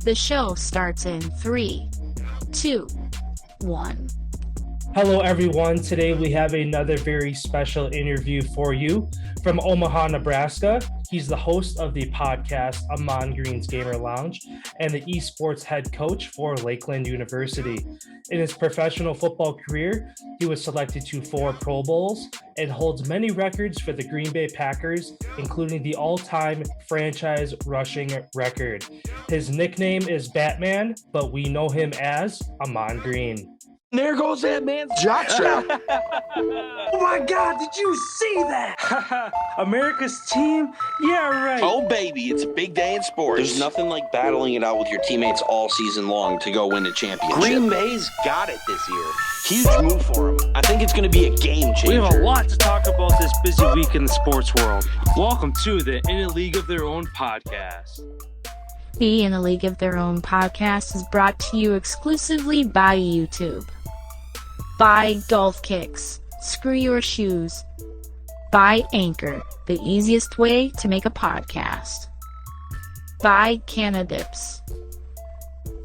The show starts in 3, 2, 1. Hello, everyone. Today we have another very special interview for you from Omaha, Nebraska. He's the host of the podcast Ahman Green's Gamer Lounge and the Esports head coach for Lakeland University. In his professional football career, he was selected to 4 Pro Bowls and holds many records for the Green Bay Packers, including the all-time franchise rushing record. His nickname is Batman, but we know him as Ahman Green. There goes that man's jock strap. Oh my God, did you see that? America's team? Yeah, right. Oh, baby, it's a big day in sports. There's nothing like battling it out with your teammates all season long to go win a championship. Green Bay's got it this year. Huge move for him. I think it's going to be a game changer. We have a lot to talk about this busy week in the sports world. Welcome to the In a League of Their Own podcast. The In a League of Their Own podcast is brought to you exclusively by YouTube. By Golf Kicks, Screw Your Shoes. By Anchor, the easiest way to make a podcast. By Canadips.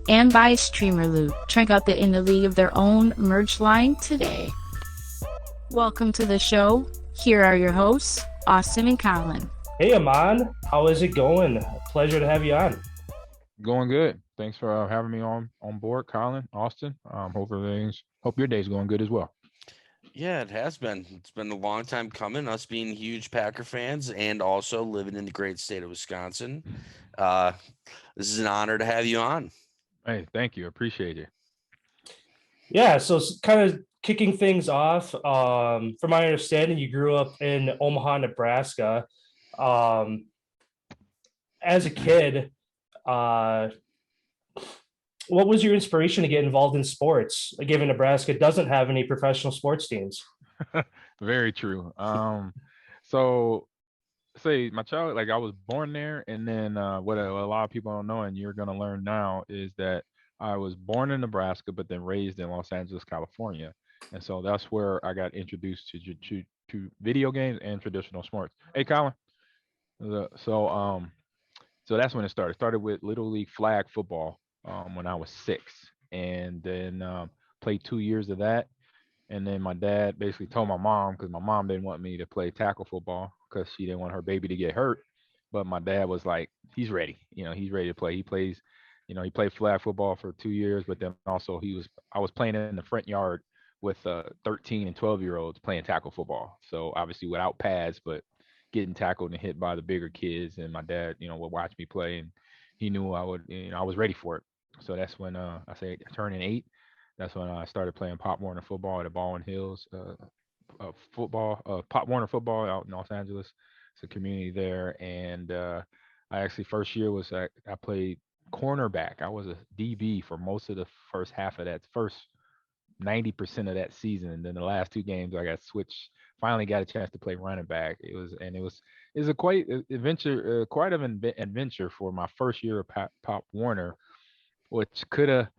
And by Streamer Loot. Check out the In a League of Their Own merch line today. Welcome to the show. Here are your hosts, Austin and Collin. Hey, Ahman. How is it going? Pleasure to have you on. Going good. Thanks for having me on board, Collin, Austin. Hope your day's going good as well. Yeah, it has been. It's been a long time coming, us being huge Packer fans and also living in the great state of Wisconsin. This is an honor to have you on. Hey, thank you. Appreciate it. Yeah, so kind of kicking things off, from my understanding, you grew up in Omaha, Nebraska. As a kid, what was your inspiration to get involved in sports, given Nebraska doesn't have any professional sports teams? Very true. So say my child, like I was born there, and then what a lot of people don't know, and you're gonna learn now, is that I was born in Nebraska, but then raised in Los Angeles, California, and so that's where I got introduced to video games and traditional sports. Hey, Collin. So that's when it started. Started with Little League flag football when I was 6, and then played 2 years of that. And then my dad basically told my mom, because my mom didn't want me to play tackle football because she didn't want her baby to get hurt. But my dad was like, he's ready. He's ready to play. He plays, he played flag football for 2 years, but then also I was playing in the front yard with 13 and 12-year-olds playing tackle football. So obviously without pads, but getting tackled and hit by the bigger kids. And my dad, would watch me play, and he knew I was ready for it. So that's when I turning 8. That's when I started playing Pop Warner football at the Baldwin Hills Pop Warner football out in Los Angeles. It's a community there. And I actually first year I played cornerback. I was a DB for most of the first half of that first 90% of that season. And then the last 2 games I got switched. Finally got a chance to play running back. It was a quite an adventure for my first year of Pop Warner, which could have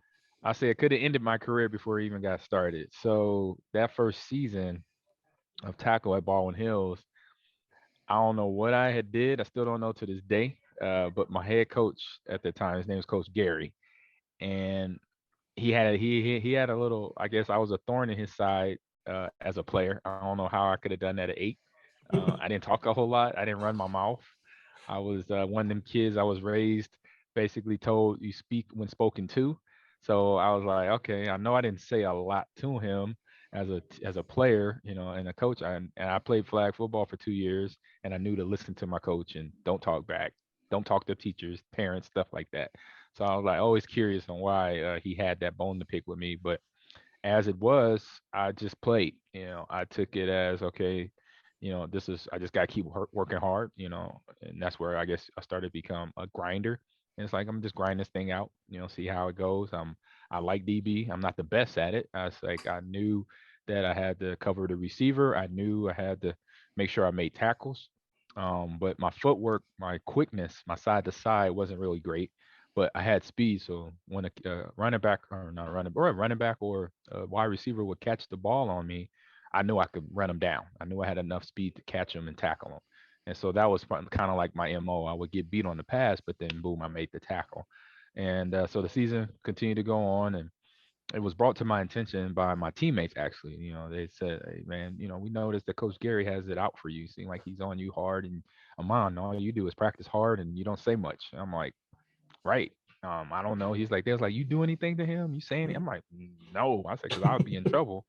ended my career before it even got started. So that first season of tackle at Baldwin Hills, I don't know what I had did. I still don't know to this day. But my head coach at the time, his name was Coach Gary, and he had a little. I guess I was a thorn in his side as a player. I don't know how I could have done that at 8. I didn't talk a whole lot. I didn't run my mouth. I was one of them kids. I was raised basically told you speak when spoken to. So I was like, okay, I know I didn't say a lot to him as a player, and a coach. And I played flag football for 2 years, and I knew to listen to my coach and don't talk back, don't talk to teachers, parents, stuff like that. So I was like always curious on why he had that bone to pick with me. But as it was, I just played. I took it as okay. I just got to keep working hard. And that's where I guess I started to become a grinder. And it's like I'm just grinding this thing out, see how it goes. I like DB. I'm not the best at it. I knew that I had to cover the receiver. I knew I had to make sure I made tackles. But my footwork, my quickness, my side to side wasn't really great. But I had speed. So when a running back or a wide receiver would catch the ball on me, I knew I could run them down. I knew I had enough speed to catch them and tackle them. And so that was kind of like my MO. I would get beat on the pass, but then boom, I made the tackle. And so the season continued to go on, and it was brought to my attention by my teammates. Actually, they said, "Hey, man, we noticed that Coach Gary has it out for you. Seem like he's on you hard, and Ahman, all you do is practice hard, and you don't say much." And I'm like, "Right." I don't know. They was like, "You do anything to him? You say anything?" I'm like, "No." I said, "Because I would be in trouble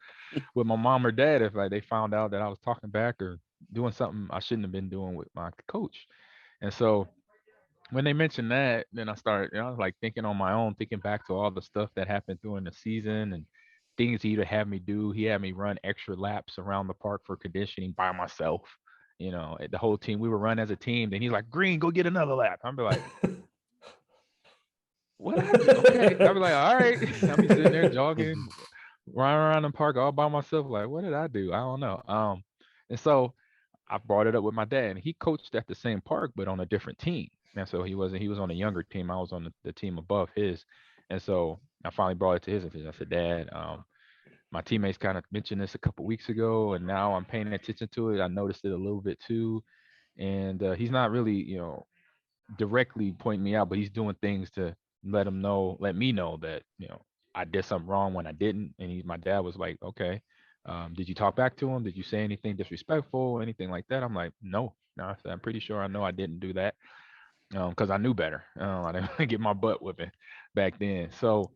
with my mom or dad if like they found out that I was talking back or doing something I shouldn't have been doing with my coach." And so when they mentioned that, then I started, I was like thinking on my own, thinking back to all the stuff that happened during the season and things he would have me do. He had me run extra laps around the park for conditioning by myself. The whole team, we would run as a team. Then he's like, "Green, go get another lap." I'd be like, "What I do?" Okay. I'd be like, "All right." I'll be sitting there jogging, running around the park all by myself. Like, what did I do? I don't know. And so I brought it up with my dad, and he coached at the same park, but on a different team. And so he was on a younger team. I was on the team above his. And so I finally brought it to his attention. I said, "Dad, my teammates kind of mentioned this a couple weeks ago, and now I'm paying attention to it. I noticed it a little bit too. And he's not really, directly pointing me out, but he's doing things to let me know that, I did something wrong when I didn't." And my dad was like, "Okay, did you talk back to him? Did you say anything disrespectful, anything like that?" I'm like, "No, no." I said, "I'm pretty sure I know I didn't do that, because I knew better. I didn't get my butt whipping back then." So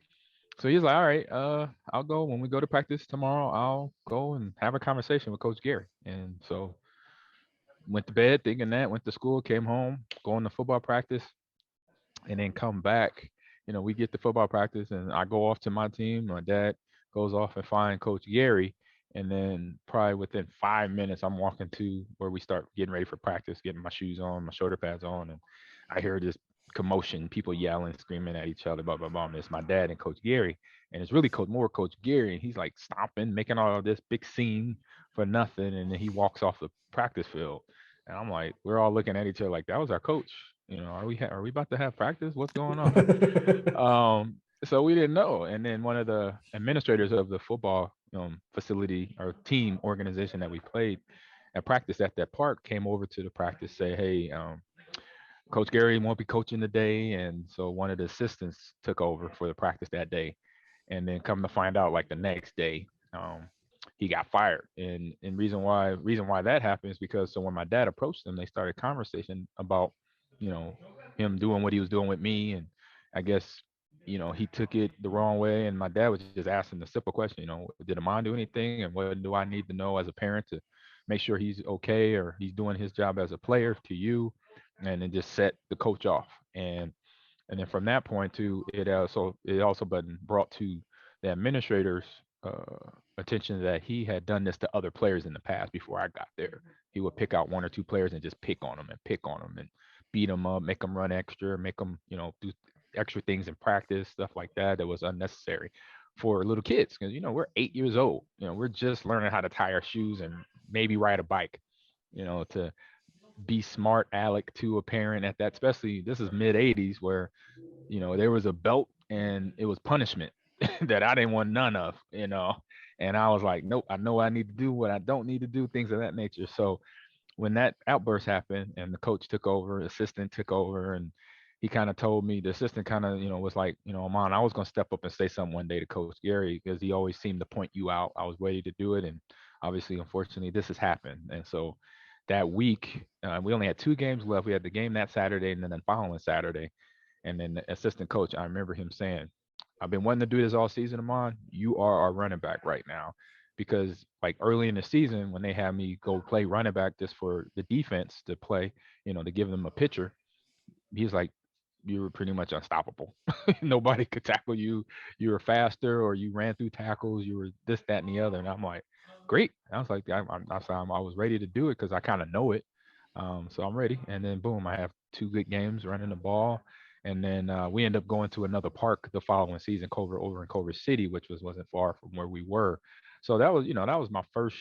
he's like, "All right, I'll go when we go to practice tomorrow. I'll go and have a conversation with Coach Gary." And so went to bed thinking that, went to school, came home, going to football practice, and then come back. We get to football practice, and I go off to my team. My dad goes off and find Coach Gary, and then probably within 5 minutes, I'm walking to where we start getting ready for practice, getting my shoes on, my shoulder pads on, and I hear this commotion, people yelling, screaming at each other, blah blah blah. And it's my dad and Coach Gary, and it's really more Coach Gary, and he's like stomping, making all of this big scene for nothing, and then he walks off the practice field, and I'm like, we're all looking at each other like that was our coach. Are we about to have practice? What's going on? So we didn't know. And then one of the administrators of the football facility or team organization that we played at practice at that park came over to the practice, say, "Hey, Coach Gary won't be coaching today." And so one of the assistants took over for the practice that day. And then come to find out, like the next day, he got fired. And reason why that happened is because so when my dad approached them, they started conversation about, you know, him doing what he was doing with me. And I guess, he took it the wrong way. And my dad was just asking the simple question, did Amon do anything? And what do I need to know as a parent to make sure he's okay or he's doing his job as a player to you? And then just set the coach off. And then from that point to it also been brought to the administrator's attention that he had done this to other players in the past before I got there. He would pick out one or two players and just pick on them and beat them up, make them run extra, make them, do extra things in practice, stuff like that was unnecessary for little kids. Because, we're 8 years old. We're just learning how to tie our shoes and maybe ride a bike, to be smart Alec to a parent at that, especially this is mid 80s where, there was a belt and it was punishment that I didn't want none of, and I was like, nope, I know what I need to do, what I don't need to do, things of that nature. So when that outburst happened and the coach took over, assistant took over, and he kind of told me, the assistant kind of, was like, Amon, I was going to step up and say something one day to Coach Gary because he always seemed to point you out. I was ready to do it. And obviously, unfortunately, this has happened. And so that week, we only had 2 games left. We had the game that Saturday and then the following Saturday. And then the assistant coach, I remember him saying, I've been wanting to do this all season, Amon. You are our running back right now. Because like early in the season, when they had me go play running back just for the defense to play, to give them a pitcher, he's like, you were pretty much unstoppable. Nobody could tackle you. You were faster, or you ran through tackles. You were this, that, and the other. And I'm like, great. I was like, I was ready to do it because I kind of know it. So I'm ready. And then boom, I have 2 good games running the ball. And then we end up going to another park the following season, over in Culver City, which wasn't far from where we were. So that was my first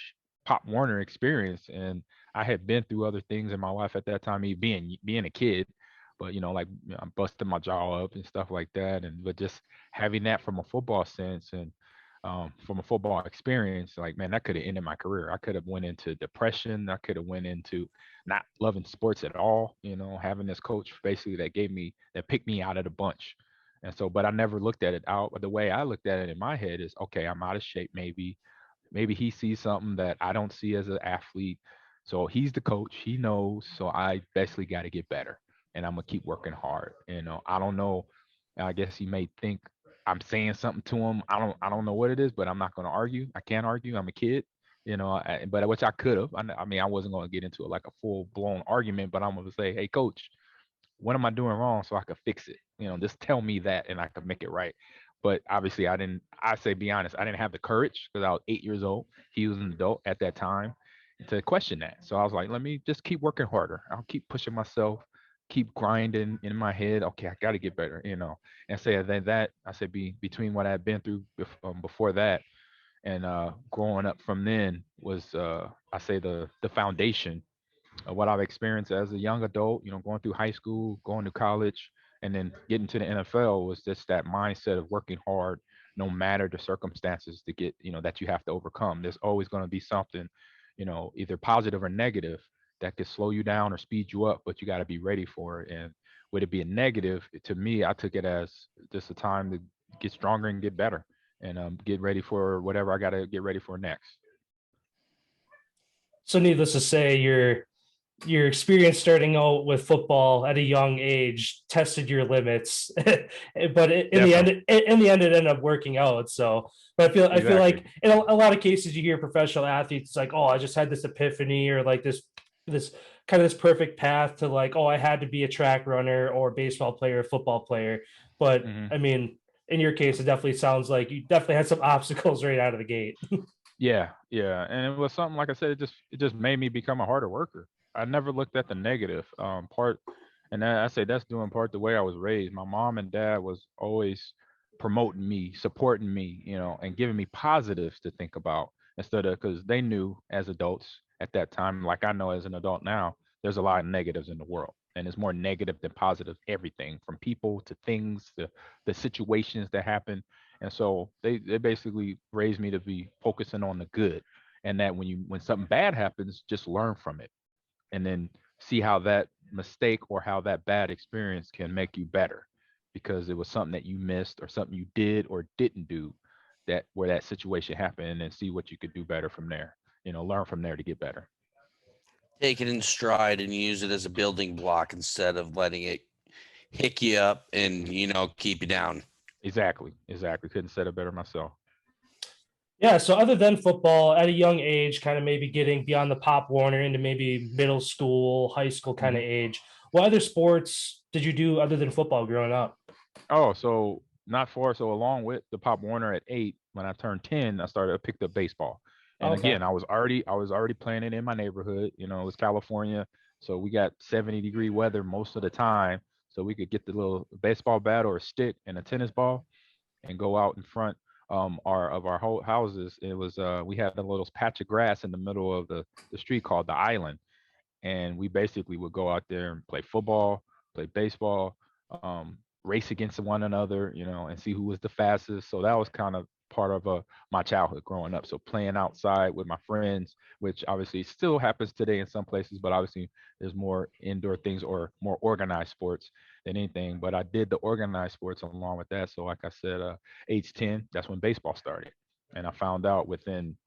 Pop Warner experience. And I had been through other things in my life at that time, me being a kid, but like, I'm busting my jaw up and stuff like that. But just having that from a football sense, and from a football experience, like, man, that could have ended my career. I could have went into depression. I could have went into not loving sports at all. Having this coach basically that picked me out of the bunch. And so, but I never looked at it out. But the way I looked at it in my head is, okay, I'm out of shape. Maybe he sees something that I don't see as an athlete. So he's the coach. He knows. So I basically got to get better, and I'm gonna keep working hard. I don't know. I guess he may think I'm saying something to him. I don't know what it is, but I'm not gonna argue. I can't argue. I'm a kid. But which I could have. I mean, I wasn't gonna get into it like a full blown argument, but I'm gonna say, hey, coach, what am I doing wrong so I could fix it? Just tell me that and I could make it right. But obviously, be honest, I didn't have the courage because I was 8 years old. He was an adult at that time to question that. So I was like, let me just keep working harder. I'll keep pushing myself, keep grinding in my head. Okay, I got to get better. And say that I said, between what I had been through before that and growing up from then was, I say, the foundation what I've experienced as a young adult, going through high school, going to college, and then getting to the NFL was just that mindset of working hard, no matter the circumstances to get, that you have to overcome. There's always going to be something, either positive or negative that could slow you down or speed you up, but you got to be ready for it. And with it being negative, to me, I took it as just a time to get stronger and get better and get ready for whatever I got to get ready for next. So needless to say, your experience starting out with football at a young age tested your limits, but in the end, it ended up working out. So, but I feel like in a lot of cases you hear professional athletes like, oh, I just had this epiphany, or like this kind of this perfect path to like, oh, I had to be a track runner or baseball player, or football player. But I mean, in your case, it definitely sounds like you definitely had some obstacles right out of the gate. Yeah, and it was something, like I said, it just made me become a harder worker. I never looked at the negative part, and I say that's due in part the way I was raised. My mom and dad was always promoting me, supporting me, and giving me positives to think about instead of, because they knew as adults at that time, like I know as an adult now, there's a lot of negatives in the world, and it's more negative than positive. Everything from people to things to the situations that happen. And so they basically raised me to be focusing on the good, and that when something bad happens, just learn from it, and then see how that mistake or how that bad experience can make you better, because it was something that you missed or something you did or didn't do that where that situation happened, and then see what you could do better from there. Learn from there to get better. Take it in stride and use it as a building block instead of letting it hick you up and keep you down. Exactly. Couldn't say it better myself. Yeah, so other than football, at a young age, kind of maybe getting beyond the Pop Warner into maybe middle school, high school kind of age, what other sports did you do other than football growing up? Oh, so not far. So along with the Pop Warner at 8, when I turned 10, I picked up baseball. And Okay. again, I was already playing it in my neighborhood. It was California, so we got 70-degree weather most of the time. So we could get the little baseball bat or a stick and a tennis ball and go out in front our whole houses. It was we had a little patch of grass in the middle of the street called the Island, and we basically would go out there and play football, play baseball, race against one another, and see who was the fastest. So that was kind of part of my childhood growing up. So playing outside with my friends, which obviously still happens today in some places, but obviously there's more indoor things or more organized sports than anything. But I did the organized sports along with that. So like I said, age 10, that's when baseball started. And I found out within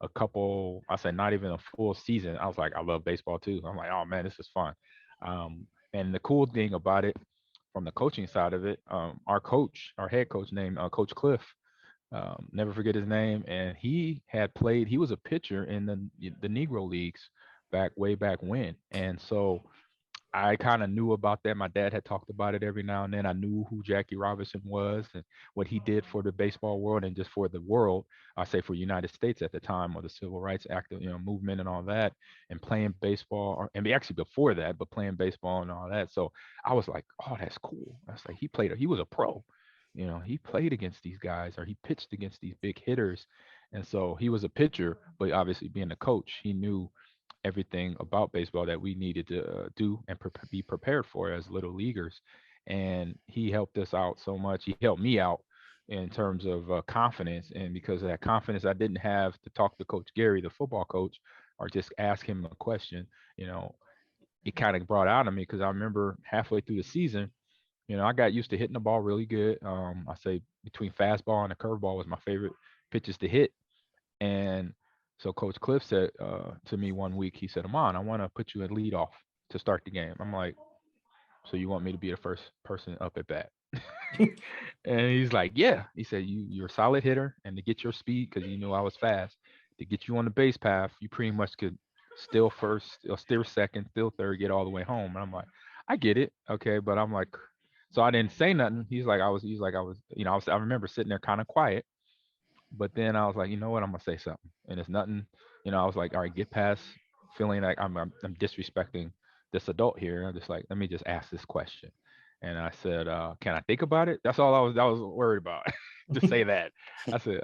a couple, I said not even a full season, I was like, I love baseball too. I'm like, oh man, this is fun. And the cool thing about it, from the coaching side of it, our head coach named Coach Cliff, never forget his name, and he was a pitcher in the Negro leagues way back when, and so I kind of knew about that. My dad had talked about it every now and then. I knew who Jackie Robinson was and what he did for the baseball world and just for the world. I say for United States at the time, or the Civil Rights Act, movement and all that, and playing baseball, and actually before that, but playing baseball and all that. So I was like, oh, that's cool. I was like, he was a pro. He played against these guys, or he pitched against these big hitters, and so he was a pitcher. But obviously, being a coach, he knew everything about baseball that we needed to do and be prepared for as little leaguers. And he helped us out so much. He helped me out in terms of confidence. And because of that confidence I didn't have to talk to Coach Gary, the football coach, or just ask him a question, you know, it kind of brought out of me because I remember halfway through the season, I got used to hitting the ball really good. I say between fastball and a curveball was my favorite pitches to hit. And so Coach Cliff said to me one week, he said, Amon, I want to put you in lead off to start the game. I'm like, so you want me to be the first person up at bat? And he's like, yeah. He said, you're a solid hitter, and to get your speed, because you knew I was fast, to get you on the base path, you pretty much could still first, or still second, still third, get all the way home. And I'm like, I get it, okay, but I'm like, so I didn't say nothing. He's like, I was, I remember sitting there kind of quiet, but then I was like, you know what, I'm gonna say something, and it's nothing. I was like, all right, get past feeling like I'm disrespecting this adult here. I'm just like, let me just ask this question. And I said, can I think about it? That's all I was worried about. To say that. I said,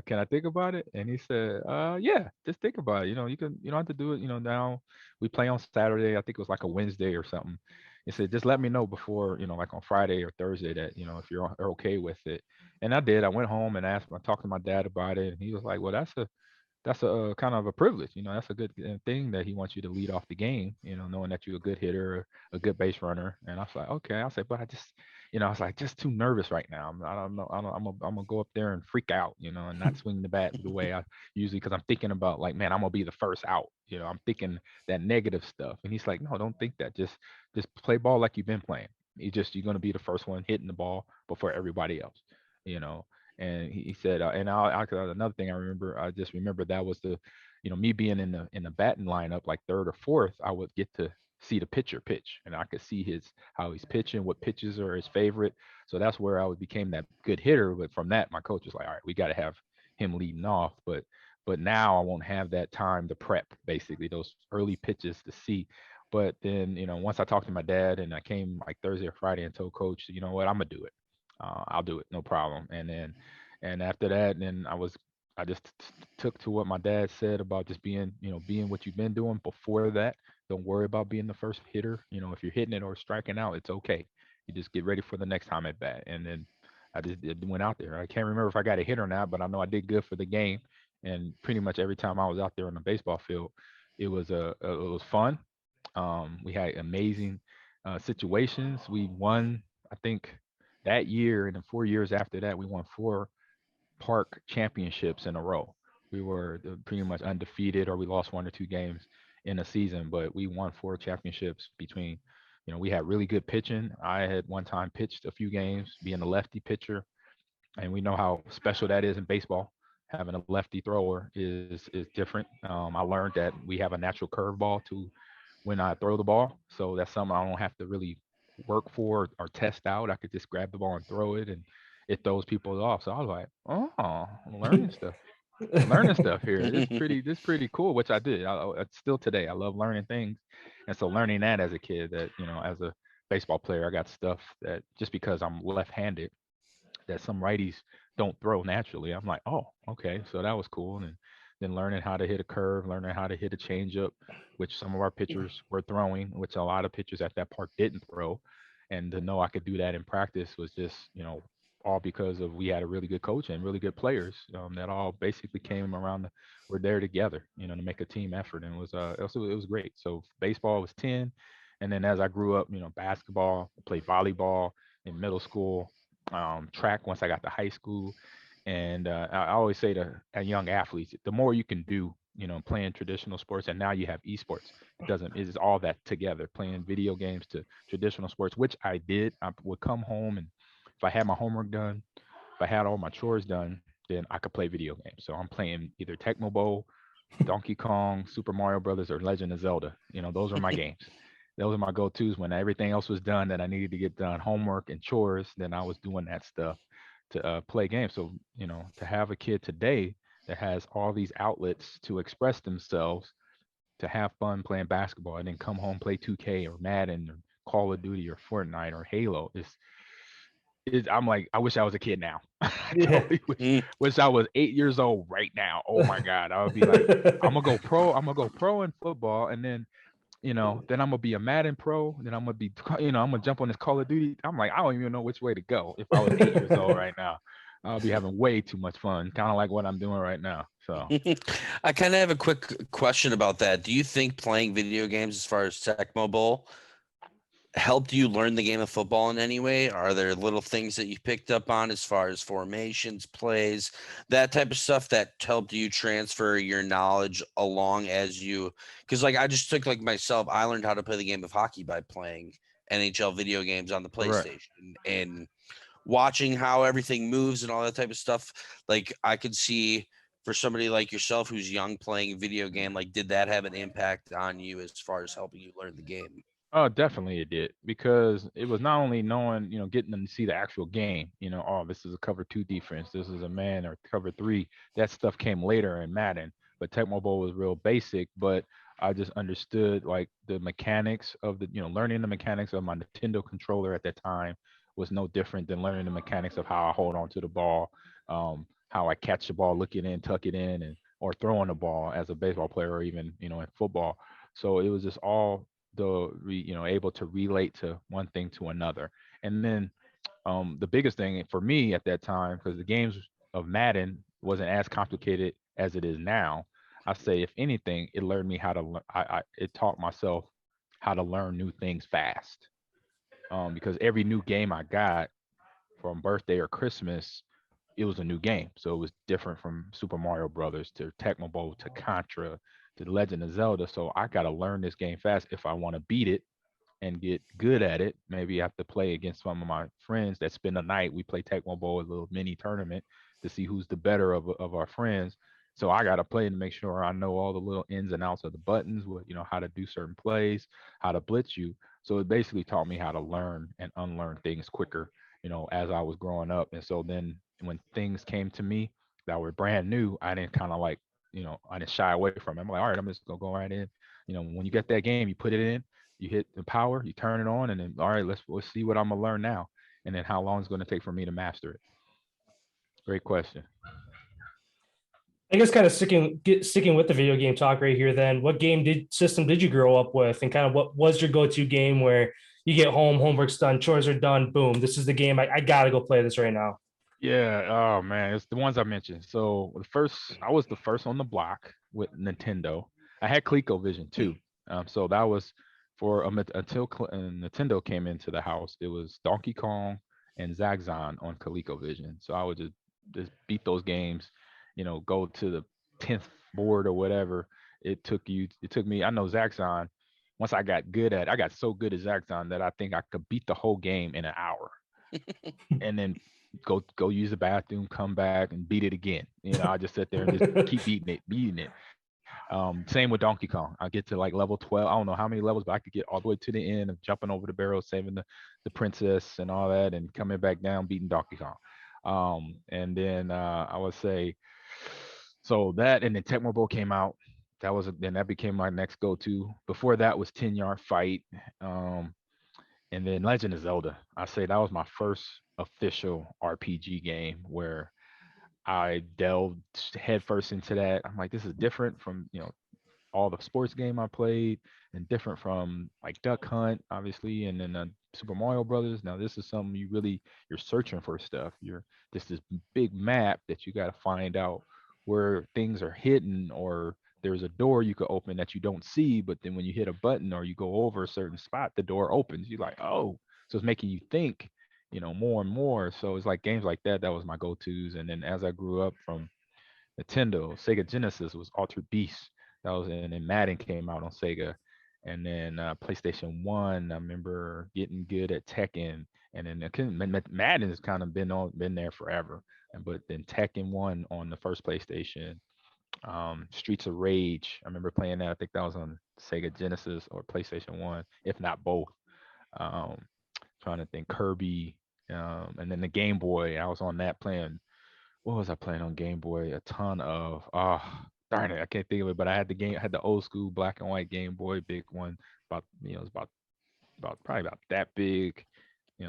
can I think about it? And he said, yeah, just think about it. You don't have to do it. Now we play on Saturday. I think it was like a Wednesday or something. He said, just let me know before, like on Friday or Thursday that, if you're okay with it. And I did. I went home and I talked to my dad about it, and he was like, well, that's a kind of a privilege. That's a good thing that he wants you to lead off the game, knowing that you're a good hitter, a good base runner. And I was like, okay. I said, but I just, I was like, just too nervous right now. I don't know. I'm gonna go up there and freak out, and not swing the bat the way I usually, because I'm thinking about like, man, I'm gonna be the first out. I'm thinking that negative stuff. And he's like, no, don't think that. Just play ball like you've been playing. You're gonna be the first one hitting the ball before everybody else. You know, and he said, and another thing I remember, I just remember that was me being in the batting lineup, like third or fourth, I would get to see the pitcher pitch, and I could see how he's pitching, what pitches are his favorite. So that's where I became that good hitter. But from that, my coach was like, all right, we got to have him leading off. But now I won't have that time to prep, basically those early pitches to see. But then, once I talked to my dad and I came like Thursday or Friday and told coach, you know what, I'm gonna do it. I'll do it, no problem. And after that, then I just took to what my dad said about just being what you've been doing before that. Don't worry about being the first hitter. If you're hitting it or striking out, it's okay. You just get ready for the next time at bat. And then I just went out there. I can't remember if I got a hit or not, but I know I did good for the game. And pretty much every time I was out there on the baseball field, it was fun. We had amazing situations. We won, I think, that year, and then 4 years after that, we won four park championships in a row. We were pretty much undefeated, or we lost one or two games in a season, but we won four championships between. We had really good pitching. I had one time pitched a few games, being a lefty pitcher, and we know how special that is in baseball. Having a lefty thrower is different. I learned that we have a natural curveball to when I throw the ball, so that's something I don't have to really work for or test out. I could just grab the ball and throw it, and it throws people off. So I was like, oh, I'm learning stuff here. This pretty cool, which I did. Still today, I love learning things, and so learning that as a kid, that as a baseball player, I got stuff that just because I'm left-handed, that some righties don't throw naturally. I'm like, oh, okay, so that was cool. And then learning how to hit a curve, learning how to hit a changeup, which some of our pitchers were throwing, which a lot of pitchers at that park didn't throw. And to know I could do that in practice was just, all because of we had a really good coach and really good players that all basically came around. We're there together, to make a team effort, and it was great. So baseball was 10, and then as I grew up, basketball, I played volleyball in middle school, track once I got to high school. And I always say to young athletes, the more you can do, playing traditional sports, and now you have esports. It's all that together, playing video games to traditional sports, which I did. I would come home, and if I had my homework done, if I had all my chores done, then I could play video games. So I'm playing either Tecmo Bowl, Donkey Kong, Super Mario Brothers, or Legend of Zelda. Those are my games. Those are my go-tos when everything else was done that I needed to get done, homework and chores. Then I was doing that stuff to play games. So to have a kid today that has all these outlets to express themselves, to have fun playing basketball, and then come home play 2K or Madden or Call of Duty or Fortnite or Halo is I'm like, I wish I was a kid now. I Yeah. totally wish I was 8 years old right now. Oh my God. I would be like, I'm gonna go pro. I'm gonna go pro in football, and then then I'm gonna be a Madden pro. Then I'm gonna be, I'm gonna jump on this Call of Duty. I'm like, I don't even know which way to go if I was 8 years old right now. I'll be having way too much fun, kind of like what I'm doing right now. So I kind of have a quick question about that. Do you think playing video games as far as Tecmo Bowl helped you learn the game of football in any way? Are there little things that you picked up on as far as formations, plays, that type of stuff that helped you transfer your knowledge along as you? Because like I just took like myself, I learned how to play the game of hockey by playing NHL video games on the right. PlayStation and watching how everything moves and all that type of stuff. Like I could see for somebody like yourself who's young playing a video game, like did that have an impact on you as far as helping you learn the game? Oh, definitely it did because it was not only knowing, getting them to see the actual game, oh, this is a cover two defense, this is a man or cover three. That stuff came later in Madden, but Tecmo Bowl was real basic. But I just understood like the mechanics of learning the mechanics of my Nintendo controller at that time was no different than learning the mechanics of how I hold on to the ball, how I catch the ball, look it in, tuck it in, and or throwing the ball as a baseball player or even in football. So it was just all able to relate to one thing to another. And then the biggest thing for me at that time, because the games of Madden wasn't as complicated as it is now, I say if anything it learned me how to it taught myself how to learn new things fast, because every new game I got from birthday or Christmas, it was a new game. So it was different from Super Mario Brothers to Tecmo Bowl to Contra to The Legend of Zelda. So I got to learn this game fast if I want to beat it and get good at it. Maybe I have to play against some of my friends that spend the night. We play Tecmo Bowl, a little mini tournament to see who's the better of our friends. So I got to play to make sure I know all the little ins and outs of the buttons, what how to do certain plays, how to blitz you. So it basically taught me how to learn and unlearn things quicker, as I was growing up. And so then when things came to me that were brand new, I didn't kind of like, I didn't shy away from it. I'm like, all right, I'm just gonna go right in. When you get that game, you put it in, you hit the power, you turn it on, and then all right, let's see what I'm gonna learn now, and then how long it's gonna take for me to master it. Great question. I guess kind of sticking with the video game talk right here. Then, what system did you grow up with, and kind of what was your go-to game where you get home, homework's done, chores are done, boom, this is the game. I gotta go play this right now. Yeah. Oh man, it's the ones I mentioned. So I was the first on the block with Nintendo. I had ColecoVision too. So that was for until Nintendo came into the house. It was Donkey Kong and Zaxxon on ColecoVision. So I would just beat those games. Go to the 10th board or whatever. It took me. I know Zaxxon. Once I got so good at Zaxxon that I think I could beat the whole game in an hour, and then go use the bathroom, come back and beat it again. I just sit there and just keep beating it. Same with Donkey Kong. I get to like level 12. I don't know how many levels, but I could get all the way to the end of jumping over the barrel, saving the princess and all that, and coming back down, beating Donkey Kong. And then I would say, so that, and then Tecmo Bowl came out. Then that became my next go-to. Before that was 10-Yard Fight. And then Legend of Zelda. I say that was my first official RPG game where I delved headfirst into that. I'm like, this is different from all the sports game I played, and different from like Duck Hunt, obviously, and then Super Mario Brothers. Now this is something you're searching for stuff. This big map that you got to find out where things are hidden, or there's a door you could open that you don't see, but then when you hit a button or you go over a certain spot, the door opens. You're like, oh, so it's making you think, more and more. So it's like games like that. That was my go-tos. And then as I grew up from Nintendo, Sega Genesis was Altered Beast. That was and Madden came out on Sega. And then PlayStation 1, I remember getting good at Tekken. And then Madden has kind of been there forever. But then Tekken 1 on the first PlayStation. Streets of Rage, I remember playing that. I think that was on Sega Genesis or PlayStation 1, if not both. Um, Trying to think, Kirby. And then the Game Boy, I was on that playing. What was I playing on Game Boy? A ton of. Darn it, I can't think of it. But I had the old school black and white Game Boy, big one. It was about probably about that big,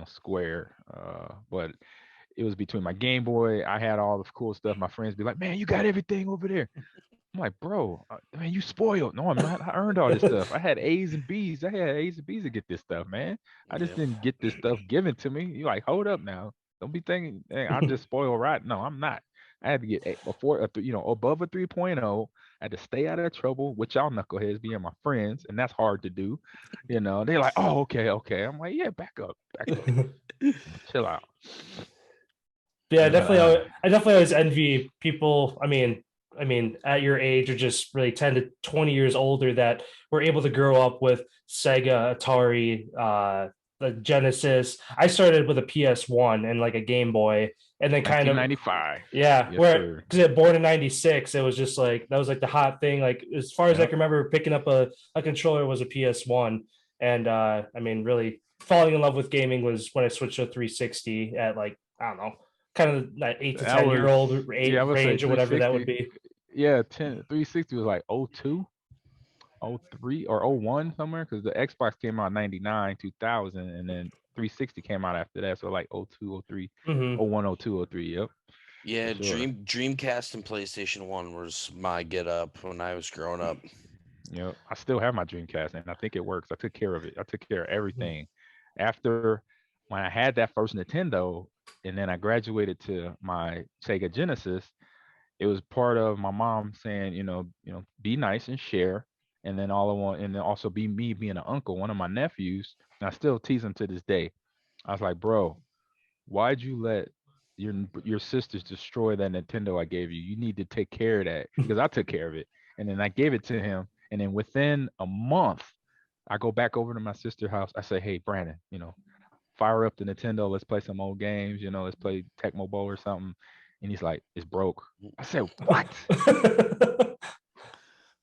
square. But it was between my Game Boy. I had all the cool stuff. My friends be like, "Man, you got everything over there." I'm like, "Bro, man, you spoiled." No, I'm not. I earned all this stuff. I had A's and B's. I had A's and B's to get this stuff, man. I just Yeah. didn't get this stuff given to me. You like, hold up now. Don't be thinking, hey, I'm just spoiled right. No, I'm not. I had to get above a 3.0. I had to stay out of trouble, with y'all knuckleheads being my friends, and that's hard to do. They're like, oh, okay, okay. I'm like, yeah, back up, chill out. Yeah, But I definitely always envy people. I mean, at your age or just really 10 to 20 years older that were able to grow up with Sega, Atari, the Genesis. I started with a PS1 and like a Game Boy, and then kind of 1995. yeah, Yes, where sir. because it born in '96, it was just like that was like the hot thing. Like as far as I Yep. can remember, picking up a controller was a PS1, and I mean, really falling in love with gaming was when I switched to 360 at like I don't know, kind of that 8 to 10 year That was, old yeah, I would say range or whatever that would 360. be. Yeah, 360 was like 02, 03, or 01 somewhere, because the Xbox came out 99, 2000, and then 360 came out after that. So like 02, 03, Hmm. 01, 02, 03. Yep, for Yeah, sure. Dreamcast and PlayStation 1 was my get up when I was growing up. Yep. I still have my Dreamcast, and I think it works. I took care of it. I took care of everything. After when I had that first Nintendo, and then I graduated to my Sega Genesis, it was part of my mom saying, be nice and share. And then and then also be me being an uncle, one of my nephews. And I still tease him to this day. I was like, bro, why'd you let your sisters destroy that Nintendo I gave you? You need to take care of that, because I took care of it. And then I gave it to him. And then within a month, I go back over to my sister's house. I say, hey, Brandon, fire up the Nintendo. Let's play some old games. Let's play Tecmo Bowl or something. And he's like, it's broke. I said, what?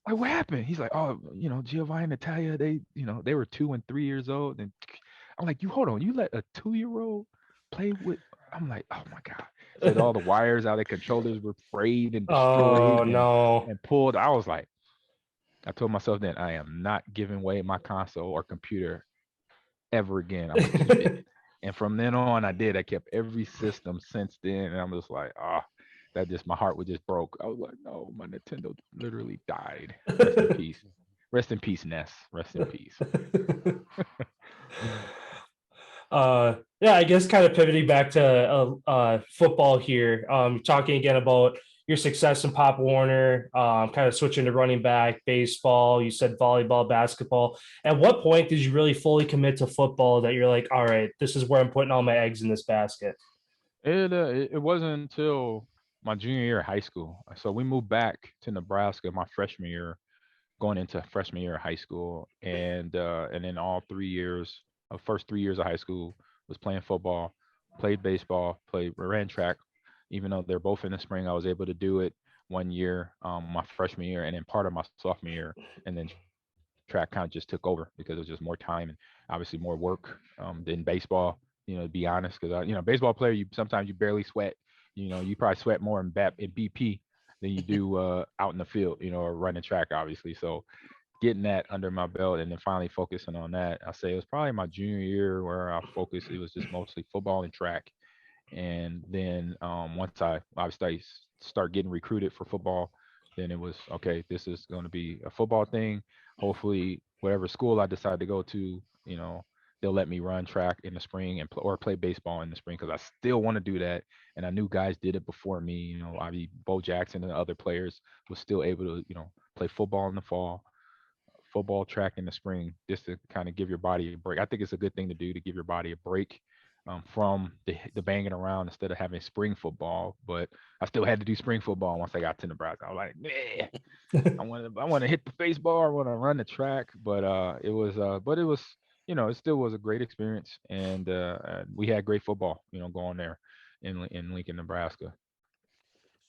Like, what happened? He's like, oh, Giovanni and Natalia, they were 2 and 3 years old. And I'm like, you hold on, you let a 2-year-old play with? I'm like, oh my God. Said all the wires out of the controllers were frayed and Oh destroyed and no. and pulled. I was like, I told myself then, I am not giving away my console or computer ever again. I'm gonna keep it. And from then on, I did. I kept every system since then, and I'm just like, that just my heart was just broke. I was like, no, my Nintendo literally died. Rest in peace. Rest in peace, Ness. Rest in peace. Yeah, I guess kind of pivoting back to football here. Talking again about your success in Pop Warner, kind of switching to running back, baseball. You said volleyball, basketball. At what point did you really fully commit to football that you're like, all right, this is where I'm putting all my eggs in this basket? It wasn't until my junior year of high school. So we moved back to Nebraska my freshman year, going into freshman year of high school, and then all 3 years, first 3 years of high school was playing football, played baseball, ran track. Even though they're both in the spring, I was able to do it one year, my freshman year, and then part of my sophomore year, and then track kind of just took over because it was just more time and obviously more work than baseball. To be honest, because baseball player, you sometimes you barely sweat. You probably sweat more in BP than you do out in the field, or running track, obviously. So getting that under my belt and then finally focusing on that, I say it was probably my junior year where I focused. It was just mostly football and track. And then once I obviously start getting recruited for football, then it was okay. This is going to be a football thing. Hopefully, whatever school I decide to go to, they'll let me run track in the spring and or play baseball in the spring, because I still want to do that. And I knew guys did it before me. I Bo Jackson and other players was still able to play football in the fall, football, track in the spring, just to kind of give your body a break. I think it's a good thing to do, to give your body a break from the banging around instead of having spring football. But I still had to do spring football once I got to Nebraska. I was like, nah, I want to hit the baseball. I want to run the track. But it still was a great experience, and we had great football, going there in Lincoln, Nebraska.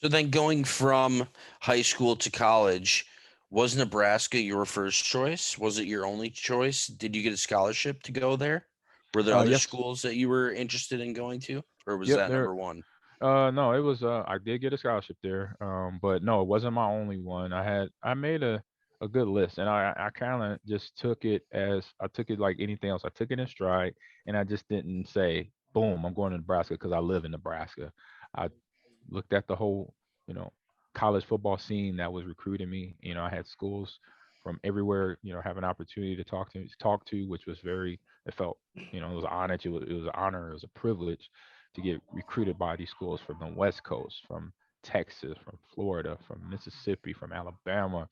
So then going from high school to college, was Nebraska your first choice? Was it your only choice? Did you get a scholarship to go there? Were there other Yes. schools that you were interested in going to, or was Yep. that number one? No, it was I did get a scholarship there. But no, it wasn't my only one. I made a good list, and I kind of just took it as I took it like anything else. I took it in stride, and I just didn't say, boom, I'm going to Nebraska because I live in Nebraska. I looked at the whole, college football scene that was recruiting me. I had schools from everywhere, have an opportunity to talk to, which was it felt, it was an honor. It was an honor. It was a privilege to get recruited by these schools from the West Coast, from Texas, from Florida, from Mississippi, from Alabama,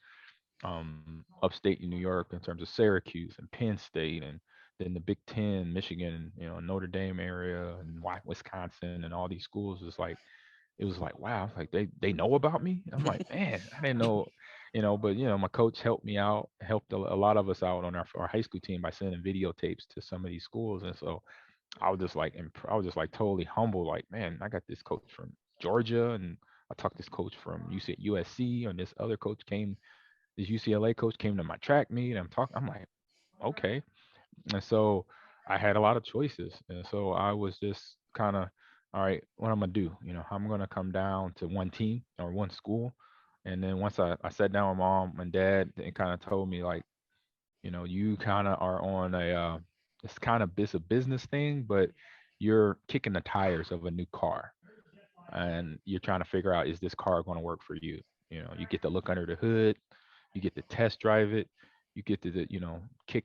upstate New York in terms of Syracuse and Penn State, and then the Big Ten, Michigan, Notre Dame area, and Wisconsin, and all these schools. It was like wow, it's like they know about me. I'm like, man, I didn't know, But my coach helped me out, helped a lot of us out on our high school team by sending videotapes to some of these schools, and so I was just like totally humble, like, man, I got this coach from Georgia, and I talked this coach from USC, and this UCLA coach came to my track meet. I'm like, okay. And so I had a lot of choices. And so I was just kind of, all right, what I'm gonna do? I'm gonna come down to one team or one school. And then once I sat down with mom and dad and kind of told me like, you kind of are on it's kind of a business thing, but you're kicking the tires of a new car, and you're trying to figure out, is this car going to work for you? You get to look under the hood, you get to test drive it, you get to check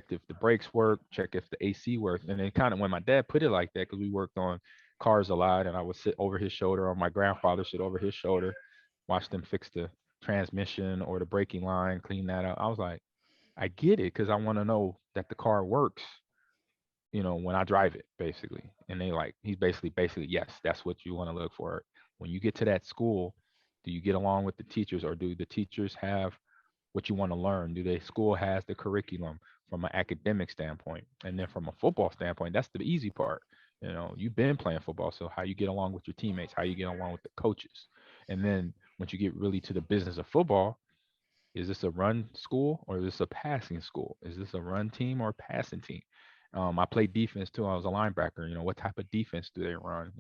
if the brakes work, check if the AC works. And then kind of when my dad put it like that, because we worked on cars a lot, and I would sit over his shoulder, or my grandfather sit over his shoulder, watch them fix the transmission or the braking line, clean that up. I was like, I get it, because I want to know that the car works, when I drive it, basically. And he's basically, yes, that's what you want to look for. When you get to that school, do you get along with the teachers, or do the teachers have what you want to learn? Do the school has the curriculum from an academic standpoint? And then from a football standpoint, that's the easy part. You've been playing football, so how you get along with your teammates, how you get along with the coaches. And then once you get really to the business of football, is this a run school or is this a passing school? Is this a run team or a passing team? I played defense too. I was a linebacker. What type of defense do they run?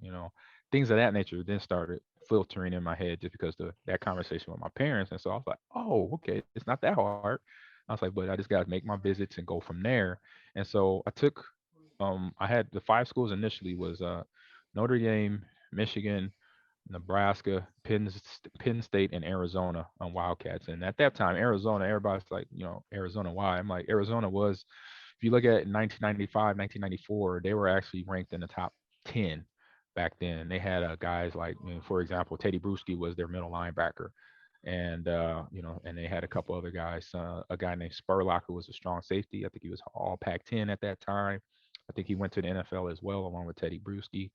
Things of that nature then started filtering in my head just because that conversation with my parents. And so I was like, oh, okay, it's not that hard. I was like, but I just got to make my visits and go from there. And so I had the 5 schools initially was Notre Dame, Michigan, Nebraska, Penn State, and Arizona on Wildcats. And at that time, Arizona, everybody's like, Arizona, why? I'm like, Arizona was, if you look at 1995, 1994, they were actually ranked in the top 10 back then. They had guys like, for example, Teddy Bruschi was their middle linebacker. And, and they had a couple other guys. A guy named Spurlock, who was a strong safety. I think he was all Pac-10 at that time. I think he went to the NFL as well, along with Teddy Bruschi.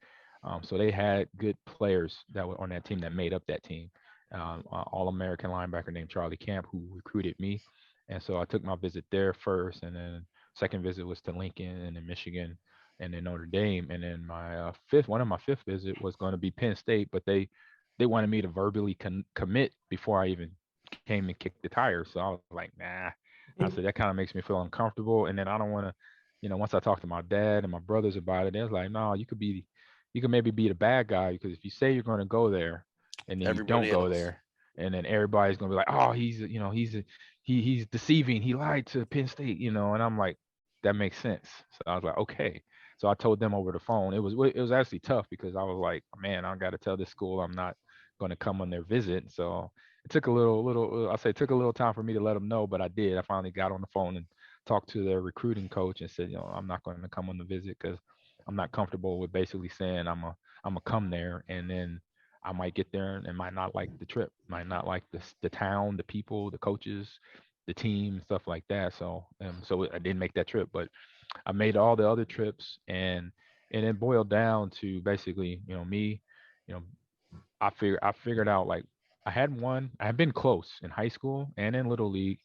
So they had good players that were on that team that made up that team. All-American linebacker named Charlie Camp, who recruited me. And so I took my visit there first, and then second visit was to Lincoln, and then Michigan, and then Notre Dame. And then my one of my fifth visit was going to be Penn State, but they wanted me to verbally commit before I even came and kicked the tires. So I was like, nah. I said, that kind of makes me feel uncomfortable. And then I don't want to, once I talked to my dad and my brothers about it, they was like, no, you could maybe be the bad guy, because if you say you're going to go there and then you don't go there, and then everybody's going to be like, oh, he's deceiving. He lied to Penn State, and I'm like, that makes sense. So I was like, okay. So I told them over the phone. It was actually tough, because I was like, man, I got to tell this school I'm not going to come on their visit. So it took it took a little time for me to let them know, but I did. I finally got on the phone and talked to their recruiting coach and said, I'm not going to come on the visit, because I'm not comfortable with basically saying I'm a come there, and then I might get there and might not like the trip, might not like the town, the people, the coaches, the team, stuff like that. So I didn't make that trip, but I made all the other trips, and it boiled down to basically, me, you know, I figured out, like, I had been close in high school and in little league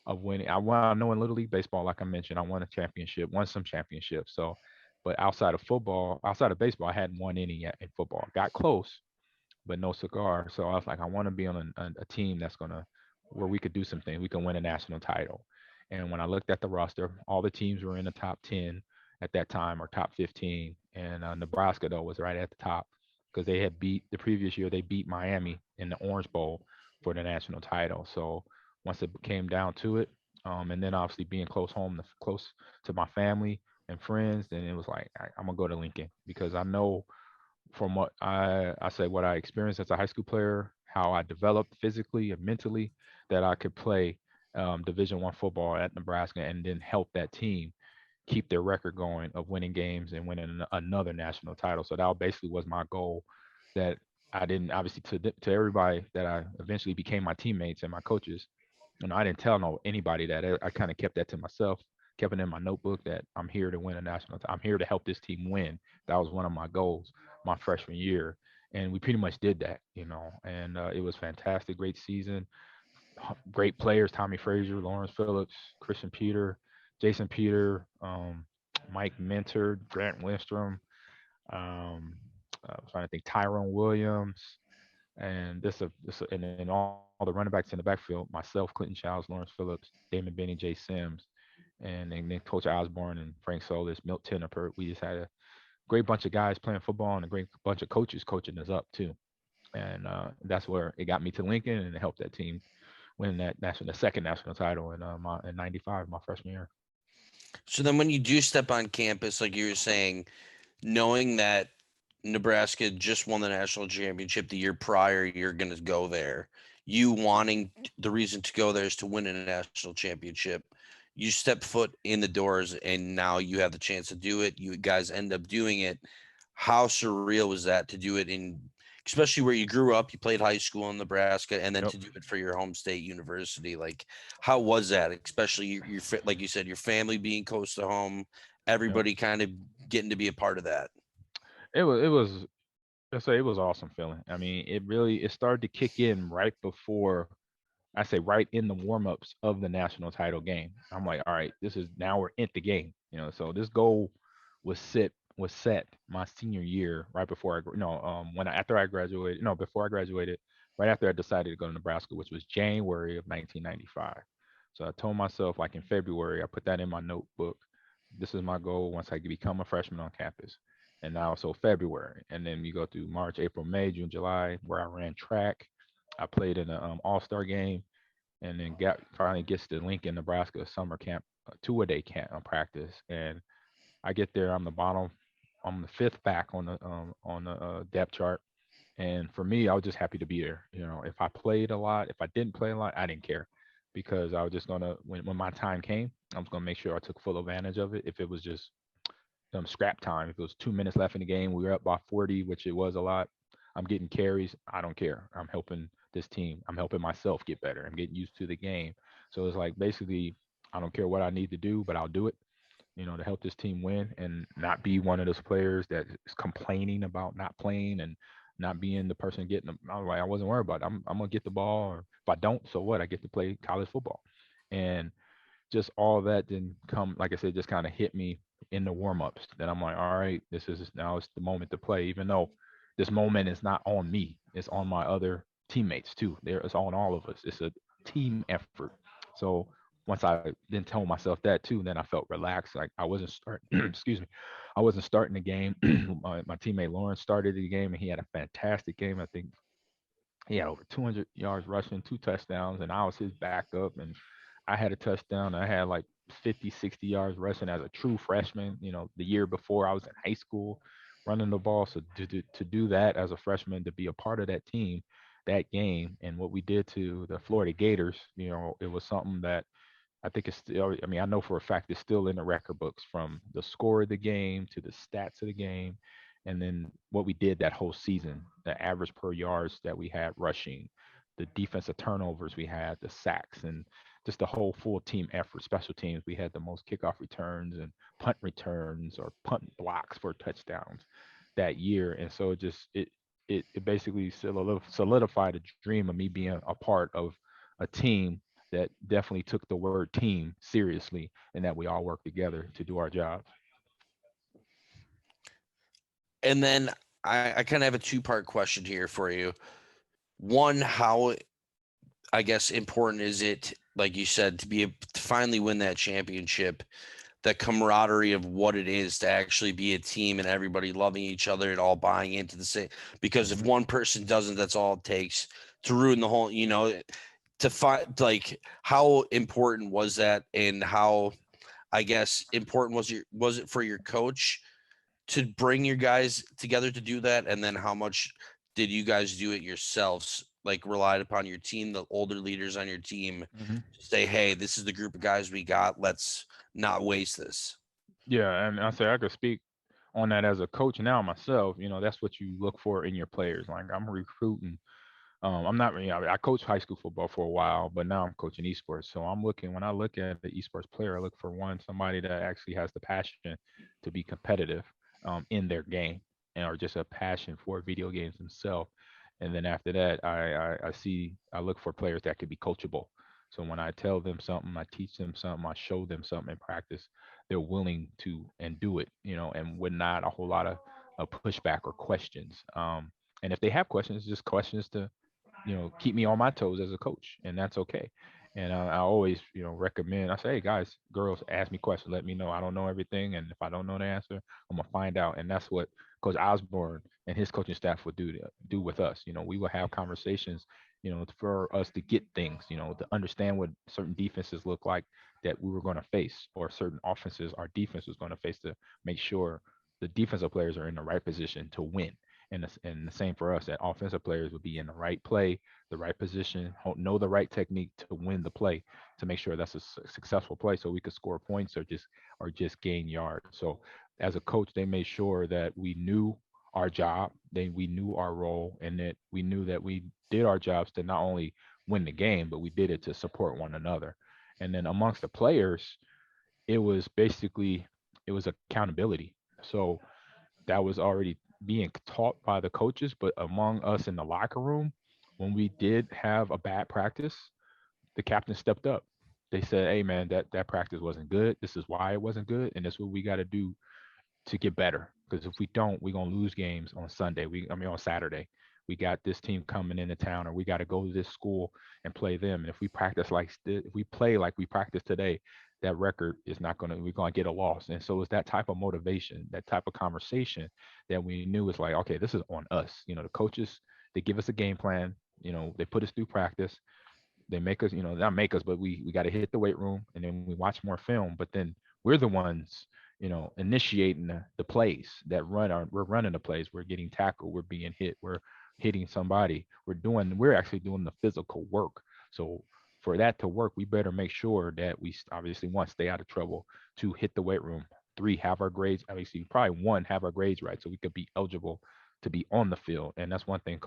of winning. I know in little league baseball, like I mentioned, I won a championship, won some championships. So, but outside of baseball, I hadn't won any yet in football. Got close, but no cigar. So I was like, I want to be on a team where we could do some things. We can win a national title. And when I looked at the roster, all the teams were in the top 10 at that time, or top 15. And Nebraska, though, was right at the top, because the previous year, they beat Miami in the Orange Bowl for the national title. So once it came down to it, and then obviously being close to my family and friends, then it was like, I'm going to go to Lincoln, because I know from what what I experienced as a high school player, how I developed physically and mentally, that I could play Division I football at Nebraska and then help that team keep their record going of winning games and winning another national title. So that basically was my goal. That I didn't, obviously, to everybody that I eventually became my teammates and my coaches. And I didn't tell anybody that. I kind of kept that to myself, kept it in my notebook that I'm here to win a national. I'm here to help this team win. That was one of my goals my freshman year, and we pretty much did that, And it was fantastic, great season, great players: Tommy Frazier, Lawrence Phillips, Christian Peter, Jason Peter, Mike Mentor, Grant Lindstrom. I'm trying to think, Tyrone Williams, and and then all the running backs in the backfield: myself, Clinton Childs, Lawrence Phillips, Damon Benny, Jay Sims, and then Coach Osborne and Frank Solis, Milt Tenopert. We just had a great bunch of guys playing football and a great bunch of coaches coaching us up too. And that's where it got me to Lincoln, and it helped that team win the second national title in '95, my freshman year. So then when you do step on campus, like you were saying, knowing that Nebraska just won the national championship the year prior, you're going to go there. You wanting the reason to go there is to win a national championship. You step foot in the doors, and now you have the chance to do it. You guys end up doing it. How surreal was that to do it especially where you grew up? You played high school in Nebraska, and then Yep. to do it for your home state university. Like, how was that? Especially your like you said, your family being close to home, everybody kind of getting to be a part of that. It was let's say it was awesome feeling. I mean, it started to kick in right before, I say, right in the warm-ups of the national title game. I'm like, all right, now we're in the game. So this goal was set my senior year, right before after I graduated, no, before I graduated, right after I decided to go to Nebraska, which was January of 1995. So I told myself, like, in February, I put that in my notebook. This is my goal once I become a freshman on campus. And now, so February, and then you go through March, April, May, June, July, where I ran track. I played in an All-Star game, and then finally gets to Lincoln, Nebraska summer camp, two-a-day camp practice. And I get there, I'm the fifth back on the depth chart. And for me, I was just happy to be there. If I played a lot, if I didn't play a lot, I didn't care, because I was just gonna, when my time came, I was gonna make sure I took full advantage of it. If it was just scrap time, if it was 2 minutes left in the game, we were up by 40, which it was a lot. I'm getting carries. I don't care. I'm helping this team. I'm helping myself get better. I'm getting used to the game. So it's like, basically, I don't care what I need to do, but I'll do it, to help this team win, and not be one of those players that is complaining about not playing and not being the person getting them. I wasn't worried about it. I'm gonna get the ball, or if I don't, so what? I get to play college football. And just all that didn't come, like I said, just kind of hit me in the warm-ups. Then I'm like, all right, now it's the moment to play, even though this moment is not on me, it's on my other teammates too. It's on all of us. It's a team effort. So once I then told myself that too, then I felt relaxed. Like, I wasn't starting, excuse me, I wasn't starting the game. My teammate Lawrence started the game, and he had a fantastic game. I think he had over 200 yards rushing, 2 touchdowns, and I was his backup. And I had a touchdown. I had like 50, 60 yards rushing as a true freshman. The year before, I was in high school running the ball. So to do that as a freshman, to be a part of that team, that game, and what we did to the Florida Gators, it was something that I think it's still, I mean, I know for a fact it's still in the record books, from the score of the game to the stats of the game. And then what we did that whole season, the average per yards that we had rushing, the defensive turnovers we had, the sacks, and just the whole full team effort. Special teams, we had the most kickoff returns and punt returns, or punt blocks for touchdowns that year. And so it basically solidified a dream of me being a part of a team that definitely took the word team seriously, and that we all work together to do our jobs. And then I kind of have a two-part question here for you. One, how, I guess, important is it, like you said, to finally win that championship, that camaraderie of what it is to actually be a team and everybody loving each other and all buying into the same, because if one person doesn't, that's all it takes to ruin the whole, to find, like, how important was that, and how, I guess, important was it for your coach to bring your guys together to do that? And then how much did you guys do it yourselves, like relied upon your team, the older leaders on your team, Mm-hmm. to say, hey, this is the group of guys we got, let's not waste this? Yeah, and I say I could speak on that as a coach now myself. That's what you look for in your players. Like I'm recruiting. I'm not. I coached high school football for a while, but now I'm coaching esports. So I'm looking when I look at the esports player, I look for somebody that actually has the passion to be competitive in their game, and or just a passion for video games themselves. And then after that, I look for players that could be coachable. So when I tell them something, I teach them something, I show them something in practice, they're willing to and do it. And with not a whole lot of pushback or questions. And if they have questions, just questions to keep me on my toes as a coach, and that's okay. And I always, recommend. I say, hey guys, girls, ask me questions. Let me know. I don't know everything, and if I don't know the answer, I'm gonna find out. And that's what Coach Osborne and his coaching staff would do with us. We would have conversations, for us to get things, to understand what certain defenses look like that we were going to face, or certain offenses our defense was going to face, to make sure the defensive players are in the right position to win. And the same for us, that offensive players would be in the right play, the right position, know the right technique to win the play, to make sure that's a successful play, so we could score points or just gain yards. So as a coach, they made sure that we knew our job, we knew our role, and that we knew that we did our jobs to not only win the game, but we did it to support one another. And then amongst the players, it was basically it was accountability. So that was already being taught by the coaches, but among us in the locker room, when we did have a bad practice, the captain stepped up. They said, "Hey, man, that practice wasn't good. This is why it wasn't good, and that's what we got to do to get better. Because if we don't, we're gonna lose games on Sunday. On Saturday. We got this team coming into town, or we got to go to this school and play them. And if we if we play like we practice today, that record is not gonna. We're gonna get a loss. And so it's that type of motivation, that type of conversation that we knew was like, okay, this is on us. The coaches, they give us a game plan. They put us through practice. They make us, not make us, but we got to hit the weight room, and then we watch more film. But then we're the ones, initiating the plays that we're running the plays. We're getting tackled. We're being hit. We're hitting somebody. We're actually doing the physical work. So for that to work, we better make sure that we obviously, one, stay out of trouble, two, hit the weight room, three, have our grades. Obviously, probably one, have our grades right, so we could be eligible to be on the field. And that's one thing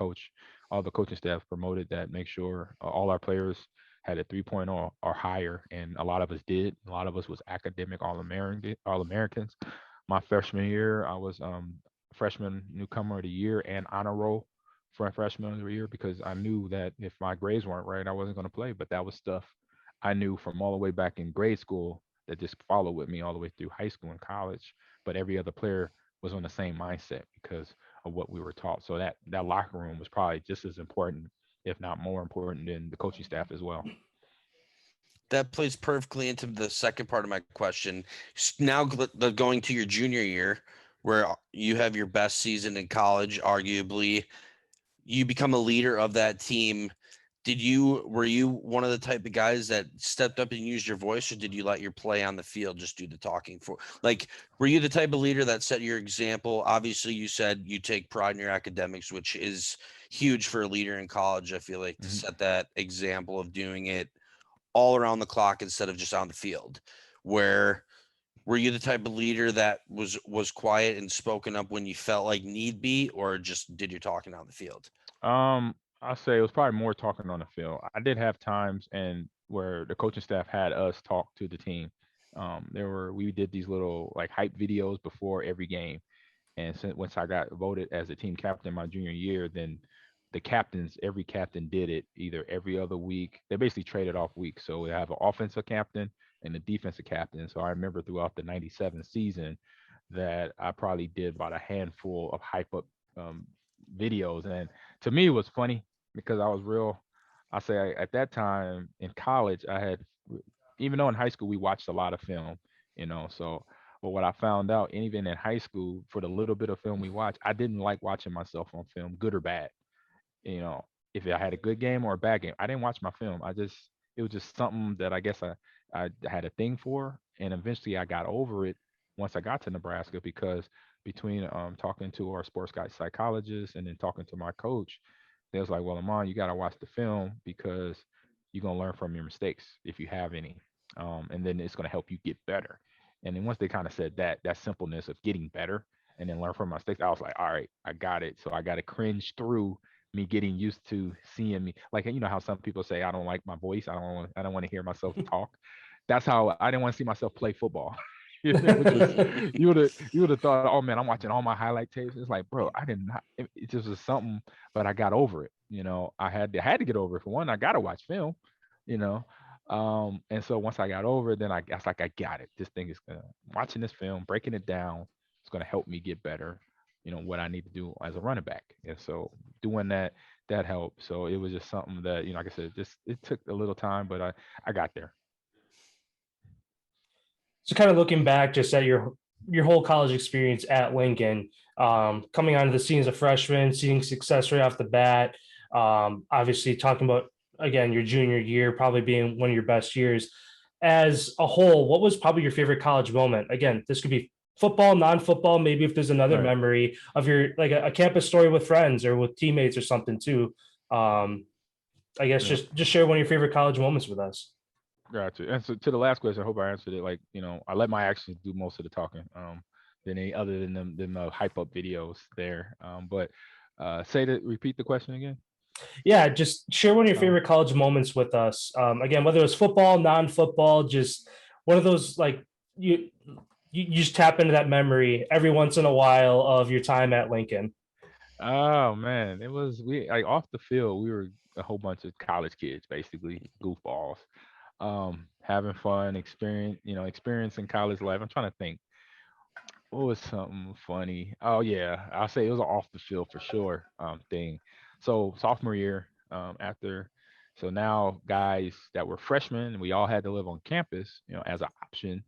all the coaching staff promoted, that make sure all our players had a 3.0 or higher, and a lot of us did. A lot of us was academic All Americans. My freshman year, I was freshman newcomer of the year and honor roll for freshman of the year, because I knew that if my grades weren't right, I wasn't going to play. But that was stuff I knew from all the way back in grade school, that just followed with me all the way through high school and college. But every other player was on the same mindset because of what we were taught. So that locker room was probably just as important, if not more important, than the coaching staff as well. That plays perfectly into the second part of my question. Now going to your junior year, where you have your best season in college, arguably, you become a leader of that team. Were you one of the type of guys that stepped up and used your voice, or did you let your play on the field just do the talking for? Like, were you the type of leader that set your example? Obviously, you said you take pride in your academics, which is huge for a leader in college. I feel like, to Mhm. set that example of doing it all around the clock instead of just on the field. Where were you the type of leader that was quiet and spoken up when you felt like need be, or just did your talking on the field? I say it was probably more talking on the field. I did have times and where the coaching staff had us talk to the team. We did these little like hype videos before every game, and since once I got voted as a team captain my junior year, then every captain did it either every other week. They basically traded off weeks. So we have an offensive captain and a defensive captain. So I remember throughout the 97 season that I probably did about a handful of hype up um, videos. And to me, it was funny because I was real. At that time in college, even though in high school we watched a lot of film, so but what I found out, and even in high school, for the little bit of film we watched, I didn't like watching myself on film, good or bad. You know, if I had a good game or a bad game, I didn't watch my film. It was just something that I guess I had a thing for, and eventually I got over it once I got to Nebraska, because between talking to our sports guy psychologist and then talking to my coach, they was like, "Well, Amon, you got to watch the film because you're gonna learn from your mistakes if you have any, and then it's gonna help you get better." And then once they kind of said that simpleness of getting better and then learn from my mistakes, I was like, all right, I got it. So I got to cringe through me getting used to seeing me. Like, you know how some people say, I don't like my voice. I don't want to hear myself talk. That's how I didn't want to see myself play football. Which was you would have thought, oh man, I'm watching all my highlight tapes. It's like, bro, I did not. It just was something, but I got over it. I had to get over it. For one, I got to watch film. You know, and so once I got over it, then I was like, I got it. This thing is gonna watching this film, breaking it down. It's gonna help me get better. What I need to do as a running back, and so doing that helped. So it was just something that like I said, just it took a little time, but I got there. So kind of looking back just at your whole college experience at Lincoln, coming onto the scene as a freshman, seeing success right off the bat, obviously talking about again your junior year probably being one of your best years. As a whole, what was probably your favorite college moment? Again, this could be football, non-football, maybe if there's another Right. memory of your like a campus story with friends or with teammates or something too. Um, I guess Yeah. just share one of your favorite college moments with us. Gotcha. And so to the last question, I hope I answered it. Like, I let my actions do most of the talking. Than any other than them hype up videos there. But repeat the question again. Yeah, just share one of your Um, favorite college moments with us. Again, whether it was football, non-football, just one of those like you just tap into that memory every once in a while of your time at Lincoln. oh man, it was we like off the field. We were a whole bunch of college kids, basically goofballs, having fun, experiencing college life. I'm trying to think. What was something funny? Oh yeah, I'll say it was an off the field for sure thing. So sophomore year, so now guys that were freshmen, we all had to live on campus. As an option,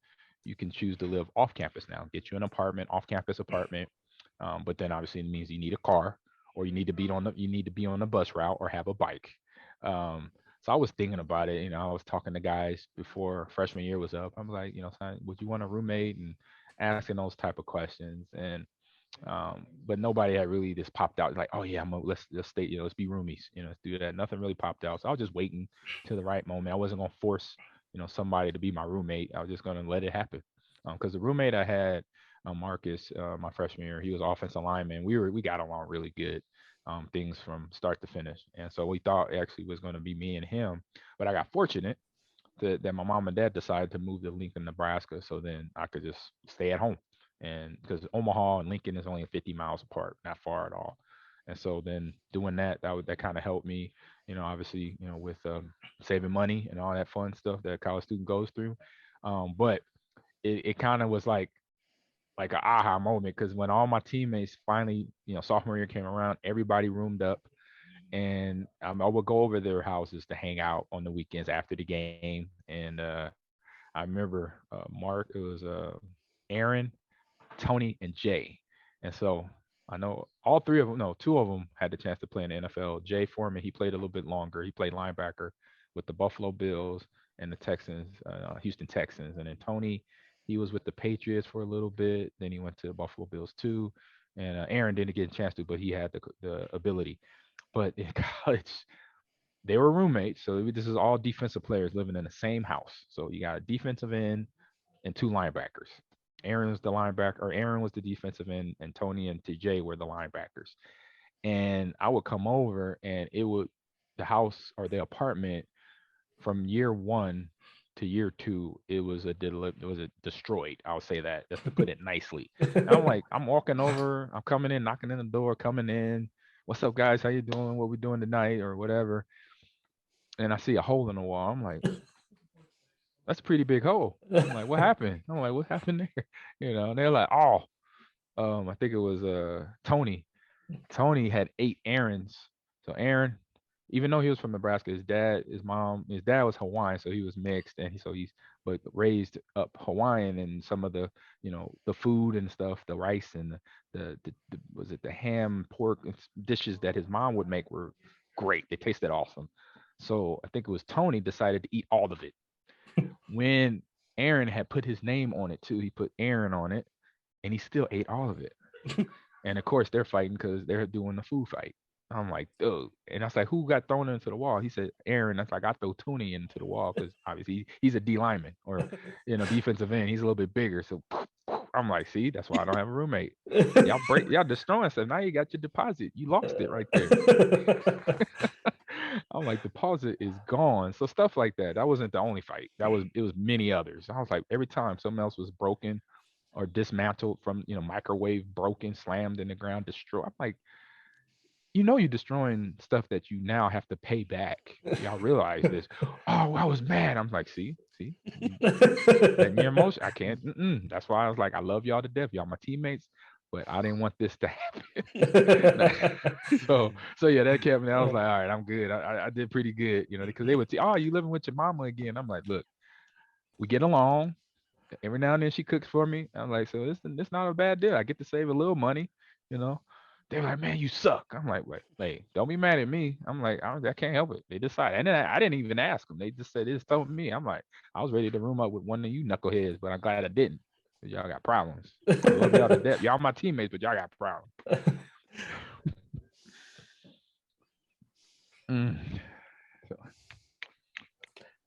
you can choose to live off campus now. Get you an apartment, off campus apartment. But then obviously it means you need a car, or you need to be on the bus route or have a bike. So I was thinking about it. I was talking to guys before freshman year was up. I'm like, son, would you want a roommate? And asking those type of questions. And but nobody had really just popped out like, oh yeah, let's stay, let's be roomies, let's do that. Nothing really popped out. So I was just waiting to the right moment. I wasn't gonna force, somebody to be my roommate. I was just gonna let it happen. Because the roommate I had, Marcus, my freshman year, he was offensive lineman. We got along really good. Things from start to finish. And so we thought actually was going to be me and him, but I got fortunate that my mom and dad decided to move to Lincoln, Nebraska, so then I could just stay at home. And because Omaha and Lincoln is only 50 miles apart, not far at all. And so then doing that kind of helped me, obviously, with saving money and all that fun stuff that a college student goes through. But it kind of was like an aha moment, because when all my teammates finally, sophomore year came around, everybody roomed up, and I would go over their houses to hang out on the weekends after the game. And I remember Mark, it was Aaron, Tony, and Jay. And so I know all three of them, no, two of them had the chance to play in the NFL. Jay Foreman, he played a little bit longer. He played linebacker with the Buffalo Bills and the Texans, Houston Texans. And then Tony, he was with the Patriots for a little bit. Then he went to the Buffalo Bills too. And Aaron didn't get a chance to, but he had the ability. But in college, they were roommates. So this is all defensive players living in the same house. So you got a defensive end and two linebackers. Aaron was the defensive end, and Tony and TJ were the linebackers. And I would come over, and the house or the apartment from year one to year two, it was destroyed. I'll say that, just to put it nicely. And I'm like, I'm walking over, I'm coming in, knocking in the door, coming in. What's up, guys? How you doing? What we doing tonight, or whatever? And I see a hole in the wall. I'm like, that's a pretty big hole. I'm like, what happened? I'm like, what happened there? And they're like, oh, I think it was Tony. Tony had 8 Aarons. So Aaron, even though he was from Nebraska, his dad was Hawaiian, so he was mixed, and he's but raised up Hawaiian, and some of the the food and stuff, the rice and the was it the ham, pork dishes that his mom would make were great. They tasted awesome. So I think it was Tony decided to eat all of it. When Aaron had put his name on it too, he put Aaron on it, and he still ate all of it. And of course, they're fighting because they're doing the food fight. I'm like, dude. And I was like, who got thrown into the wall? He said, Aaron. That's like, I throw Tooney into the wall because obviously he's a D lineman or, defensive end. He's a little bit bigger. So I'm like, see, that's why I don't have a roommate. Y'all destroying stuff. Now you got your deposit. You lost it right there. I'm like, deposit is gone. So stuff like that. That wasn't the only fight. It was many others. I was like, every time something else was broken or dismantled from, microwave broken, slammed in the ground, destroyed. I'm like, you're destroying stuff that you now have to pay back. Y'all realize this. Oh, I was mad. I'm like, see, letting your emotion. I can't. That's why I was like, I love y'all to death. Y'all my teammates, but I didn't want this to happen. so yeah, that kept me. I was like, all right, I'm good. I did pretty good, because they would say, oh, you living with your mama again? I'm like, look, we get along. Every now and then she cooks for me. I'm like, so this not a bad deal. I get to save a little money, you know. They're like, man, you suck. I'm like, wait, don't be mad at me. I'm like, I can't help it. They decide, and then I didn't even ask them. They just said it's told me. I'm like, I was ready to room up with one of you knuckleheads, but I'm glad I didn't. 'Cause y'all got problems. I love y'all to death. Y'all my teammates, but y'all got problems.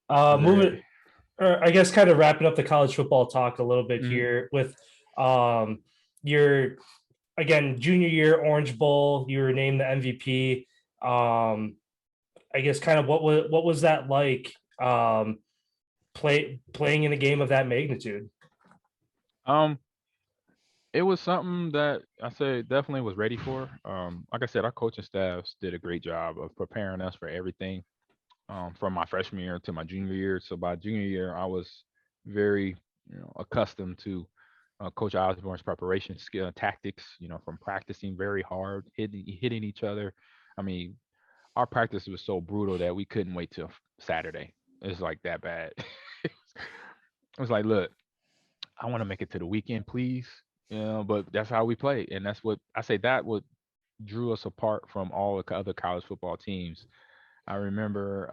Moving, or I guess kind of wrapping up the college football talk a little bit Mhm. here with your again junior year Orange Bowl. You were named the MVP. I guess kind of what was that like playing in a game of that magnitude? Um, it was something that I say definitely was ready for. Like I said, our coaching staffs did a great job of preparing us for everything. From my freshman year to my junior year. So by junior year, I was very, accustomed to Coach Osborne's preparation skill tactics. From practicing very hard, hitting each other. I mean, our practice was so brutal that we couldn't wait till Saturday. It's like that bad. It was like, look, I want to make it to the weekend, please. But that's how we play, and that's what I say. That what drew us apart from all the other college football teams. I remember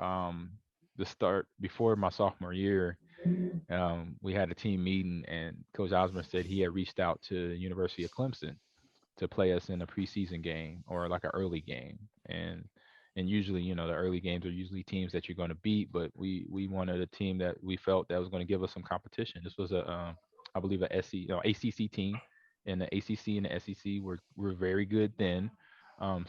the start before my sophomore year. We had a team meeting, and Coach Osborne said he had reached out to the University of Clemson to play us in a preseason game or like an early game. And usually, the early games are usually teams that you're going to beat, but we wanted a team that we felt that was going to give us some competition. This was I believe a ACC team, and the ACC and the SEC were very good then.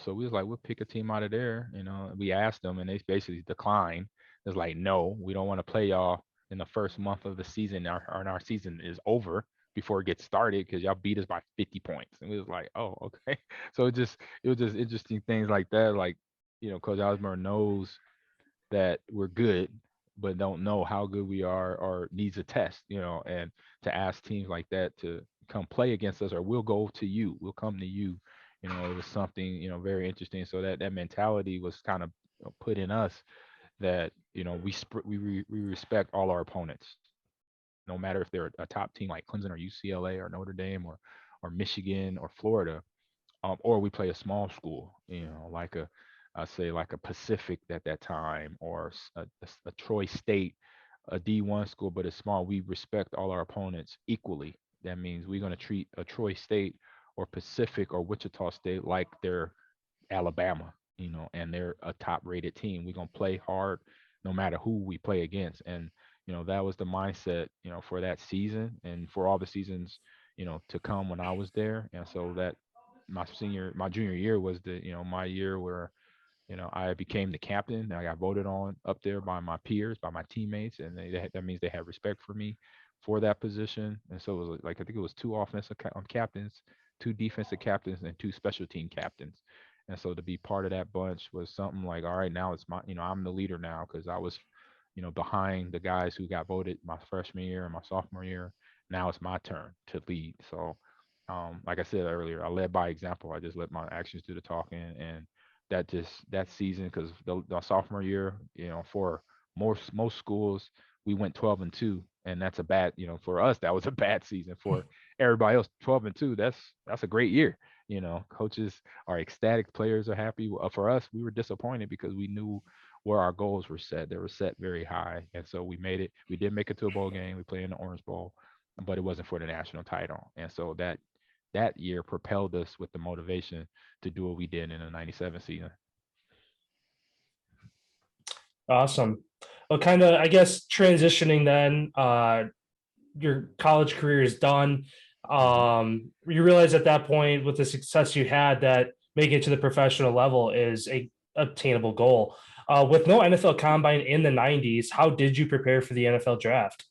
So we was like, we'll pick a team out of there. We asked them, and they basically declined. It's like, no, we don't want to play y'all in the first month of the season. Our season is over before it gets started because y'all beat us by 50 points. And we was like, oh, okay. So it was just interesting things like that. Like, Coach Osborne knows that we're good, but don't know how good we are or needs a test, and to ask teams like that to come play against us or we'll go to you, we'll come to you. It was something, very interesting. So that mentality was kind of put in us that, we respect all our opponents, no matter if they're a top team like Clemson or UCLA or Notre Dame or Michigan or Florida, or we play a small school, like I say like a Pacific at that time, or a Troy State, a D1 school, but it's small. We respect all our opponents equally. That means we're going to treat a Troy State or Pacific or Wichita State like they're Alabama, and they're a top rated team. We're going to play hard no matter who we play against. And, that was the mindset, for that season and for all the seasons, to come when I was there. And so that my junior year was my year where, I became the captain. I got voted on up there by my peers, by my teammates, and that means they had respect for me for that position. And so it was like I think it was two offensive captains, two defensive captains, and two special team captains. And so to be part of that bunch was something like, all right, now it's my, I'm the leader now because I was, behind the guys who got voted my freshman year and my sophomore year. Now it's my turn to lead. So, like I said earlier, I led by example. I just let my actions do the talking, and that season, because the sophomore year, for most schools, we went 12-2, and that's a bad, for us that was a bad season. For everybody else, 12-2, that's a great year. Coaches are ecstatic, players are happy. For us, we were disappointed because we knew where our goals were set. They were set very high, and so we made it. We did make it to a bowl game. We played in the Orange Bowl, but it wasn't for the national title, and so that year propelled us with the motivation to do what we did in the 97 season. Awesome. Well, kind of, I guess, transitioning then, your college career is done. You realize at that point, with the success you had, that making it to the professional level is a obtainable goal. With no NFL combine in the 90s, how did you prepare for the NFL draft?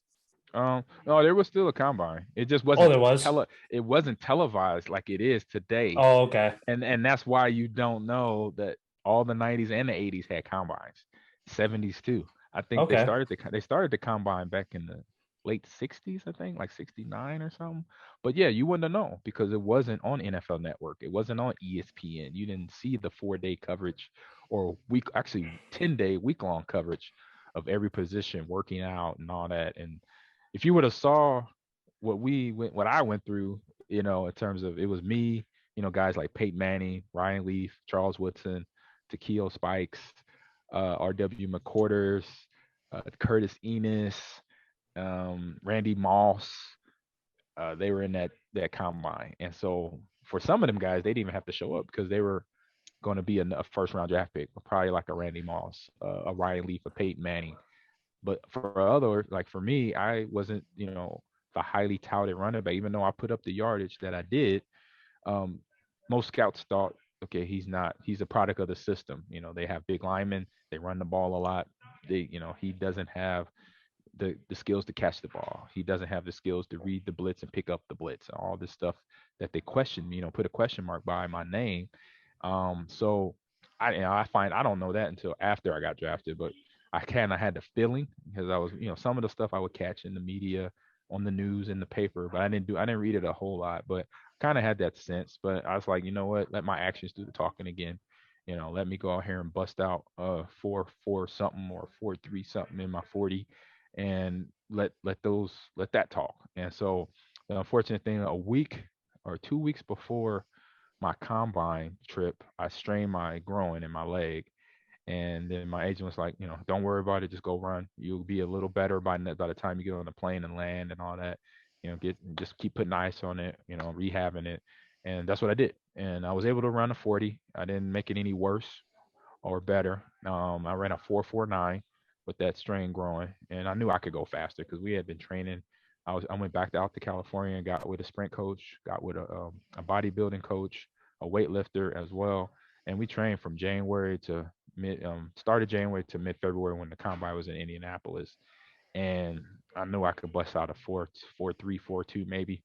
No, there was still a combine. It just Oh, wasn't there was. it wasn't televised like it is today. Oh, okay. And that's why you don't know that all the 90s and the 80s had combines. 70s too. I think Okay. they started the combine back in the late 60s, I think, like 69 or something. But yeah, you wouldn't have known because it wasn't on NFL Network. It wasn't on ESPN. You didn't see the 4-day coverage or actually 10-day week-long coverage of every position working out and all that. And if you would have saw what I went through, in terms of, it was me, guys like Peyton Manning, Ryan Leaf, Charles Woodson, Takeo Spikes, R.W. McQuarters, Curtis Enos, Randy Moss. They were in that combine, and so for some of them guys, they didn't even have to show up because they were going to be a first round draft pick, probably like a Randy Moss, a Ryan Leaf, a Peyton Manning. But for others, like for me, I wasn't, the highly touted running back, even though I put up the yardage that I did. Um, Most scouts thought, okay, he's a product of the system. They have big linemen, they run the ball a lot. He doesn't have the skills to catch the ball. He doesn't have the skills to read the blitz and pick up the blitz. All this stuff that they question, put a question mark by my name. So I find I don't know that until after I got drafted, but I kind of had the feeling because I was, some of the stuff I would catch in the media, on the news, in the paper, but I didn't read it a whole lot, but kind of had that sense. But I was like, you know what? Let my actions do the talking again. Let me go out here and bust out 4-4 something or 4-3 something in my 40, and let that talk. And so the unfortunate thing, a week or 2 weeks before my combine trip, I strained my groin in my leg. And then my agent was like, don't worry about it. Just go run. You'll be a little better by the time you get on the plane and land and all that. Just keep putting ice on it, rehabbing it. And that's what I did. And I was able to run a 40. I didn't make it any worse or better. I ran a 4.49 with that strain growing, and I knew I could go faster because we had been training. I went back out to California and got with a sprint coach, got with a bodybuilding coach, a weightlifter as well, and we trained from January to started January to mid February when the combine was in Indianapolis, and I knew I could bust out a 4.3, 4.2 maybe,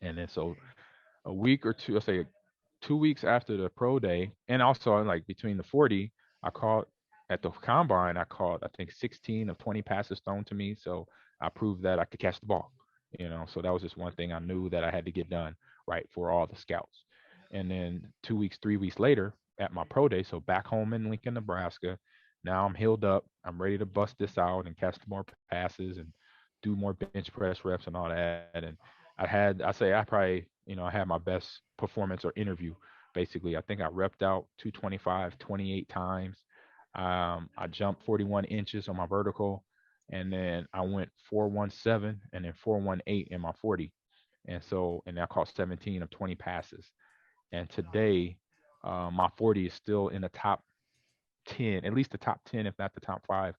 and then so a week or two, I'll say 2 weeks after the pro day, and also like between the 40, I caught at the combine, I caught I think 16 of 20 passes thrown to me. So I proved that I could catch the ball, So that was just one thing I knew that I had to get done right for all the scouts. And then 2 weeks, 3 weeks later at my pro day, so back home in Lincoln, Nebraska, now I'm healed up. I'm ready to bust this out and catch more passes and do more bench press reps and all that. And I probably, I had my best performance or interview. Basically, I think I repped out 225 28 times. I jumped 41 inches on my vertical, and then I went 417 and then 418 in my 40. And I caught 17 of 20 passes. And today, my 40 is still in the top 10, at least the top 10, if not the top 5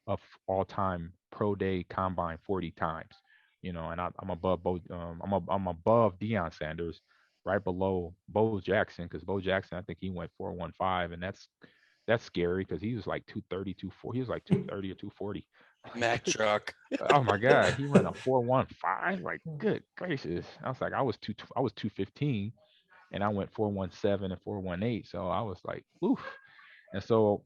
of all time pro day combine 40 times. And I'm above both. I'm above Deion Sanders, right below Bo Jackson, because Bo Jackson, I think he went 415, and that's scary because he was like 230, 240. He was like 230 or 240. Mac truck. Oh my God, he ran a 415. Like, good gracious! I was 215, and I went 417 and 418. So I was like, oof. And so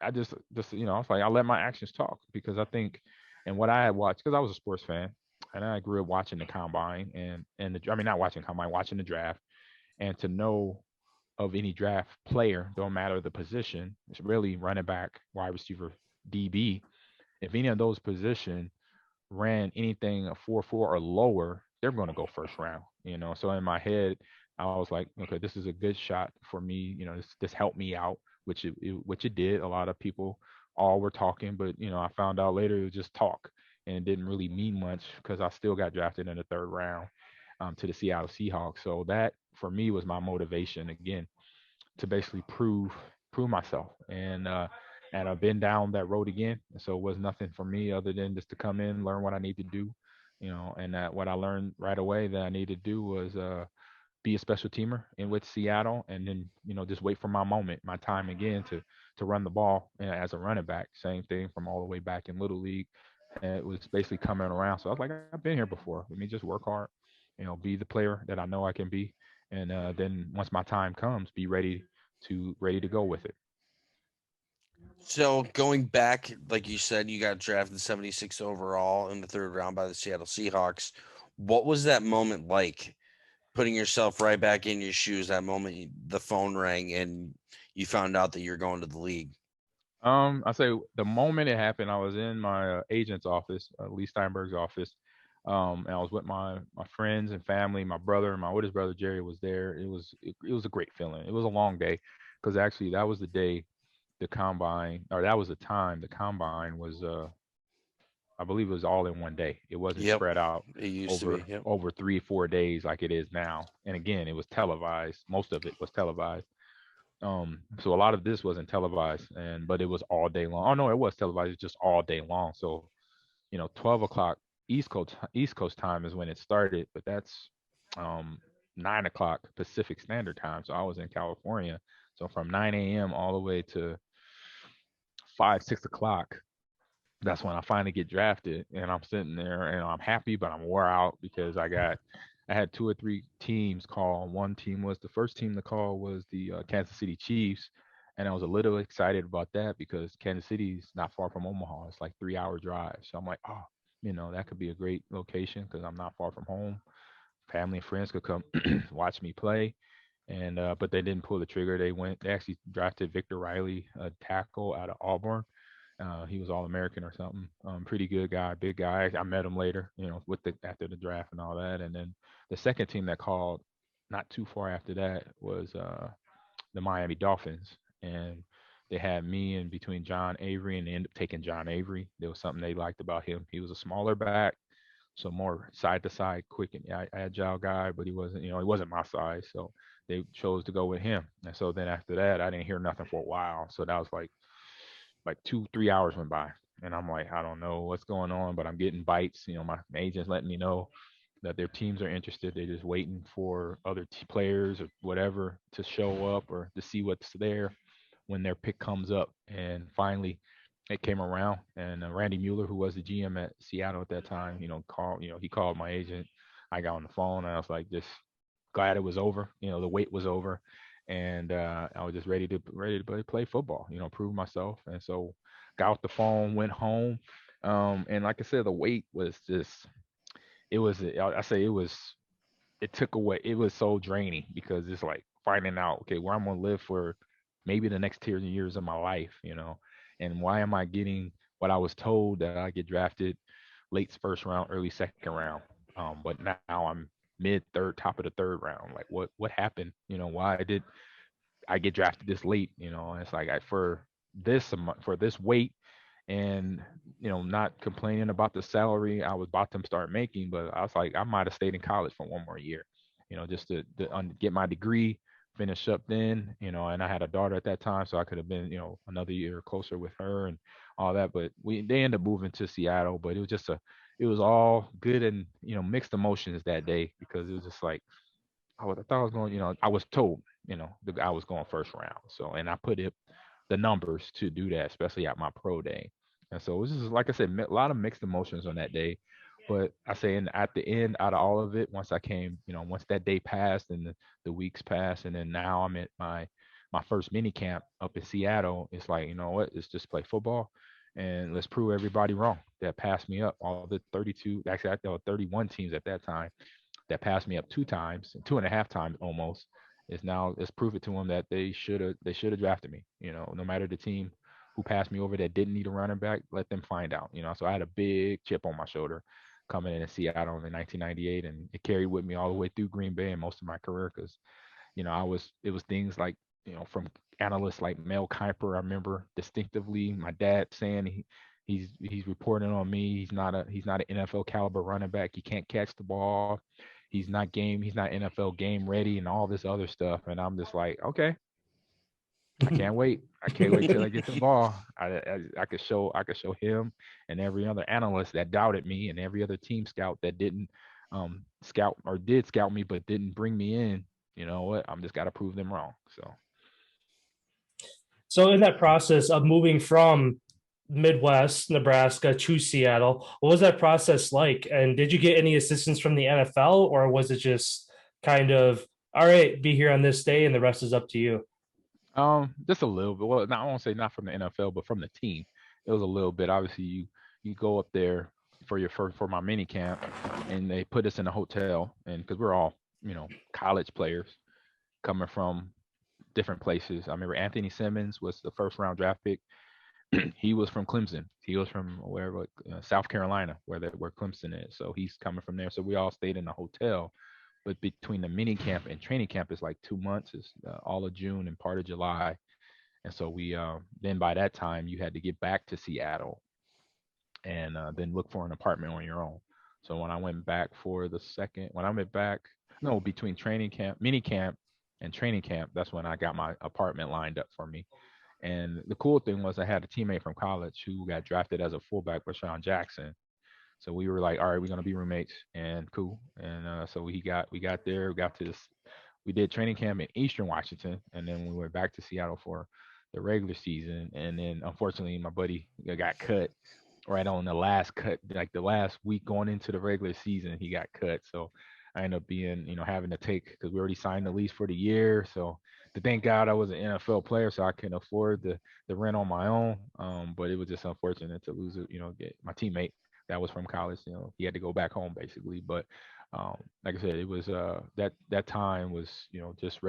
I just I was like, I let my actions talk because I think, and what I had watched, because I was a sports fan, and I grew up watching the combine not watching combine, watching the draft, and to know of any draft player, don't matter the position, it's really running back, wide receiver, DB. If any of those positions ran anything a 4.4 or lower, they're going to go first round. So in my head, I was like, okay, this is a good shot for me. This helped me out, which it did. A lot of people all were talking, but I found out later it was just talk, and it didn't really mean much because I still got drafted in the third round. to the Seattle Seahawks. So that for me was my motivation again to basically prove myself. And I've been down that road again. So it was nothing for me other than just to come in, learn what I need to do, and that what I learned right away that I needed to do was be a special teamer in with Seattle, and then just wait for my moment, my time again to run the ball as a running back. Same thing from all the way back in Little League. And it was basically coming around. So I was like, I've been here before. Let me just work hard, be the player that I know I can be, and then once my time comes, be ready to go with it. So going back, like you said, you got drafted 76 overall in the third round by the Seattle Seahawks. What was that moment like? Putting yourself right back in your shoes, that moment the phone rang and you found out that you're going to the league. I say the moment it happened, I was in my agent's office, Lee Steinberg's office, and I was with my friends and family. My brother and my oldest brother Jerry was there. It was a great feeling. It was a long day because actually that was the day the combine, or that was the time the combine was. I believe it was all in one day. It wasn't Yep. spread out It used to over be. Yep. over 3-4 days like it is now. And again, it was televised. Most of it was televised. So a lot of this wasn't televised, but it was all day long. Oh no, it was televised, it's just all day long. So 12 o'clock East Coast time is when it started, but that's 9 o'clock Pacific Standard Time. So I was in California. So from 9 a.m. all the way to 5-6 o'clock, that's when I finally get drafted, and I'm sitting there and I'm happy, but I'm wore out because I had 2 or 3 teams call. One team was the first team to call was the Kansas City Chiefs, and I was a little excited about that because Kansas City's not far from Omaha. It's like 3 hour drive. So I'm like, oh, that could be a great location because I'm not far from home. Family and friends could come watch me play. And but they didn't pull the trigger. They actually drafted Victor Riley, a tackle out of Auburn. He was All American or something. Pretty good guy, big guy. I met him later, after the draft and all that. And then the second team that called, not too far after that, was the Miami Dolphins, and they had me in between John Avery, and they ended up taking John Avery. There was something they liked about him. He was a smaller back, so more side to side, quick and agile guy, but he wasn't my size, so they chose to go with him. And so then after that, I didn't hear nothing for a while. So that was like 2-3 hours went by, and I'm like, I don't know what's going on, but I'm getting bites. My agent's letting me know that their teams are interested. They're just waiting for other players or whatever to show up or to see what's there when their pick comes up. And finally, it came around, and Randy Mueller, who was the GM at Seattle at that time, he called my agent. I got on the phone, and I was like, just glad it was over. The wait was over, and I was just ready to play football. Prove myself. And so, got off the phone, went home, and like I said, the wait was just. It was. I say it was. It took away. It was so draining because it's like finding out, okay, where I'm gonna live for maybe the next 10 years of my life. And why am I getting what I was told that I get drafted late first round, early second round, but now I'm mid third, top of the third round. Like what happened? Why did I get drafted this late? And it's like for this weight, and not complaining about the salary I was about to start making, but I was like, I might have stayed in college for one more year, just to get my degree, finish up then, and I had a daughter at that time, so I could have been, another year closer with her and all that. But they ended up moving to Seattle, but it was all good and mixed emotions that day because it was just like I thought I was going, I was told, that I was going first round. So, and I put the numbers to do that, especially at my pro day. And so it was just, like I said, a lot of mixed emotions on that day. But I say, and at the end, out of all of it, once I came, once that day passed and the weeks passed, and then now I'm at my first mini camp up in Seattle. It's like, you know what? It's just play football, and let's prove everybody wrong that passed me up. All the 32, actually, I thought 31 teams at that time that passed me up 2 times, 2.5 times almost, is now let's prove it to them that they should have drafted me. No matter the team who passed me over that didn't need a running back, let them find out. So I had a big chip on my shoulder coming in Seattle in 1998, and it carried with me all the way through Green Bay and most of my career because it was things like from analysts like Mel Kiper. I remember distinctively my dad saying he's reporting on me. He's not an NFL caliber running back. He can't catch the ball. he's not NFL game ready and all this other stuff. And I'm just like, okay, I can't wait. I can't wait till I get the ball. I could show him and every other analyst that doubted me and every other team scout that didn't scout or did scout me but didn't bring me in. You know what? I'm just got to prove them wrong. So in that process of moving from Midwest Nebraska to Seattle, what was that process like? And did you get any assistance from the NFL, or was it just kind of, all right, be here on this day and the rest is up to you? Just a little bit. Well, I won't say not from the NFL, but from the team. It was a little bit. Obviously, you go up there for my mini camp, and they put us in a hotel, and because we're all college players coming from different places. I remember Anthony Simmons was the first round draft pick. He was from Clemson. He was from wherever, South Carolina, where Clemson is. So he's coming from there. So we all stayed in a hotel. But between the mini camp and training camp is like 2 months. It's all of June and part of July. And so we then by that time you had to get back to Seattle and then look for an apartment on your own. So when I went back between training camp, mini camp, and training camp, that's when I got my apartment lined up for me. And the cool thing was I had a teammate from college who got drafted as a fullback, Rashawn Jackson. So we were like, all right, we're gonna be roommates, and cool. And so we got there, we got to this, we did training camp in Eastern Washington, and then we went back to Seattle for the regular season. And then unfortunately, my buddy got cut right on the last cut, like the last week going into the regular season, he got cut. So I ended up being, having to take because we already signed the lease for the year. So to thank God I was an NFL player, so I couldn't afford the rent on my own. But it was just unfortunate to lose it, get my teammate that was from college. He had to go back home basically. But like I said, it was that time was just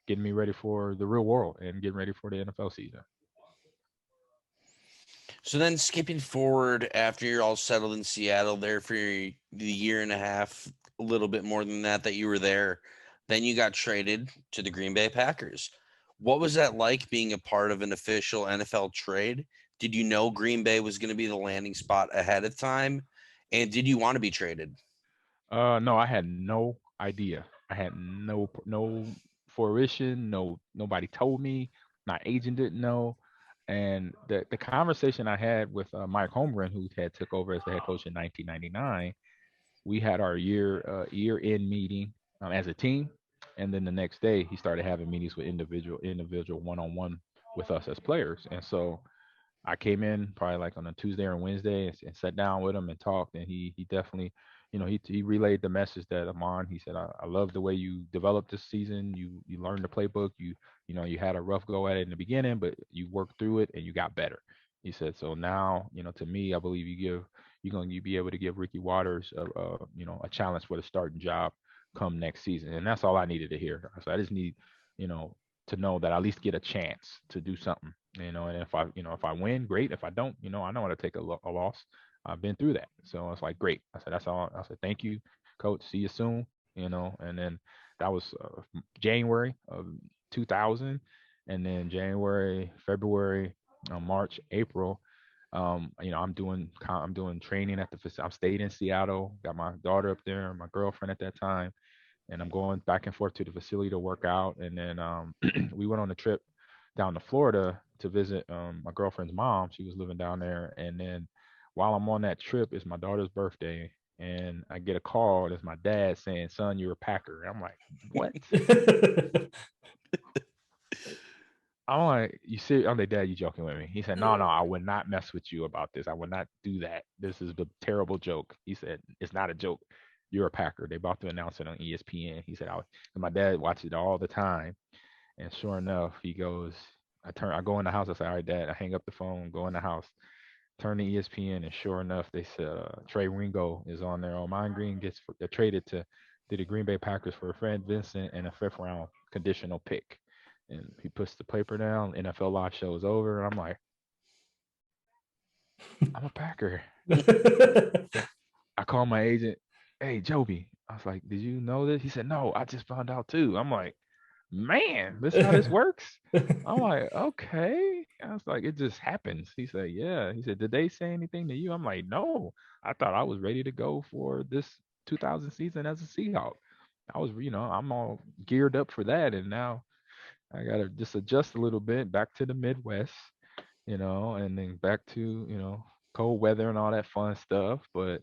getting me ready for the real world and getting ready for the NFL season. So then skipping forward after you're all settled in Seattle there for the year and a half, a little bit more than that you were there, then you got traded to the Green Bay Packers. What was that like being a part of an official NFL trade? Did you know Green Bay was going to be the landing spot ahead of time? And did you want to be traded? No, I had no idea. I had no fruition. Nobody told me. My agent didn't know. And the conversation I had with Mike Holmgren, who had took over as the head coach in 1999, we had our year end meeting as a team, and then the next day he started having meetings with individual one on one with us as players. And so I came in probably like on a Tuesday or Wednesday and sat down with him and talked. And he definitely, he relayed the message that Ahman. He said, I love the way you developed this season. You learned the playbook. You had a rough go at it in the beginning, but you worked through it and you got better. He said, so now, to me, I believe you're going to be able to give Ricky Waters a challenge for the starting job come next season. And that's all I needed to hear. So I just need, to know that I at least get a chance to do something. And if I win, great. If I don't, I know how to take a loss. I've been through that. So it's like, great. I said, that's all. I said, thank you, coach. See you soon. And then that was January of 2000. And then January, February, March, April, I'm doing training at the facility. I've stayed in Seattle, got my daughter up there, my girlfriend at that time. And I'm going back and forth to the facility to work out. And then we went on a trip down to Florida to visit my girlfriend's mom. She was living down there. And then while I'm on that trip, it's my daughter's birthday. And I get a call. And it's my dad saying, son, you're a Packer. I'm like, what? I'm like, you see, I'm like, Dad, you joking with me? He said, no, I would not mess with you about this. I would not do that. This is a terrible joke. He said, it's not a joke. You're a Packer. They about to announce it on ESPN. He said, and my dad watched it all the time. And sure enough, he goes, I go in the house. I say, all right, Dad, I hang up the phone, go in the house, turn to ESPN. And sure enough, they said, Trey Ringo is on there. Ahman Green gets traded to the Green Bay Packers for Fred Vincent and a 5th round conditional pick. And he puts the paper down. NFL Live show is over. And I'm like, I'm a Packer. I call my agent. Hey, Joby. I was like, did you know this? He said, no, I just found out too. I'm like, man, this is how this works? I'm like, okay. I was like, it just happens. He said, yeah. He said, did they say anything to you? I'm like, no. I thought I was ready to go for this 2000 season as a Seahawk. I'm all geared up for that, and now I gotta just adjust a little bit back to the Midwest, and then back to cold weather and all that fun stuff. But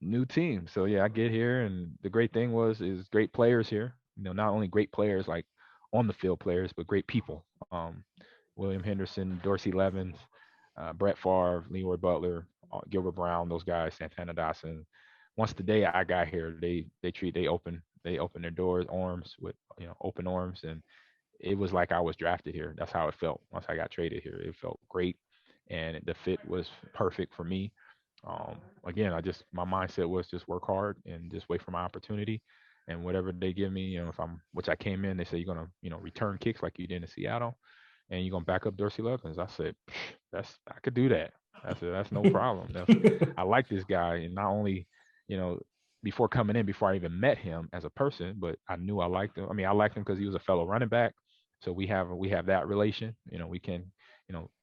new team. So yeah, I get here, and the great thing is great players here. Not only great players like on the field players, but great people. William Henderson, Dorsey Levens, Brett Favre, Leroy Butler, Gilbert Brown, those guys, Santana Dawson. Once the day I got here, they open their doors, arms with open arms, and it was like I was drafted here. That's how it felt once I got traded here. It felt great, and the fit was perfect for me. Again, my mindset was just work hard and just wait for my opportunity, and whatever they give me, if which I came in, they say you're gonna, return kicks like you did in Seattle, and you're gonna back up Dorsey Levens. I said, I could do that. I said that's no problem. I like this guy, and not only, you know, before coming in, before I even met him as a person, but I knew I liked him. I mean, I liked him because he was a fellow running back, so we have that relation. We can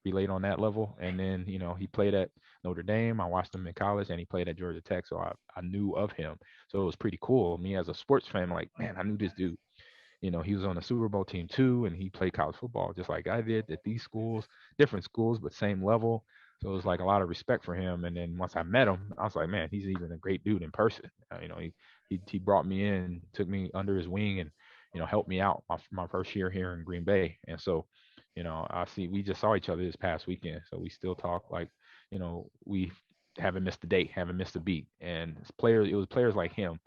relate on that level. And then he played at Notre Dame. I watched him in college, and he played at Georgia Tech, so I knew of him. So it was pretty cool. Me as a sports fan, like, man, I knew this dude. He was on the Super Bowl team too, and he played college football just like I did at these schools, different schools, but same level. So it was like a lot of respect for him. And then once I met him, I was like, man, he's even a great dude in person. He brought me in, took me under his wing, and helped me out my first year here in Green Bay. And so, we just saw each other this past weekend, so we still talk like, we haven't missed a date, haven't missed a beat. And it was players like him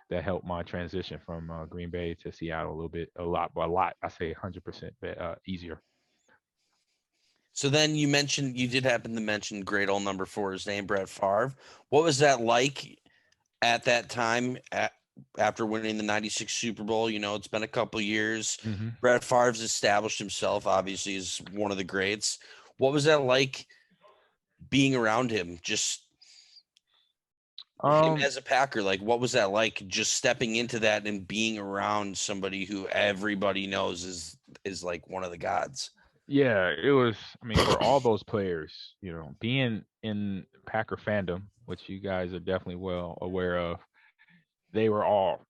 that helped my transition from Green Bay to Seattle a lot. I say 100% easier. So then you did happen to mention great old number 4, his name, Brett Favre. What was that like at that time after winning the 96 Super Bowl? It's been a couple years. Mm-hmm. Brett Favre's established himself, obviously, as one of the greats. What was that like being around him? Just him as a Packer, like, what was that like just stepping into that and being around somebody who everybody knows is like one of the gods? Yeah, it was. I mean, for all those players, being in Packer fandom, which you guys are definitely well aware of, they were all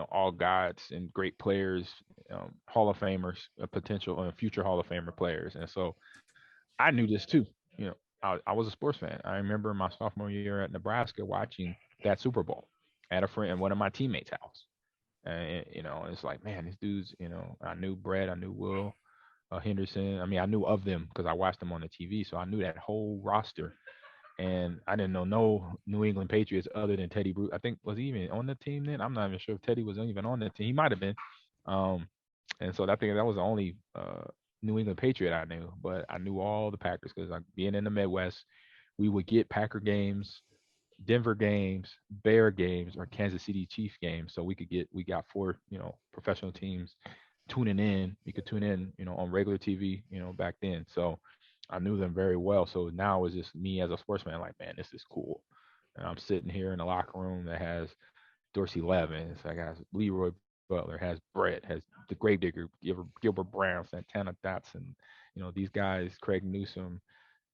all gods and great players, Hall of Famers, potential future Hall of Famer players. And so I knew this too. I was a sports fan. I remember my sophomore year at Nebraska watching that Super Bowl at a friend, one of my teammates' house. And it's like, man, these dudes. I knew Brett, I knew Will, Henderson. I mean, I knew of them because I watched them on the TV, so I knew that whole roster. And I didn't know no New England Patriots other than Teddy Bruce. I think, was he even on the team then? I'm not even sure if Teddy was even on the team. He might have been. And so I think that was the only New England Patriot I knew. But I knew all the Packers because being in the Midwest, we would get Packer games, Denver games, Bear games, or Kansas City Chief games. So we got 4 professional teams tuning in. We could tune in on regular TV back then. So I knew them very well. So now it's just me as a sportsman, like, man, this is cool. And I'm sitting here in a locker room that has Dorsey Levens, I got Leroy Butler, has Brett, has the Gravedigger, Gilbert Brown, Santana Dotson, these guys, Craig Newsome,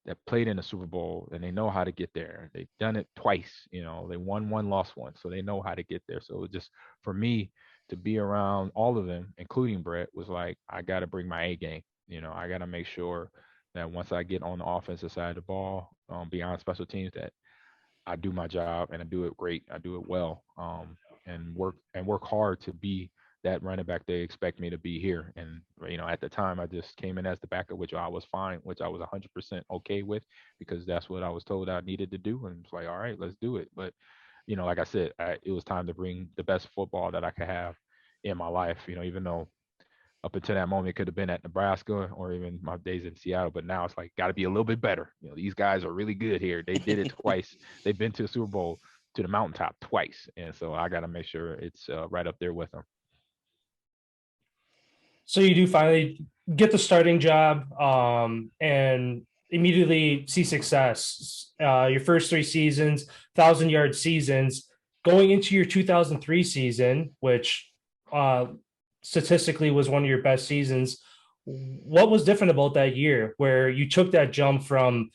that played in the Super Bowl, and they know how to get there. They've done it twice. They won one, lost one, so they know how to get there. So it just, for me to be around all of them, including Brett, was like, I got to bring my A game. I got to make sure that once I get on the offensive side of the ball, beyond special teams, that I do my job and I do it great. I do it well, and work hard to be that running back they expect me to be here. And at the time, I just came in as the backup, which I was fine, which I was 100% okay with, because that's what I was told I needed to do. And it's like, all right, let's do it. But like I said, it was time to bring the best football that I could have in my life. Even though up until that moment, it could have been at Nebraska or even my days in Seattle. But now it's like, got to be a little bit better. These guys are really good here. They did it twice. They've been to the Super Bowl, to the mountaintop twice. And so I got to make sure it's right up there with them. So you do finally get the starting job and immediately see success. Your first 3 seasons, 1,000-yard seasons, going into your 2003 season, which statistically was one of your best seasons. What was different about that year where you took that jump from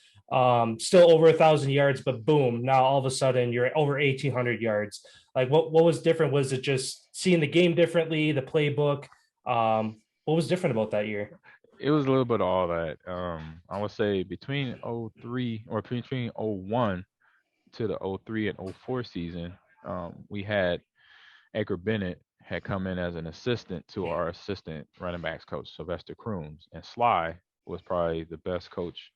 still over 1,000 yards, but boom, now all of a sudden you're over 1,800 yards. Like what was different? Was it just seeing the game differently, the playbook? What was different about that year? It was a little bit of all that. I would say between '03 or between '01 to the '03 and '04 season, we had Edgar Bennett had come in as an assistant to our assistant running backs coach, Sylvester Crooms, and Sly was probably the best coach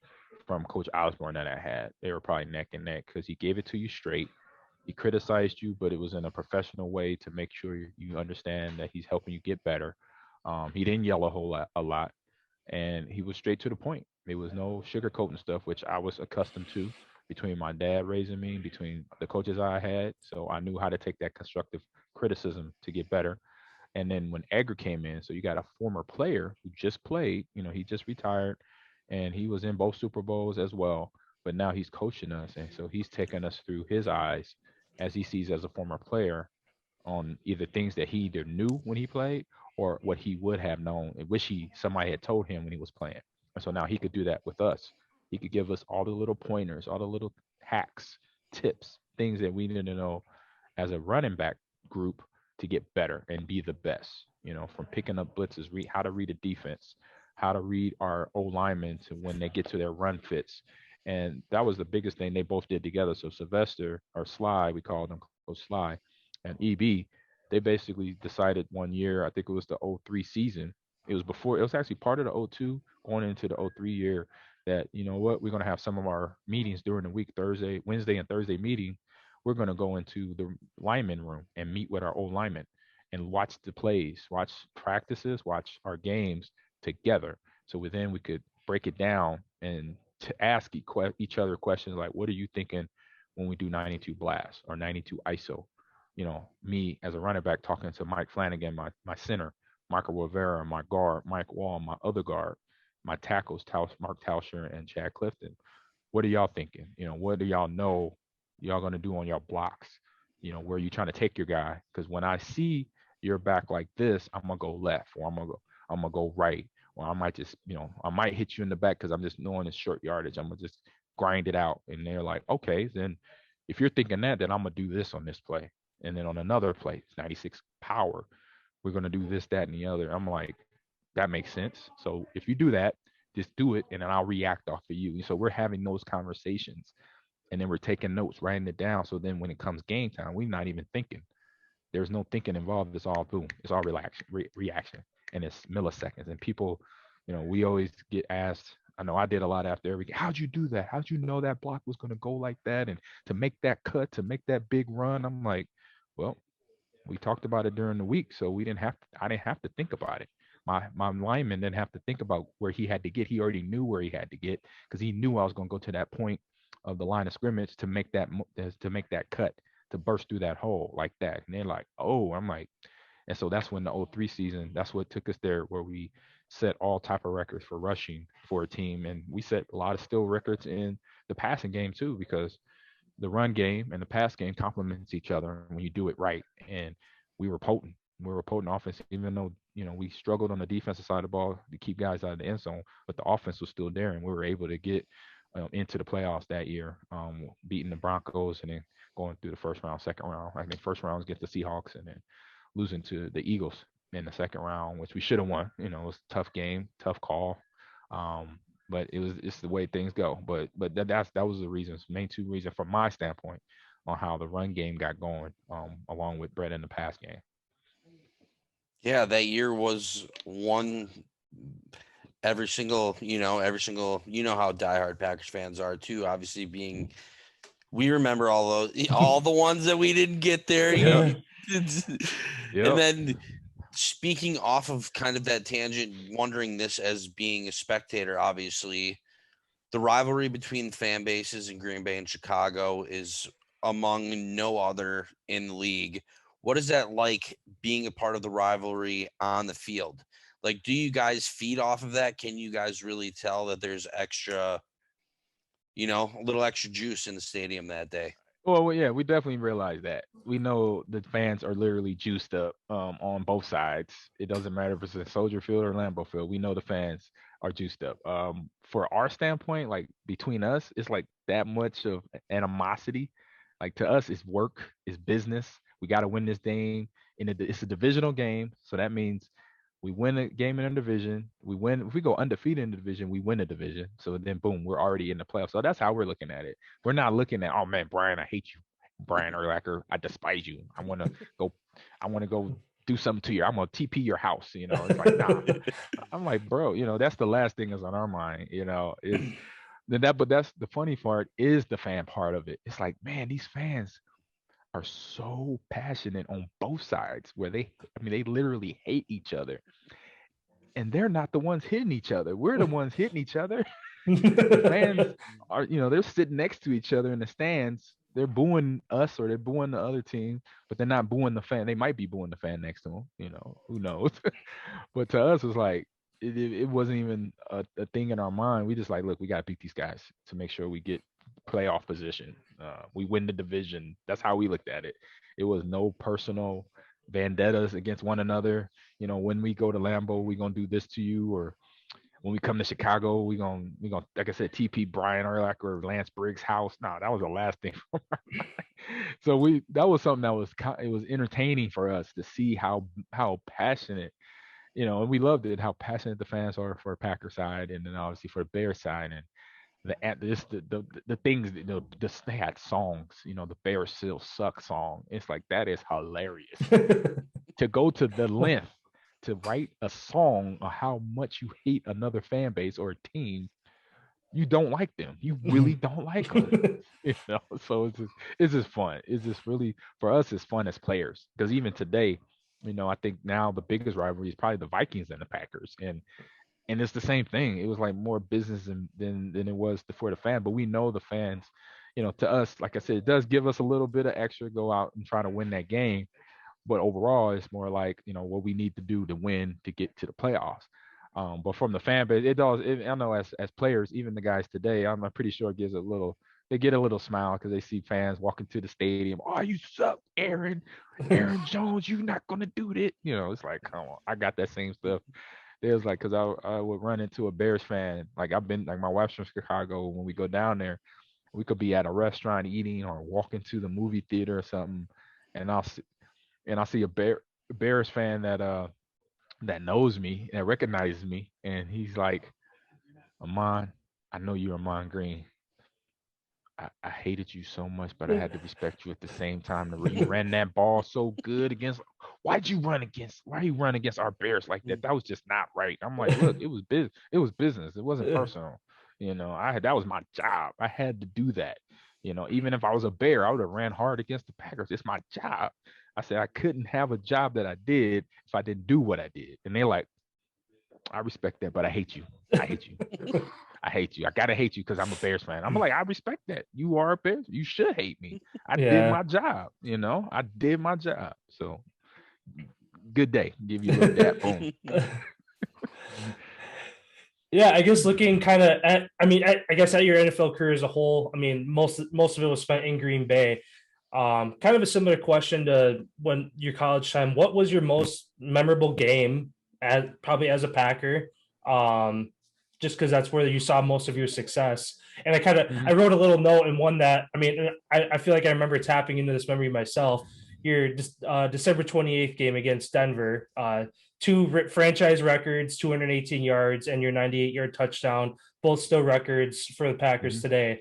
from Coach Osborne that I had. They were probably neck and neck because he gave it to you straight. He criticized you, but it was in a professional way to make sure you understand that he's helping you get better. He didn't yell a lot, and he was straight to the point. There was no sugarcoating stuff, which I was accustomed to between my dad raising me, between the coaches I had. So I knew how to take that constructive criticism to get better. And then when Edgar came in, so you got a former player who just played, he just retired and he was in both Super Bowls as well. But now he's coaching us. And so he's taking us through his eyes as he sees as a former player on either things that he either knew when he played or what he would have known and wish somebody had told him when he was playing. And so now he could do that with us. He could give us all the little pointers, all the little hacks, tips, things that we need to know as a running back group to get better and be the best. From picking up blitzes, how to read a defense, how to read our O linemen to when they get to their run fits. And that was the biggest thing they both did together. So Sylvester or Sly, we called him Coach Sly, and EB, they basically decided one year, I think it was the '03 season. It was actually part of the '02 going into the '03 year that, you know what, we're going to have some of our meetings during the week, Wednesday and Thursday meeting. We're going to go into the lineman room and meet with our old linemen and watch the plays, watch practices, watch our games together. So then we could break it down and to ask each other questions like, what are you thinking when we do 92 blast or 92 ISO? Me as a running back talking to Mike Flanagan, my center, Michael Rivera, my guard, Mike Wall, my other guard, my tackles, Mark Tauscher and Chad Clifton. What are y'all thinking? What do y'all know y'all going to do on your blocks? Where are you trying to take your guy? Because when I see your back like this, I'm going to go left or I'm going to go right. Or I might just, I might hit you in the back because I'm just knowing it's short yardage. I'm going to just grind it out. And they're like, okay, then if you're thinking that, then I'm going to do this on this play. And then on another play, it's 96 power. We're going to do this, that, and the other. I'm like, that makes sense. So if you do that, just do it, and then I'll react off of you. So we're having those conversations, and then we're taking notes, writing it down. So then when it comes game time, we're not even thinking. There's no thinking involved. It's all boom. It's all reaction, and it's milliseconds. And people, we always get asked. I know I did a lot after every game. How'd you do that? How'd you know that block was going to go like that? And to make that cut, to make that big run, I'm like, well, we talked about it during the week, so I didn't have to think about it. My lineman didn't have to think about where he had to get. He already knew where he had to get because he knew I was going to go to that point of the line of scrimmage to make that cut, to burst through that hole like that. And they're like, oh, I'm like, and so that's when the '03 season, that's what took us there, where we set all type of records for rushing for a team, and we set a lot of still records in the passing game too, because the run game and the pass game complements each other when you do it right. And we were potent. We were potent offense, even though, we struggled on the defensive side of the ball to keep guys out of the end zone, but the offense was still there, and we were able to get into the playoffs that year, beating the Broncos and then going through the first round, second round. I think first round was against the Seahawks and then losing to the Eagles in the second round, which we should have won. It was a tough game, tough call. But it's the way things go. But that was the reasons, main two reasons from my standpoint on how the run game got going, along with Brett in the pass game. Yeah, that year was one every single how diehard Packers fans are too. Obviously we remember all the ones that we didn't get there. Yeah. And then speaking off of kind of that tangent, wondering this as being a spectator, obviously, the rivalry between fan bases in Green Bay and Chicago is among no other in the league. What is that like being a part of the rivalry on the field? Like, do you guys feed off of that? Can you guys really tell that there's extra, a little extra juice in the stadium that day? Well, yeah, we definitely realize that. We know the fans are literally juiced up on both sides. It doesn't matter if it's a Soldier Field or Lambeau Field. We know the fans are juiced up. For our standpoint, like between us, it's like that much of animosity. Like to us, it's work, it's business. We got to win this game, and it's a divisional game, so that means we win a game in a division. We win if we go undefeated in the division, we win a division. So then, boom, we're already in the playoffs. So that's how we're looking at it. We're not looking at, oh man, Brian, I hate you, Brian Urlacher, I despise you. Go, I want to go do something to you. I'm gonna TP your house. It's like, nah. I'm like, bro, that's the last thing that's on our mind. Is then that, but that's the funny part is the fan part of it. It's like, man, these fans are so passionate on both sides where they literally hate each other, and they're not the ones hitting each other. We're the ones hitting each other. The fans are, they're sitting next to each other in the stands. They're booing us or they're booing the other team, but they're not booing the fan. They might be booing the fan next to them. Who knows? But to us, it's like it wasn't even a thing in our mind. We just like, look, we got to beat these guys to make sure we get playoff position. We win the division. That's how we looked at it. It was no personal vendettas against one another. When we go to Lambeau, we gonna do this to you, or when we come to Chicago, we gonna like I said, TP Brian Urlacher or Lance Briggs' house. No, that was the last thing from our mind. So that was something that it was entertaining for us to see how passionate, and we loved it, how passionate the fans are for Packer side, and then obviously for the Bear side, and the things they had songs, the Bears still suck song. It's like that is hilarious to go to the length to write a song of how much you hate another fan base or a team. You don't like them. You really don't like them. So it's just fun. It's just really for us. It's fun as players because even today, I think now the biggest rivalry is probably the Vikings and the Packers, and it's the same thing. It was like more business than it was for the fan. But we know the fans, to us, like I said, it does give us a little bit of extra to go out and try to win that game. But overall, it's more like what we need to do to win to get to the playoffs. But from the fan base, it does. I know as players, even the guys today, I'm pretty sure it gives they get a little smile because they see fans walking to the stadium. Oh, you suck, Aaron Jones. You're not gonna do this. It's like, come on, I got that same stuff. There's like, because I would run into a Bears fan. Like I've been, like my wife's from Chicago. When we go down there, we could be at a restaurant eating or walking to the movie theater or something, and I'll see a Bears fan that knows me and recognizes me, and he's like, Ahman, I know you're Ahman Green. I hated you so much, but I had to respect you at the same time. You ran that ball so good against. Why you run against our Bears like that? That was just not right. I'm like, look, it was business. It was business. It wasn't personal. That was my job. I had to do that. Even if I was a Bear, I would have ran hard against the Packers. It's my job. I said I couldn't have a job that I did if I didn't do what I did. And they're like, I respect that, but I hate you. I hate you. I hate you. I gotta hate you because I'm a Bears fan. I'm like, I respect that. You are a Bears. You should hate me. I did my job. I did my job. So good day. Give you a little dap. Boom. Yeah, I guess looking kind of at, I guess at your NFL career as a whole, most of it was spent in Green Bay. Kind of a similar question to when your college time. What was your most memorable game probably as a Packer? Just because that's where you saw most of your success. And I wrote a little note and one that, I feel like I remember tapping into this memory myself. Your December 28th game against Denver, two franchise records, 218 yards, and your 98-yard touchdown, both still records for the Packers today.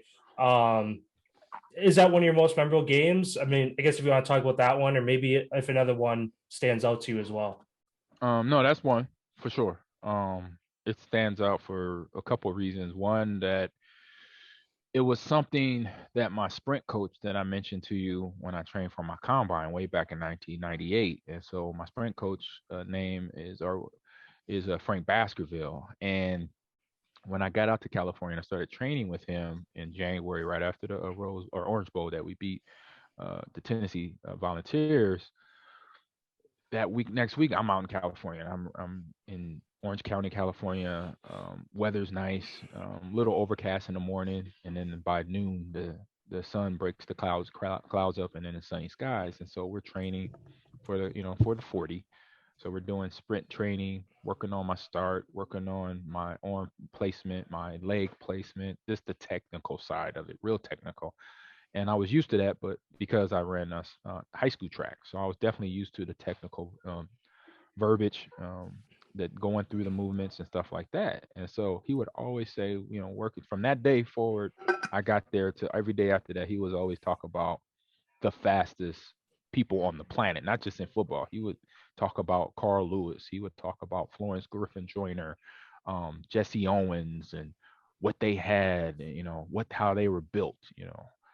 Is that one of your most memorable games? I guess if you want to talk about that one, or maybe if another one stands out to you as well. No, that's one for sure. It stands out for a couple of reasons. One, that it was something that my sprint coach that I mentioned to you when I trained for my combine way back in 1998. And so my sprint coach name is Frank Baskerville. And when I got out to California and I started training with him in January, right after the Orange Bowl that we beat the Tennessee Volunteers, next week, I'm out in California. I'm in Orange County, California. Weather's nice, little overcast in the morning, and then by noon, the sun breaks the clouds up, and then the sunny skies. And so we're training for the 40. So we're doing sprint training, working on my start, working on my arm placement, my leg placement, just the technical side of it, real technical. And I was used to that, but because I ran high school track, so I was definitely used to the technical verbiage, that going through the movements and stuff like that. And so he would always say, working from that day forward, I got there to every day after that, he was always talk about the fastest people on the planet, not just in football. He would talk about Carl Lewis. He would talk about Florence Griffin Joyner, Jesse Owens, and what they had, how they were built,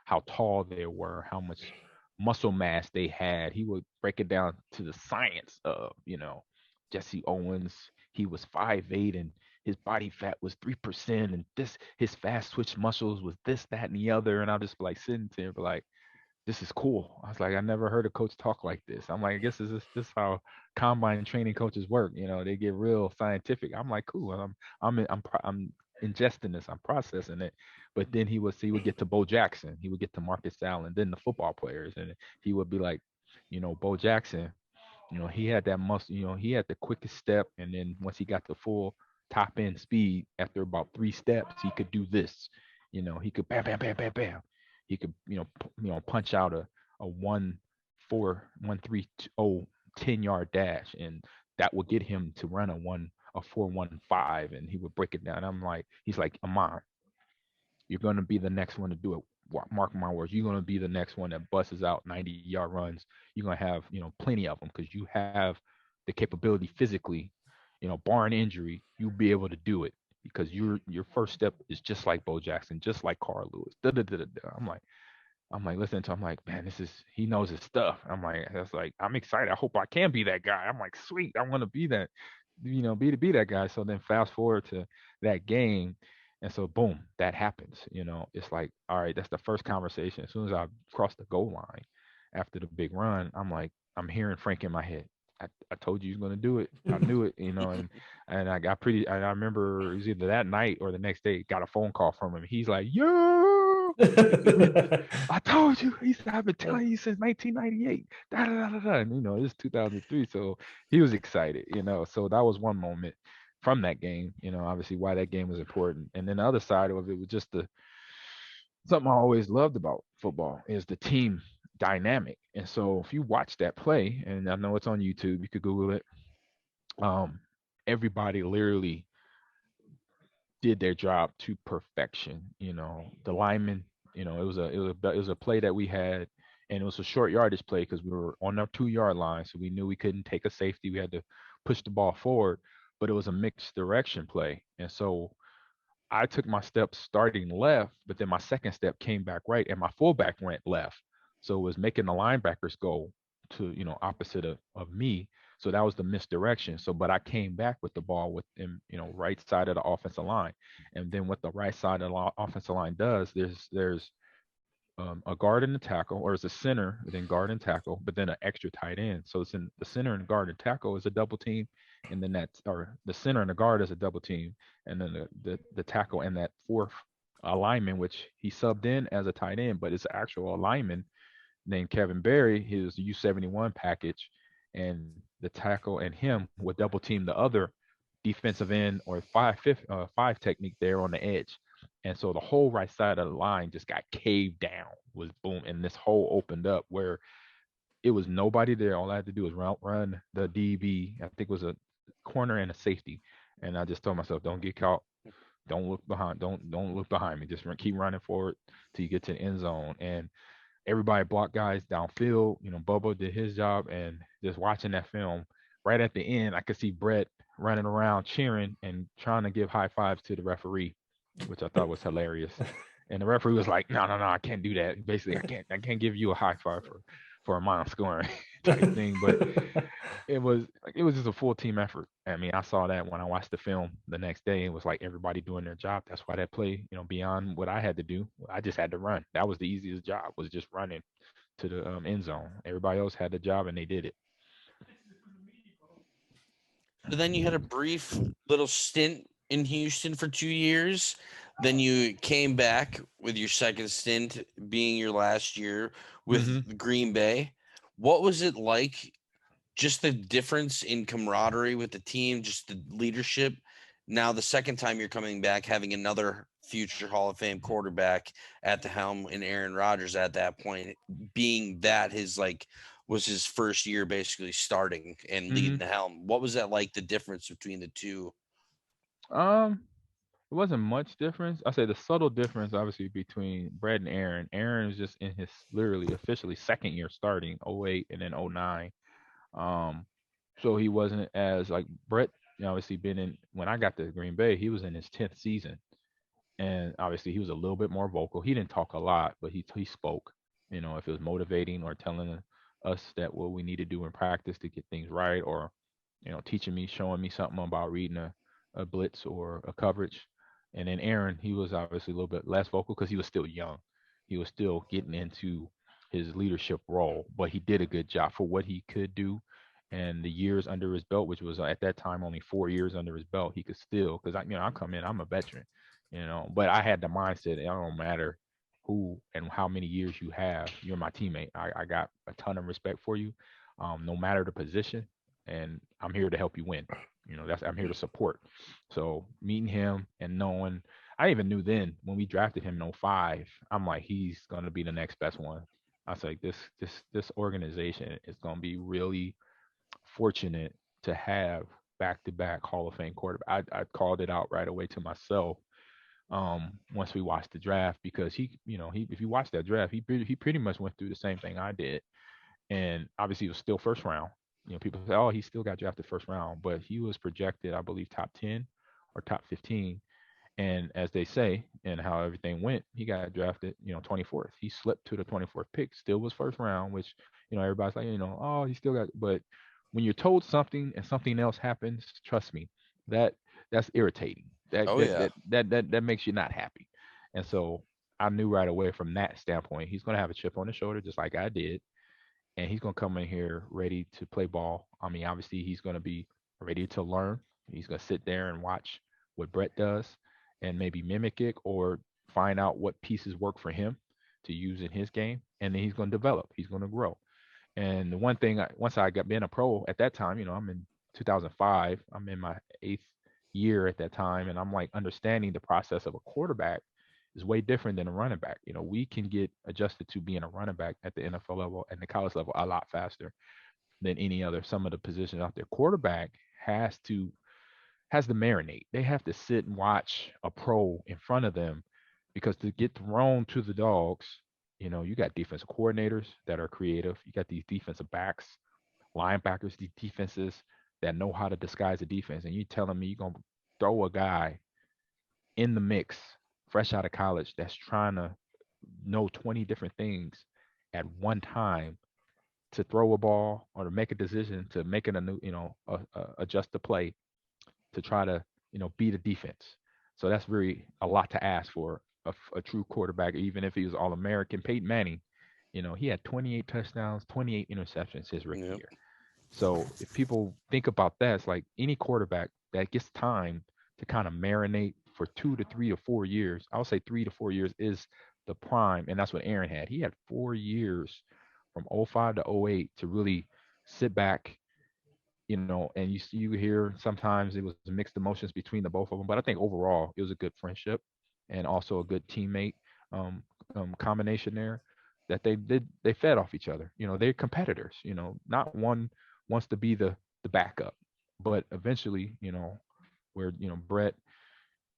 how tall they were, how much muscle mass they had. He would break it down to the science of, Jesse Owens. He was 5'8" and his body fat was 3%, and his fast twitch muscles was this, that, and the other. And I'll just be like sitting there, be like, this is cool. I was like, I never heard a coach talk like this. I'm like, I guess this how combine training coaches work. They get real scientific. I'm like, cool. I'm ingesting this. I'm processing it. But then he would get to Bo Jackson. He would get to Marcus Allen, then the football players, and he would be like, Bo Jackson, he had that muscle. He had the quickest step, and then once he got to full top end speed, after about 3 steps, he could do this. He could bam, bam, bam, bam, bam. He could, punch out a 1-4-1-3-0 10-yard dash, and that would get him to run a 4-1-5, and he would break it down. He's like, Ahman, you're gonna be the next one to do it. Mark my words, you're gonna be the next one that busts out 90-yard runs. You're gonna have, plenty of them because you have the capability physically, barring injury, you'll be able to do it because your first step is just like Bo Jackson, just like Carl Lewis. Da, da, da, da, da. I'm like listening to him, I'm like, man, he knows his stuff. I'm excited. I hope I can be that guy. I'm like, sweet, I want to be that, be that guy. So then fast forward to that game. And so boom, that happens. It's like, all right, that's the first conversation. As soon as I cross the goal line after the big run, I'm like, I'm hearing Frank in my head. I told you going to do it. I knew it, and I got and I remember it was either that night or the next day, got a phone call from him. He's like, yo, I told you. He said, I've been telling you since 1998. Da, da, da, da, da. And, it's 2003. So he was excited, so that was one moment from that game, obviously why that game was important. And then the other side of it was just something I always loved about football is the team dynamic. And so if you watch that play, and I know it's on YouTube, you could Google it. Everybody literally did their job to perfection. The linemen, it was a play that we had, and it was a short yardage play because we were on our 2-yard line, so we knew we couldn't take a safety. We had to push the ball forward, but it was a mixed direction play, and so I took my steps starting left, but then my second step came back right, and my fullback went left. So it was making the linebackers go to, opposite of me. So that was the misdirection. So, but I came back with the ball with them, right side of the offensive line. And then what the right side of the offensive line does, there's a guard and a tackle, or it's a center, then guard and tackle, but then an extra tight end. So it's in the center and guard and tackle is a double team, and then the center and the guard is a double team, and then the tackle and that fourth alignment, which he subbed in as a tight end, but it's an actual alignment named Kevin Berry, his U71 package, and the tackle and him would double team the other defensive end or five technique there on the edge. And so the whole right side of the line just got caved down, was boom, and this hole opened up where it was nobody there. All I had to do was run the DB. I think it was a corner and a safety. And I just told myself, don't get caught. Don't look behind. Don't look behind me. Just keep running forward till you get to the end zone. And everybody blocked guys downfield. Bubba did his job. And just watching that film, right at the end, I could see Brett running around cheering and trying to give high fives to the referee, which I thought was hilarious. And the referee was like, no, I can't do that. Basically, I can't give you a high five for a mile scoring type thing. But it was just a full team effort. I mean, I saw that when I watched the film the next day. It was like everybody doing their job. That's why that play, beyond what I had to do, I just had to run. That was the easiest job, was just running to the end zone. Everybody else had the job and they did it. So then you had a brief little stint in Houston for 2 years. Then you came back with your second stint being your last year with Green Bay. What was it like? Just the difference in camaraderie with the team, just the leadership. Now, the second time you're coming back, having another future Hall of Fame quarterback at the helm in Aaron Rodgers at that point, being that was his first year basically starting and leading the helm. What was that like, the difference between the two? Um, it wasn't much difference. I say the subtle difference, obviously, between Brett and Aaron. Aaron is just in his literally officially second year starting, '08 and then '09. Um, so he wasn't as like Brett. Obviously, been in when I got to Green Bay, he was in his 10th season, and obviously he was a little bit more vocal. He didn't talk a lot, but he spoke. If it was motivating or telling us that what we need to do in practice to get things right, or teaching me, showing me something about reading a blitz or a coverage. And then Aaron, he was obviously a little bit less vocal because he was still young. He was still getting into his leadership role, but he did a good job for what he could do. And the years under his belt, which was at that time only 4 years under his belt, he could still, because I come in, I'm a veteran, but I had the mindset, it don't matter who and how many years you have, you're my teammate. I got a ton of respect for you, no matter the position, and I'm here to help you win. I'm here to support. So meeting him and knowing, I even knew then when we drafted him in '05, I'm like, he's gonna be the next best one. I was like, this organization is gonna be really fortunate to have back-to-back Hall of Fame quarterback. I called it out right away to myself once we watched the draft, because he if you watch that draft, he pretty much went through the same thing I did, and obviously he was still first round. People say, oh, he still got drafted first round, but he was projected, I believe, top 10 or top 15. And as they say, and how everything went, he got drafted, 24th. He slipped to the 24th pick, still was first round, which, everybody's like, oh, he still got, but when you're told something and something else happens, trust me, that that's irritating. That Oh, that yeah. that that that, that makes you not happy. And so I knew right away from that standpoint, he's going to have a chip on his shoulder, just like I did, and he's going to come in here ready to play ball. I mean, obviously, he's going to be ready to learn. He's going to sit there and watch what Brett does and maybe mimic it or find out what pieces work for him to use in his game. And then he's going to develop, he's going to grow. And the one thing, once I got being a pro at that time, I'm in 2005, I'm in my 8th year at that time, and I'm like understanding the process of a quarterback is way different than a running back. We can get adjusted to being a running back at the NFL level and the college level a lot faster than some of the positions out there. Quarterback has to marinate. They have to sit and watch a pro in front of them, because to get thrown to the dogs, you got defensive coordinators that are creative. You got these defensive backs, linebackers, these defenses that know how to disguise a defense. And you telling me you're going to throw a guy in the mix, fresh out of college, that's trying to know 20 different things at one time to throw a ball or to make a decision, to make it a new, adjust the play to try to, beat a defense. So that's really a lot to ask for a true quarterback, even if he was All American. Peyton Manning, he had 28 touchdowns, 28 interceptions his rookie Yep. year. So if people think about that, it's like any quarterback that gets time to kind of marinate for 2 to 3 to 4 years. I would say 3 to 4 years is the prime, and that's what Aaron had. He had 4 years from '05 to '08 to really sit back, and you hear sometimes it was mixed emotions between the both of them, but I think overall it was a good friendship and also a good teammate combination there, that they fed off each other. They're competitors. Not one wants to be the backup, but eventually, where Brett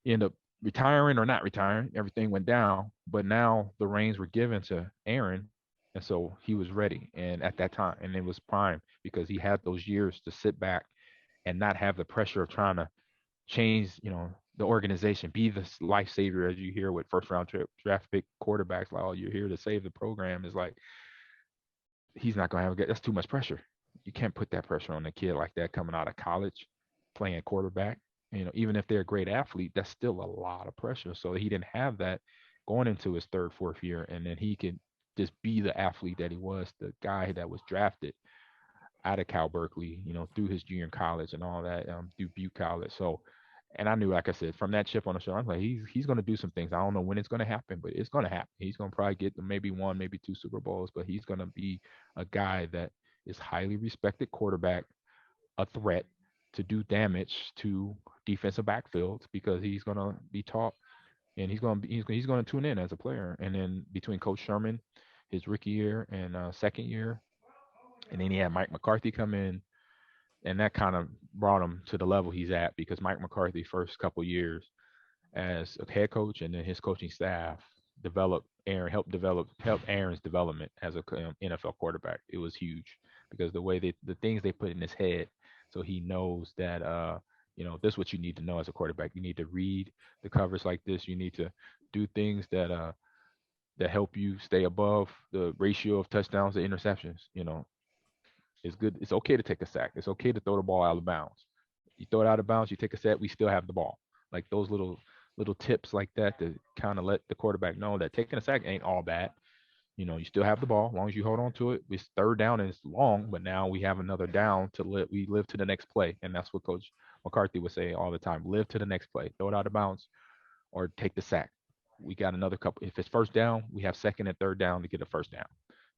ended up retiring or not retiring, everything went down, but now the reins were given to Aaron, and so he was ready. And at that time, and it was prime because he had those years to sit back and not have the pressure of trying to change, the organization, be the life savior, as you hear with first round draft pick quarterbacks. Like, oh, you're here to save the program. Is like, he's not going to have that's too much pressure. You can't put that pressure on a kid like that coming out of college, playing quarterback. Even if they're a great athlete, that's still a lot of pressure. So he didn't have that going into his third, fourth year, and then he could just be the athlete that he was, the guy that was drafted out of Cal Berkeley, through his junior college and all that, through Butte College. So And I knew, like I said, from that chip on the shoulder, I'm like, he's going to do some things. I don't know when it's going to happen, but it's going to happen. He's going to probably get maybe one, maybe two Super Bowls, but he's going to be a guy that is highly respected quarterback, a threat to do damage to defensive backfields because he's going to be taught and he's going to tune in as a player. And then between Coach Sherman, his rookie year and second year, and then he had Mike McCarthy come in, and that kind of brought him to the level he's at because Mike McCarthy first couple years as a head coach and then his coaching staff helped Aaron's development as a NFL quarterback. It was huge because the things they put in his head, so he knows that this is what you need to know as a quarterback. You need to read the covers like this. You need to do things that help you stay above the ratio of touchdowns to interceptions. It's good. It's okay to take a sack. It's okay to throw the ball out of bounds. You throw it out of bounds, you take a sack, we still have the ball. Like those little tips like that to kind of let the quarterback know that taking a sack ain't all bad. You still have the ball as long as you hold on to it. It's third down and it's long, but now we have another down to we live to the next play. And that's what Coach McCarthy would say all the time. Live to the next play. Throw it out of bounds or take the sack. We got another couple. If it's first down, we have second and third down to get a first down.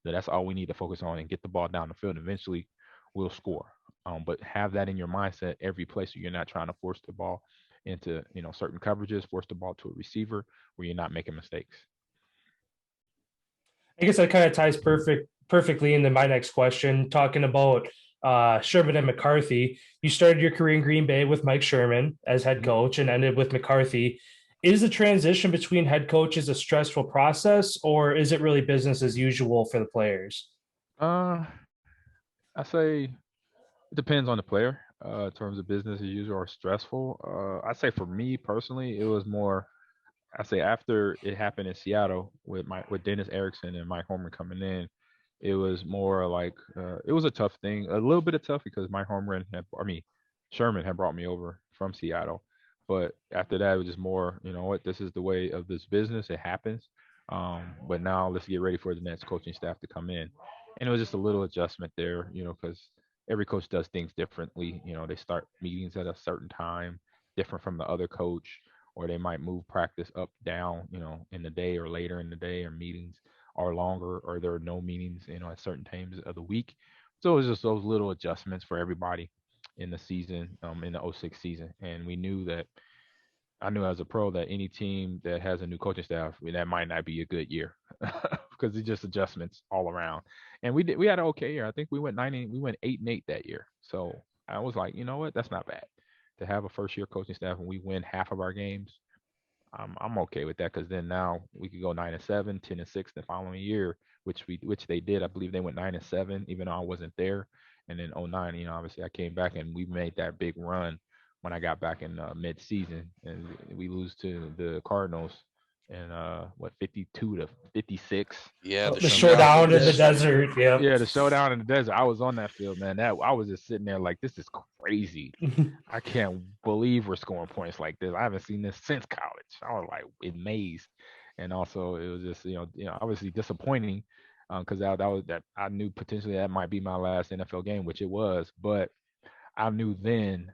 So that's all we need to focus on and get the ball down the field. And eventually, we'll score. But have that in your mindset every play, so you're not trying to force the ball into certain coverages, force the ball to a receiver where you're not making mistakes. I guess that kind of ties perfectly into my next question, talking about Sherman and McCarthy. You started your career in Green Bay with Mike Sherman as head coach and ended with McCarthy. Is the transition between head coaches a stressful process, or is it really business as usual for the players? I say it depends on the player. In terms of business as usual or stressful, I say for me personally, it was more. I say after it happened in Seattle with Dennis Erickson and Mike Holmgren coming in, it was more like it was a tough thing, a little bit of tough because Sherman had brought me over from Seattle, but after that it was just more, this is the way of this business, it happens. But now let's get ready for the next coaching staff to come in, and it was just a little adjustment there, because every coach does things differently. They start meetings at a certain time, different from the other coach, or they might move practice up, down, in the day or later in the day, or meetings are longer, or there are no meetings, at certain times of the week. So it was just those little adjustments for everybody in the season, in the '06 season. And we knew that I knew as a pro that any team that has a new coaching staff, that might not be a good year because it's just adjustments all around. And we had an okay year. I think we went 8-8 that year. So I was like, you know what, that's not bad to have a first year coaching staff and we win half of our games. I'm okay with that because then now we could go 9-7, 10-6 the following year, which they did. I believe they went 9-7, even though I wasn't there. And then '09, obviously I came back and we made that big run when I got back in mid-season, and we lose to the Cardinals and 52-56. Yeah, The showdown in the desert. Yeah, the showdown in the desert. I was on that field, man. That I was just sitting there like, this is crazy. I can't believe we're scoring points like this. I haven't seen this since college. I was like amazed, and also it was just obviously disappointing because that I knew potentially that might be my last NFL game, which it was, but I knew then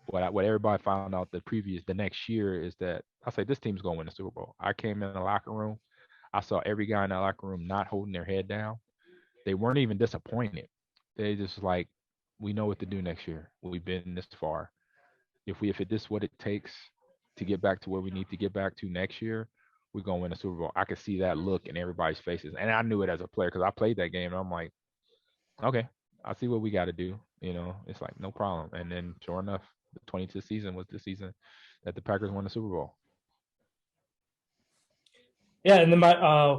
what everybody found out the next year is that I say this team's going to win the Super Bowl. I came in the locker room, I saw every guy in the locker room not holding their head down. They weren't even disappointed. They just like, we know what to do next year. We've been this far. If this is what it takes to get back to where we need to get back to next year, we're gonna win the Super Bowl. I could see that look in everybody's faces, and I knew it as a player because I played that game. And I'm like, okay, I see what we got to do. It's like no problem. And then sure enough, the 22 season was the season that the Packers won the Super Bowl. Yeah, and then my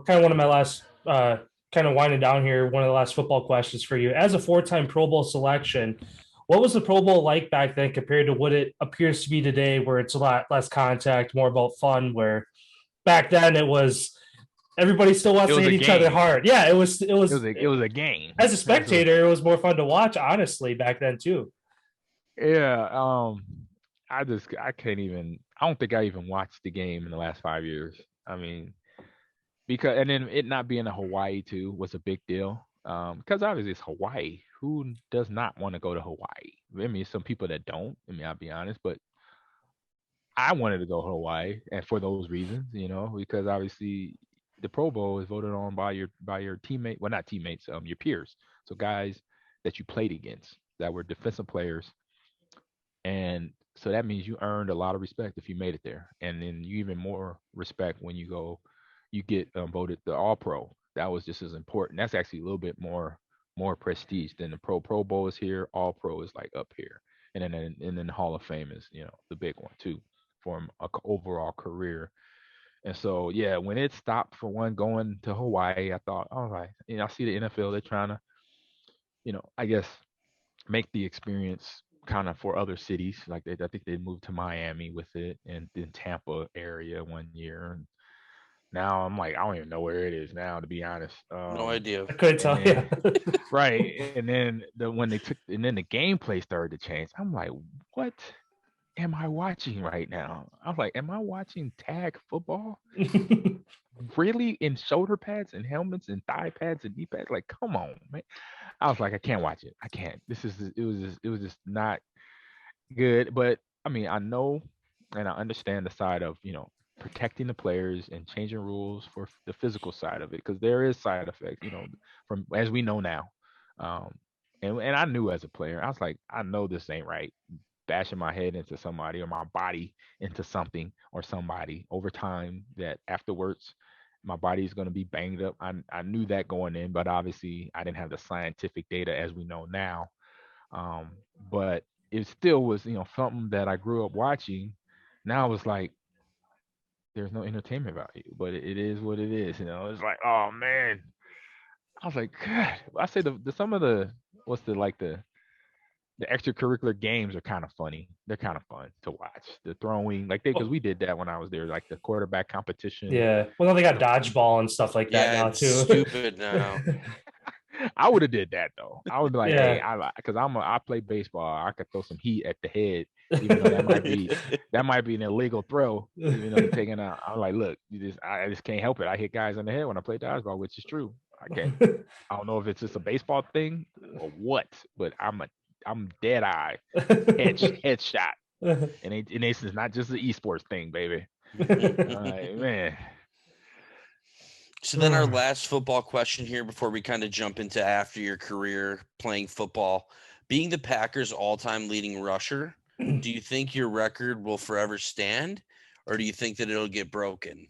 kind of one of my last kind of winding down here, one of the last football questions for you. As a 4-time Pro Bowl selection, what was the Pro Bowl like back then compared to what it appears to be today, where it's a lot less contact, more about fun, where back then it was everybody still wants to hit each other hard. Yeah, it was a game. As a spectator, it was more fun to watch, honestly, back then too. Yeah, I can't even. I don't think I even watched the game in the last 5 years. I mean, because and then it not being in Hawaii too was a big deal. Because obviously it's Hawaii. Who does not want to go to Hawaii? I mean, some people that don't. I mean, I'll be honest, but I wanted to go to Hawaii, and for those reasons, because obviously the Pro Bowl is voted on by your teammate, well, not teammates, your peers, so guys that you played against that were defensive players, and so that means you earned a lot of respect if you made it there, and then you even more respect when you get voted the All Pro. That was just as important. That's actually a little bit more prestige than the Pro Bowl is here. All Pro is like up here, and then the Hall of Fame is the big one too from a overall career. And so yeah, when it stopped for one going to Hawaii, I thought, all right, I see the NFL, they're trying to, I guess make the experience kind of for other cities. Like I think they moved to Miami with it and then Tampa area one year. And now I'm like, I don't even know where it is now, to be honest. No idea. I couldn't tell you. Right. And then the gameplay started to change. I'm like, what am I watching right now? I was like, am I watching tag football? Really? In shoulder pads and helmets and thigh pads and knee pads? Like, come on, man. I was like, I can't watch it. I can't. It was just not good. But I mean, I know and I understand the side of, protecting the players and changing rules for the physical side of it, because there is side effects, from as we know now. Um, and I knew as a player, I was like, I know this ain't right. Bashing my head into somebody or my body into something or somebody over time, that afterwards my body is going to be banged up. I knew that going in, but obviously I didn't have the scientific data as we know now. Um, but it still was, something that I grew up watching. Now it's like there's no entertainment value, but it is what it is. It's like, oh man. I was like, God. I say the some of the what's the extracurricular games are kind of funny. They're kind of fun to watch. The throwing, like because we did that when I was there, like the quarterback competition. Yeah. Well, now they got dodgeball and stuff like that now it's too. stupid now. I would have did that though. I would be like, Yeah. hey, because I play baseball. I could throw some heat at the head, even though that might be an illegal throw. Even though you're taking out, I'm like, look, I just can't help it. I hit guys on the head when I play dodgeball, which is true. I can't. I don't know if it's just a baseball thing or what, but I'm dead eye headshot, and it's not just an esports thing, baby. Man. So then our last football question here before we kind of jump into after your career playing football. Being the Packers' all-time leading rusher, do you think your record will forever stand, or do you think that it'll get broken?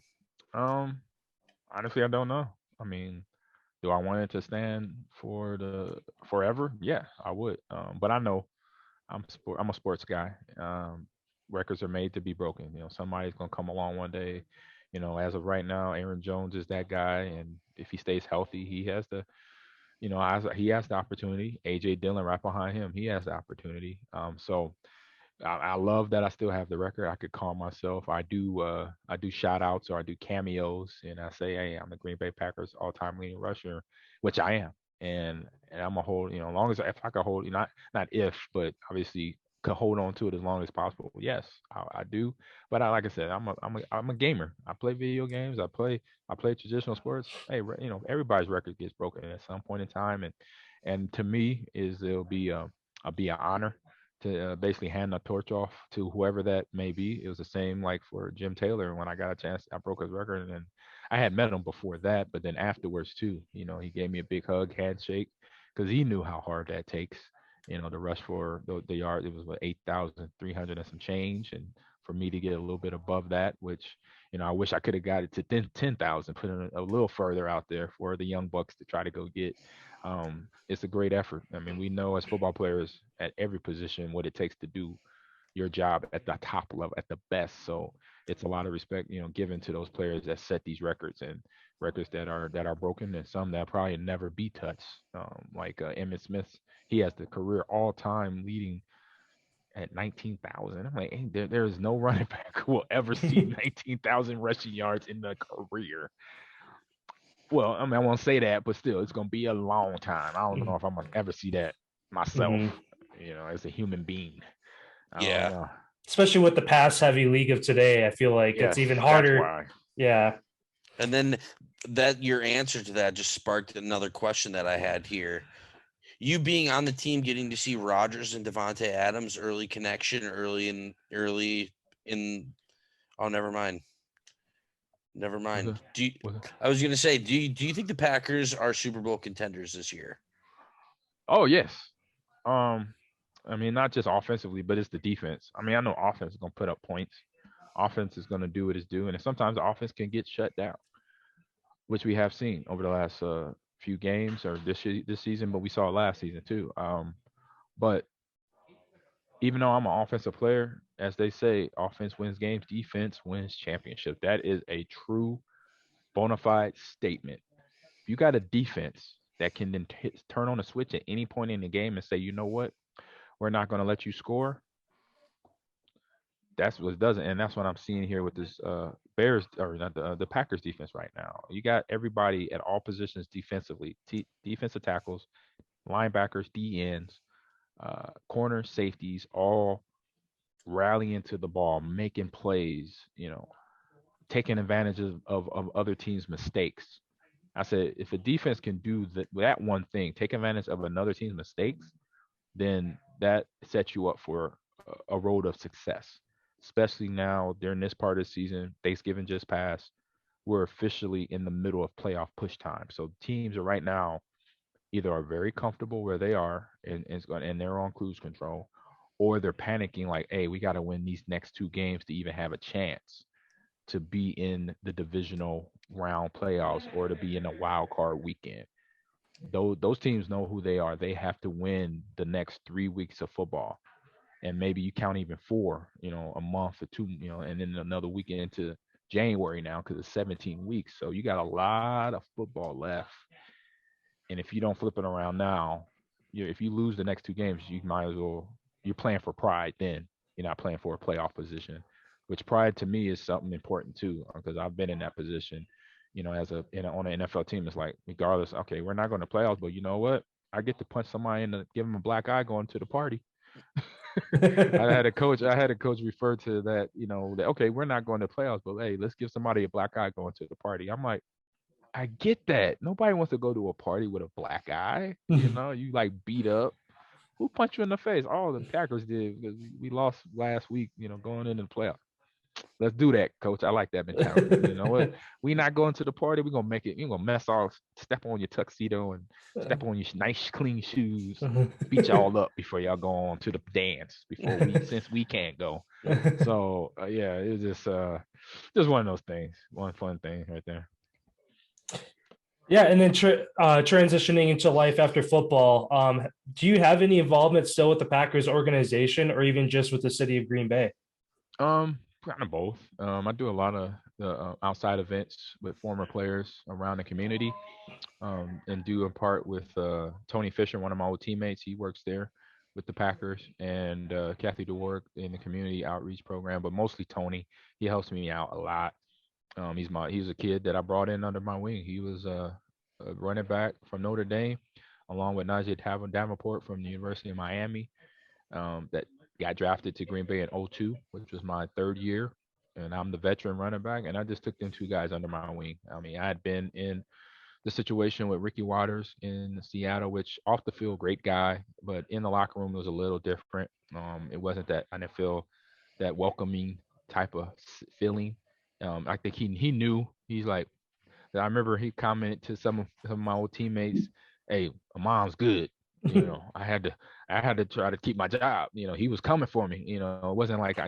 Honestly, I don't know. I mean, do I want it to stand for the forever? Yeah, I would. But I know I'm a sports guy. Records are made to be broken. Somebody's gonna come along one day. As of right now, Aaron Jones is that guy, and if he stays healthy, he has he has the opportunity. AJ Dillon right behind him, he has the opportunity. So I love that I still have the record. I could call myself. I do shout outs or I do cameos, and I say, hey, I'm the Green Bay Packers all-time leading rusher, which I am, and I'm a hold. As long as if I could hold, not if, but obviously could hold on to it as long as possible. Yes, I do. But like I said, I'm a gamer. I play video games. I play traditional sports. Hey, everybody's record gets broken at some point in time, and to me it'll be an honor to basically hand the torch off to whoever that may be. It was the same like for Jim Taylor when I got a chance. I broke his record, and then I had met him before that, but then afterwards too. He gave me a big hug, handshake, because he knew how hard that takes. To rush for the yard. It was 8,300 and some change, and for me to get a little bit above that, which I wish I could have got it to 10,000, put it a little further out there for the young bucks to try to go get. It's a great effort. I mean, we know as football players at every position what it takes to do your job at the top level, at the best. So it's a lot of respect, given to those players that set these records, and records that are broken, and some that probably never be touched. Like Emmitt Smith, he has the career all-time leading at 19,000. I'm like, hey, there is no running back who will ever see 19,000 rushing yards in the career. Well, I mean, I won't say that, but still, it's gonna be a long time. I don't know if I'm gonna ever see that myself. As a human being. I don't know. Especially with the pass-heavy league of today, I feel like it's even harder. That's why. Yeah. And then that your answer to that just sparked another question that I had here. You being on the team, getting to see Rodgers and Devontae Adams early connection, early in. Oh, never mind. Never mind. it? Do you, Was it? I was gonna say, do you think the Packers are Super Bowl contenders this year? Oh yes. Um, I mean, not just offensively, but it's the defense. I mean, I know offense is gonna put up points. Offense is gonna do what it's doing, and sometimes the offense can get shut down, which we have seen over the last few games or this season, but we saw it last season too. But even though I'm an offensive player, as they say, offense wins games, defense wins championship. That is a true bona fide statement. If you got a defense that can then turn on a switch at any point in the game and say, you know what, we're not going to let you score. That's what it doesn't, and that's what I'm seeing here with this Bears or not the Packers defense right now. You got everybody at all positions defensively, defensive tackles, linebackers, DNs, corners, safeties, all rallying to the ball, making plays. Taking advantage of other teams' mistakes. I said, if a defense can do that one thing, take advantage of another team's mistakes, then that sets you up for a road of success. Especially now during this part of the season, Thanksgiving just passed. We're officially in the middle of playoff push time. So teams are right now either are very comfortable where they are and they're on cruise control, or they're panicking like, hey, we got to win these next two games to even have a chance to be in the divisional round playoffs or to be in a wild card weekend. Those teams know who they are. They have to win the next 3 weeks of football, and maybe you count even four, a month or two, and then another weekend into January now because it's 17 weeks. So you got a lot of football left, and if you don't flip it around now, if you lose the next two games, you might as well you're playing for pride. Then you're not playing for a playoff position, which pride to me is something important too, because I've been in that position. On an NFL team, it's like regardless, okay, we're not going to playoffs, but you know what? I get to punch somebody in the give them a black eye going to the party. I had a coach refer to that, that okay, we're not going to playoffs, but hey, let's give somebody a black eye going to the party. I'm like, I get that. Nobody wants to go to a party with a black eye. You like beat up. Who punched you in the face? All the Packers did because we lost last week, going into the playoffs. Let's do that, coach. I like that mentality. You know what? We not going to the party. We're gonna make it. You're gonna mess all step on your tuxedo and step on your nice clean shoes. Beat y'all up before y'all go on to the dance. Since we can't go. So yeah, it was just one of those things. One fun thing right there. Yeah, and then transitioning into life after football, do you have any involvement still with the Packers organization, or even just with the city of Green Bay? Kind of both. I do a lot of the outside events with former players around the community, and do a part with Tony Fisher, one of my old teammates. He works there with the Packers, and Kathy DeWark in the community outreach program. But mostly Tony. He helps me out a lot. He's a kid that I brought in under my wing. He was a running back from Notre Dame, along with Najee Davenport from the University of Miami. That got drafted to Green Bay in '02, which was my third year, and I'm the veteran running back. And I just took them two guys under my wing. I mean, I had been in the situation with Ricky Waters in Seattle, which off the field, great guy, but in the locker room it was a little different. It wasn't that I didn't feel that welcoming type of feeling. I think he knew. He's like, I remember he commented to some of my old teammates, "Hey, mom's good." I had to try to keep my job. He was coming for me. It wasn't like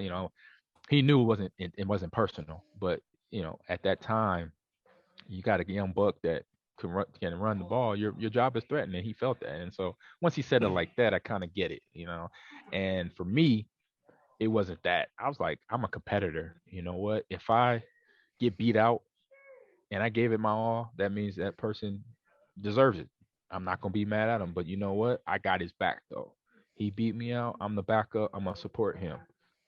he knew it wasn't personal, but at that time, you got a young buck that can run the ball. Your job is threatened, and he felt that. And so once he said it like that, I kind of get it. And for me, it wasn't that. I was like, I'm a competitor. You know what? If I get beat out and I gave it my all, that means that person deserves it. I'm not gonna be mad at him, but you know what? I got his back though. He beat me out. I'm the backup. I'm gonna support him,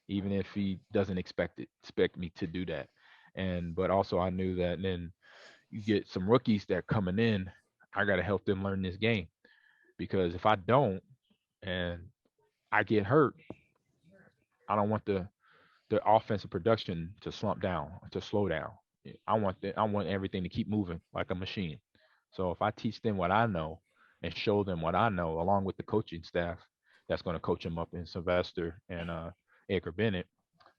even if he doesn't expect me to do that. But also I knew that then you get some rookies that coming in, I gotta help them learn this game because if I don't and I get hurt, I don't want the offensive production to slump down, to slow down. I want everything to keep moving like a machine. So if I teach them what I know and show them what I know, along with the coaching staff that's going to coach them up in Sylvester and Edgar Bennett,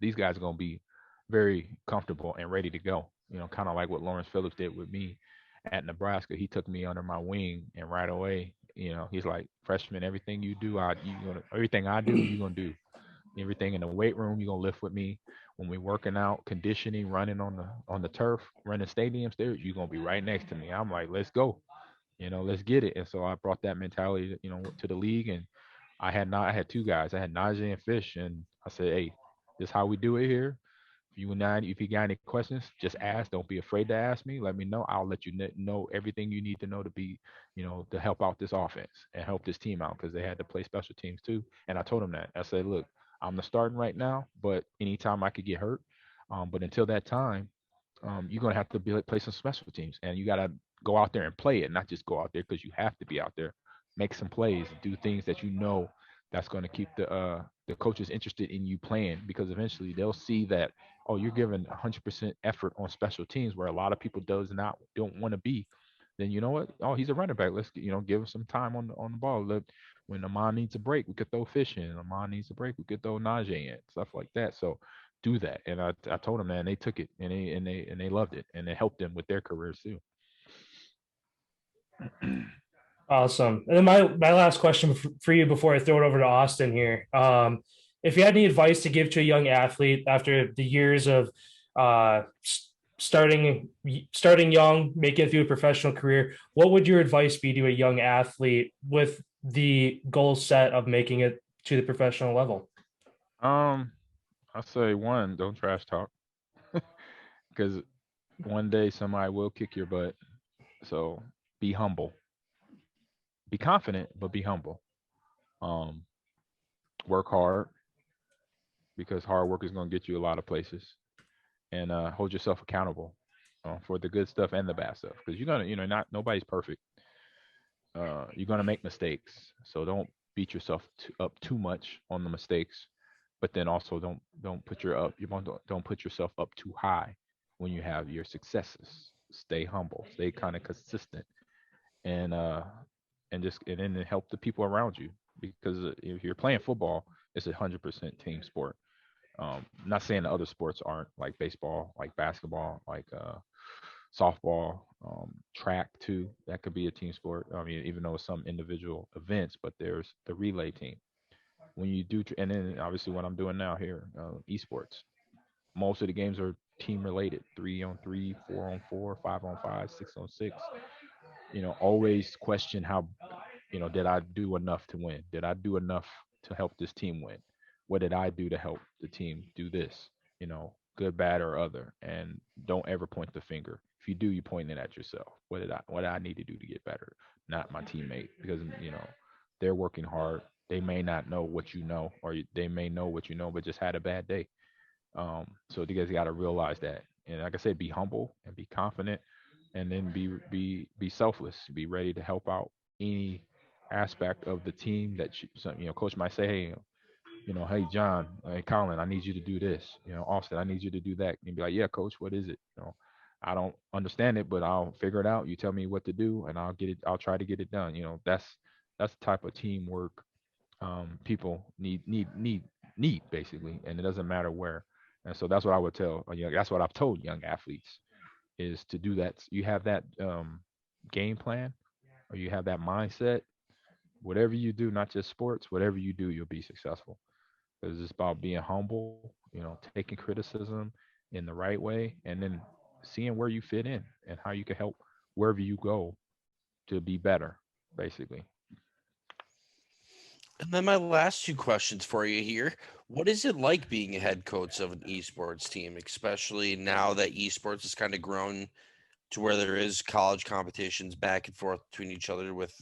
these guys are gonna be very comfortable and ready to go. Kind of like what Lawrence Phillips did with me at Nebraska. He took me under my wing, and right away, he's like, freshman, everything you do, everything I do, you're gonna do. Everything in the weight room, you're gonna lift with me. When we're working out, conditioning, running on the turf, running stadiums, you're gonna be right next to me. I'm like, let's go, let's get it. And so I brought that mentality, to the league, and I had two guys. I had Najee and Fish, and I said, hey, this is how we do it here. If you got any questions, just ask. Don't be afraid to ask me. Let me know. I'll let you know everything you need to know to be, to help out this offense and help this team out, because they had to play special teams too. And I told them that. I said, look, I'm the starting right now, but anytime I could get hurt. But until that time, you're gonna have to play some special teams, and you gotta go out there and play it, not just go out there because you have to be out there. Make some plays, do things that that's going to keep the coaches interested in you playing, because eventually they'll see that, oh, you're giving 100% effort on special teams where a lot of people don't want to be. Then you know what? Oh, he's a running back. Let's give him some time on the ball. When Ahman needs a break, we could throw Fish in. Ahman needs a break, we could throw Najee in, stuff like that. So do that. And I told them, man, they took it, and they loved it, and it helped them with their careers too. Awesome. And then my last question for you before I throw it over to Austin here. If you had any advice to give to a young athlete after the years of starting young, making it through a professional career, what would your advice be to a young athlete with the goal set of making it to the professional level? I say, one, don't trash talk, because one day somebody will kick your butt. So be humble. Be confident, but be humble. Um, Work hard, because hard work is going to get you a lot of places, and hold yourself accountable for the good stuff and the bad stuff, because you're gonna, not nobody's perfect. You're gonna make mistakes, so don't beat yourself up too much on the mistakes, but then also don't don't put yourself up too high when you have your successes. Stay humble, stay kind of consistent, and then help the people around you, because if you're playing football, it's 100% team sport. Not saying the other sports aren't, like baseball, like basketball, like softball, track too. That could be a team sport. I mean, even though it's some individual events, but there's the relay team. When you do, and then obviously what I'm doing now here, esports. Most of the games are team related: 3-on-3, 4-on-4, 5-on-5, 6-on-6. Always question how, did I do enough to win? Did I do enough to help this team win? What did I do to help the team do this? Good, bad, or other. And don't ever point the finger. If you do, you're pointing it at yourself. What did I need to do to get better? Not my teammate, because they're working hard. They may not know what you know, or they may know what you know, but just had a bad day. So you guys got to realize that. And like I said, be humble and be confident, and then be selfless. Be ready to help out any aspect of the team that coach might say, hey, hey John, hey Collin, I need you to do this. Austin, I need you to do that. And be like, yeah, coach, what is it? I don't understand it, but I'll figure it out. You tell me what to do, and I'll get it. I'll try to get it done. That's the type of teamwork people need basically, and it doesn't matter where. And so that's what I would tell. That's what I've told young athletes, is to do that. You have that game plan, or you have that mindset. Whatever you do, not just sports, whatever you do, you'll be successful. Because it's about being humble, taking criticism in the right way, and then seeing where you fit in and how you can help wherever you go to be better, basically. And then my last two questions for you here. What is it like being a head coach of an esports team, especially now that esports has kind of grown to where there is college competitions back and forth between each other with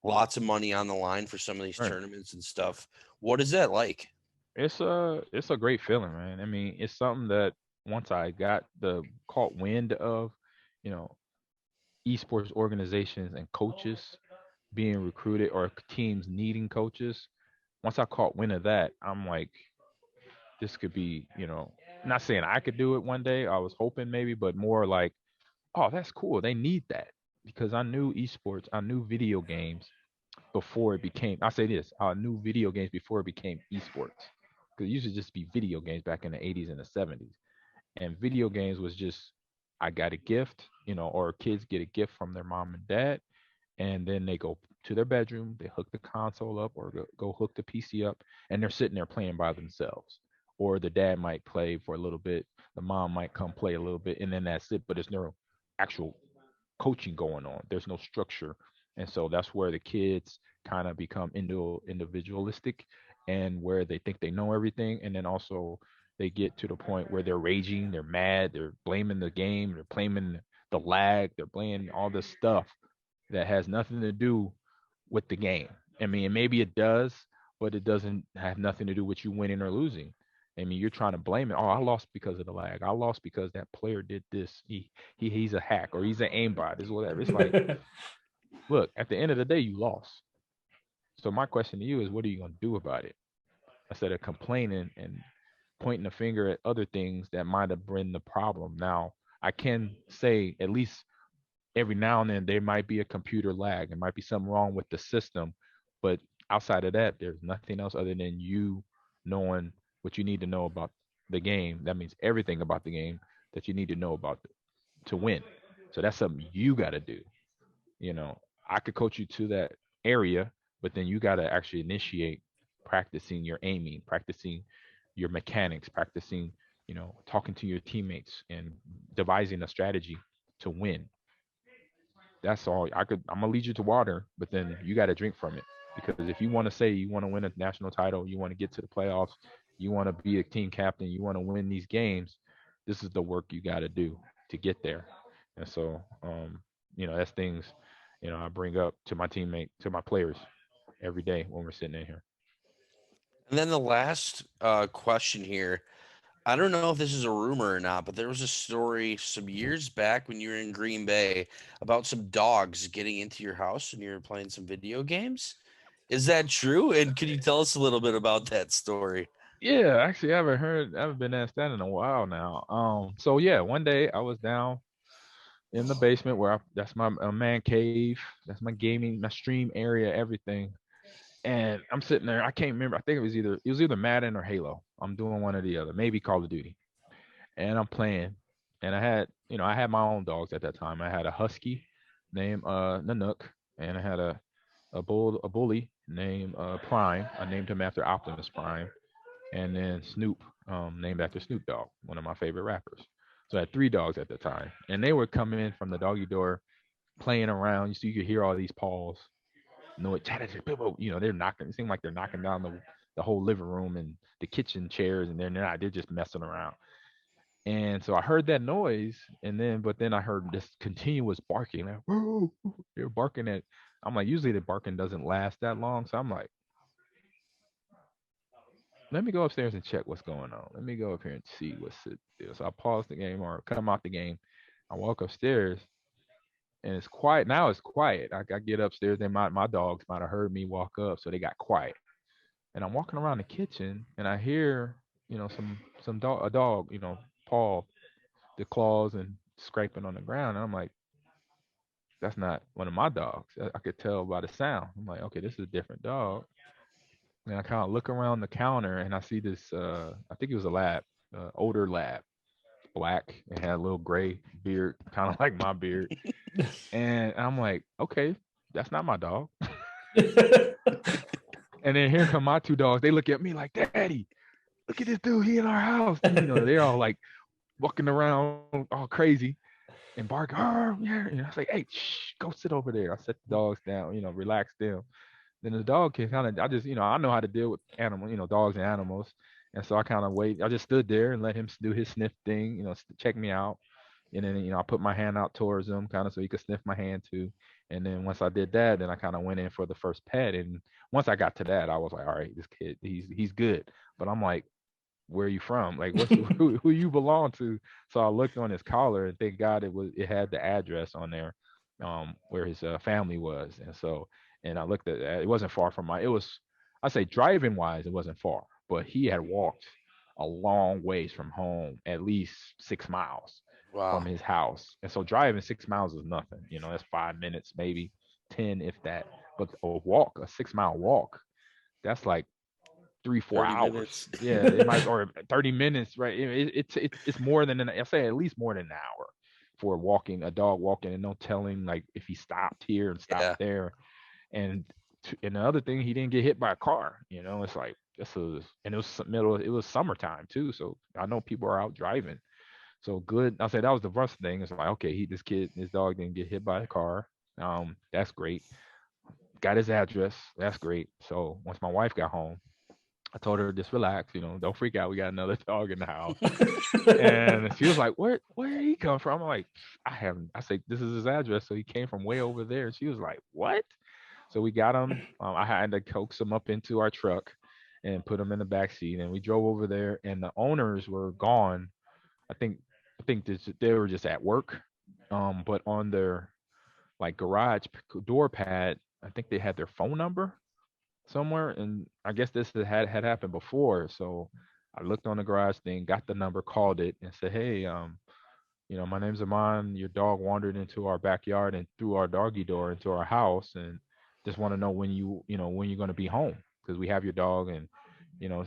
lots of money on the line for some of these Right. tournaments and stuff? What is that like? It's a great feeling, man. I mean, it's something that once I got caught wind of, you know, esports organizations and coaches being recruited, or teams needing coaches. Once I caught wind of that, I'm like, this could be, not saying I could do it one day. I was hoping maybe, but more like, oh, that's cool. They need that, because I knew esports, I knew video games before it became. I say this, I knew video games before it became esports, because it used to just be video games back in the 80s and the 70s. And video games was just, I got a gift, or kids get a gift from their mom and dad, and then they go to their bedroom, they hook the console up or go hook the PC up, and they're sitting there playing by themselves. Or the dad might play for a little bit, the mom might come play a little bit, and then that's it. But there's no actual coaching going on. There's no structure. And so that's where the kids kind of become individualistic, and where they think they know everything. And then also they get to the point where they're raging, they're mad, they're blaming the game, they're blaming the lag, they're blaming all this stuff that has nothing to do with the game. I mean, maybe it does, but it doesn't have nothing to do with you winning or losing. I mean, you're trying to blame it. Oh, I lost because of the lag. I lost because that player did this. He's a hack, or he's an aimbot, is whatever. It's like, look, at the end of the day, you lost. So my question to you is, what are you going to do about it? Instead of complaining and pointing the finger at other things that might have been the problem. Now, I can say at least every now and then there might be a computer lag. There might be something wrong with the system. But outside of that, there's nothing else other than you knowing what you need to know about the game. That means everything about the game that you need to know about to win. So that's something you got to do. I could coach you to that area, but then you got to actually initiate practicing your aiming, practicing your mechanics, practicing, talking to your teammates and devising a strategy to win. That's all. I'm gonna lead you to water, but then you got to drink from it. Because if you want to say you want to win a national title, you want to get to the playoffs, you want to be a team captain, you want to win these games, this is the work you got to do to get there. And so, that's things, I bring up to my players every day when we're sitting in here. And then the last question here. I don't know if this is a rumor or not, but there was a story some years back when you were in Green Bay about some dogs getting into your house and you were playing some video games. Is that true? And could you tell us a little bit about that story? Yeah, actually, I haven't been asked that in a while now. So yeah, one day I was down in the basement where that's my man cave, that's my gaming, my stream area, everything. And I'm sitting there. I can't remember. I think it was either Madden or Halo. I'm doing one or the other, maybe Call of Duty. And I'm playing. And I had my own dogs at that time. I had a husky named Nanook, and I had a bully named Prime. I named him after Optimus Prime, and then Snoop, named after Snoop Dogg, one of my favorite rappers. So I had 3 dogs at the time, and they were coming in from the doggy door, playing around. So you could hear all these paws. No, they're knocking. It seemed like they're knocking down the whole living room and the kitchen chairs, and they're not. They're just messing around. And so I heard that noise, but then I heard this continuous barking. Like, whoa, they're barking at. I'm like, usually the barking doesn't last that long, so I'm like, let me go upstairs and check what's going on. Let me go up here and see what's it. So I pause the game or come out the game. I walk upstairs, and it's quiet. Now it's quiet. I get upstairs, and my dogs might have heard me walk up, so they got quiet. And I'm walking around the kitchen, and I hear, a dog, paw the claws and scraping on the ground. And I'm like, that's not one of my dogs. I could tell by the sound. I'm like, okay, this is a different dog. And I kind of look around the counter, and I see this. I think it was a lab, older lab, black, and had a little gray beard, kind of like my beard. And I'm like, okay, that's not my dog. And then here come my 2 dogs. They look at me like, Daddy, look at this dude. He in our house. They're all like walking around all crazy and barking. Oh, yeah. And I was like, hey, shh, go sit over there. I set the dogs down, relax them. Then the dog can kind of, I know how to deal with animals, dogs and animals. And so I kind of wait. I just stood there and let him do his sniff thing, check me out. And then, I put my hand out towards him kind of so he could sniff my hand too. And then once I did that, then I kind of went in for the first pet. And once I got to that, I was like, all right, this kid, he's good. But I'm like, where are you from? Like, who you belong to? So I looked on his collar, and thank God it had the address on there, where his family was. And I looked at that. It wasn't far from I say driving wise, it wasn't far, but he had walked a long ways from home, at least 6 miles from his house. And so driving 6 miles is nothing. That's 5 minutes, maybe 10, if that. But a 6-mile walk, that's like 3-4 hours. Minutes. Yeah, it might, or 30 minutes, right? It's more than I say at least more than an hour for a dog walking, and no telling like if he stopped here and stopped there. And and the other thing, he didn't get hit by a car. It's like and it was summertime too, so I know people are out driving. So good. I said that was the worst thing. It's like, okay, this dog didn't get hit by a car. That's great. Got his address. That's great. So once my wife got home, I told her, just relax, don't freak out. We got another dog in the house. And she was like, where did he come from? I'm like, I said, this is his address. So he came from way over there. And she was like, what? So we got him. I had to coax him up into our truck and put him in the back seat. And we drove over there, and the owners were gone. I think they were just at work. But on their like garage door pad, I think they had their phone number somewhere, and I guess this had happened before. So I looked on the garage thing, got the number, called it, and said, hey, my name's Ahman. Your dog wandered into our backyard and through our doggy door into our house, and just want to know when you're going to be home, because we have your dog. And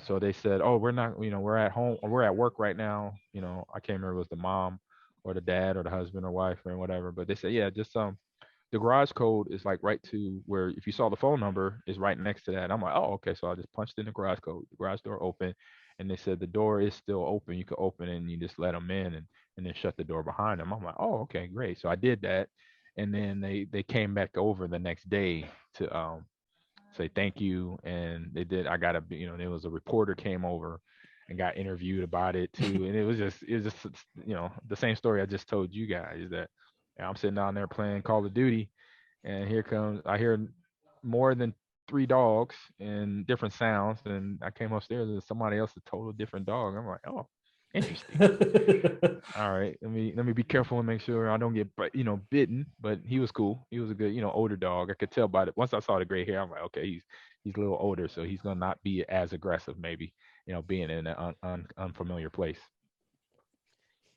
so they said, oh, we're not, we're at home, or we're at work right now. I can't remember if it was the mom or the dad or the husband or wife or whatever, but they said, yeah, just the garage code is like right to where, if you saw the phone number, is right next to that. I'm like, oh, okay. So I just punched in the garage code, the garage door open, and they said the door is still open. You can open it and you just let them in, and then shut the door behind them. I'm like, oh, okay, great. So I did that, and then they came back over the next day to say thank you, and they did. I got there was a reporter came over and got interviewed about it too, and it was just the same story I just told you guys, that I'm sitting down there playing Call of Duty, and I hear more than 3 dogs and different sounds. And I came upstairs and somebody else, a total different dog. I'm like, oh, interesting. All right, let me be careful and make sure I don't get bitten. But he was cool. He was a good older dog. I could tell by it. Once I saw the gray hair, I'm like, okay, he's a little older, so he's gonna not be as aggressive, maybe being in an unfamiliar place.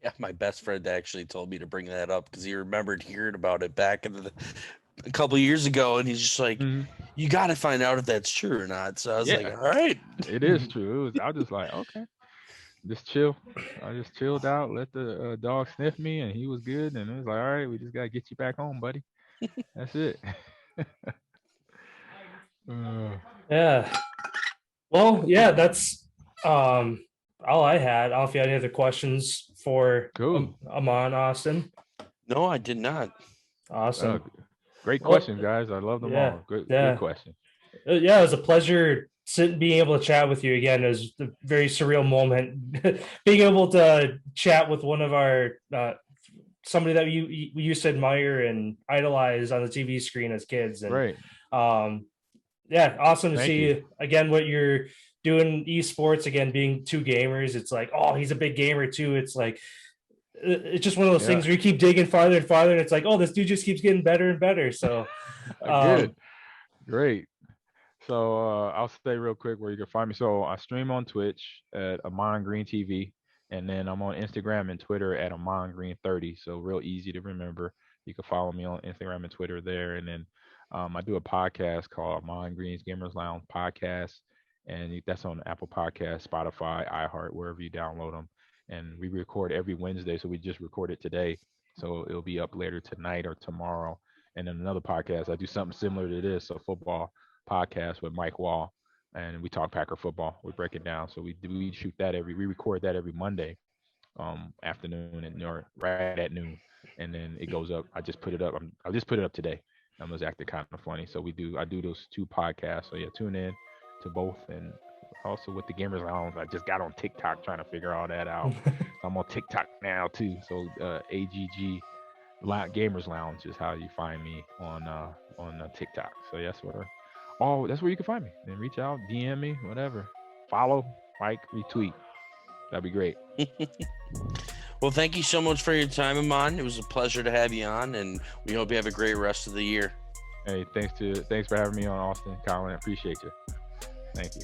Yeah, my best friend actually told me to bring that up because he remembered hearing about it back a couple of years ago, and he's just like, you got to find out if that's true or not. So I was like, all right. It is true. I was just like, okay, just chill. I just chilled out, let the dog sniff me, and he was good. And it was like, all right, we just got to get you back home, buddy. That's it. Yeah. Well, yeah, that's all I had. I don't know if you had any other questions for Ahman, Austin. No, I did not. Awesome. Great questions, guys. I love them all. Good question. Yeah, it was a pleasure being able to chat with you again. It was a very surreal moment being able to chat with one of our somebody that we used to admire and idolize on the TV screen as kids. And right. Yeah, awesome to see again what you're doing esports, again being 2 gamers. It's like, oh, he's a big gamer too. It's like, it's just one of those things where you keep digging farther and farther, and it's like, oh, this dude just keeps getting better and better. So good. Great. So I'll say real quick where you can find me. So I stream on Twitch at Ahman Green TV, and then I'm on Instagram and Twitter at Ahman Green 30. So real easy to remember. You can follow me on Instagram and Twitter there. And then I do a podcast called Ahman Green's Gamers Lounge Podcast, and that's on Apple Podcasts, Spotify, iHeart, wherever you download them. And we record every Wednesday, so we just recorded today, so it'll be up later tonight or tomorrow. And then another podcast, I do something similar to this, a football podcast with Mike Wall, and we talk Packer football. We break it down, so we shoot that we record that every Monday afternoon or right at noon, and then it goes up. I just put it up. I just put it up today. I was acting kind of funny, so I do those 2 podcasts. So yeah, tune in to both. And also with the Gamers Lounge, I just got on TikTok trying to figure all that out. I'm on TikTok now too. So AGG Gamers Lounge is how you find me on TikTok. So that's where you can find me. Then reach out, DM me, whatever. Follow, like, retweet. That'd be great. Well, thank you so much for your time, Ahman. It was a pleasure to have you on, and we hope you have a great rest of the year. Hey, thanks for having me on, Austin, Collin. I appreciate you. Thank you.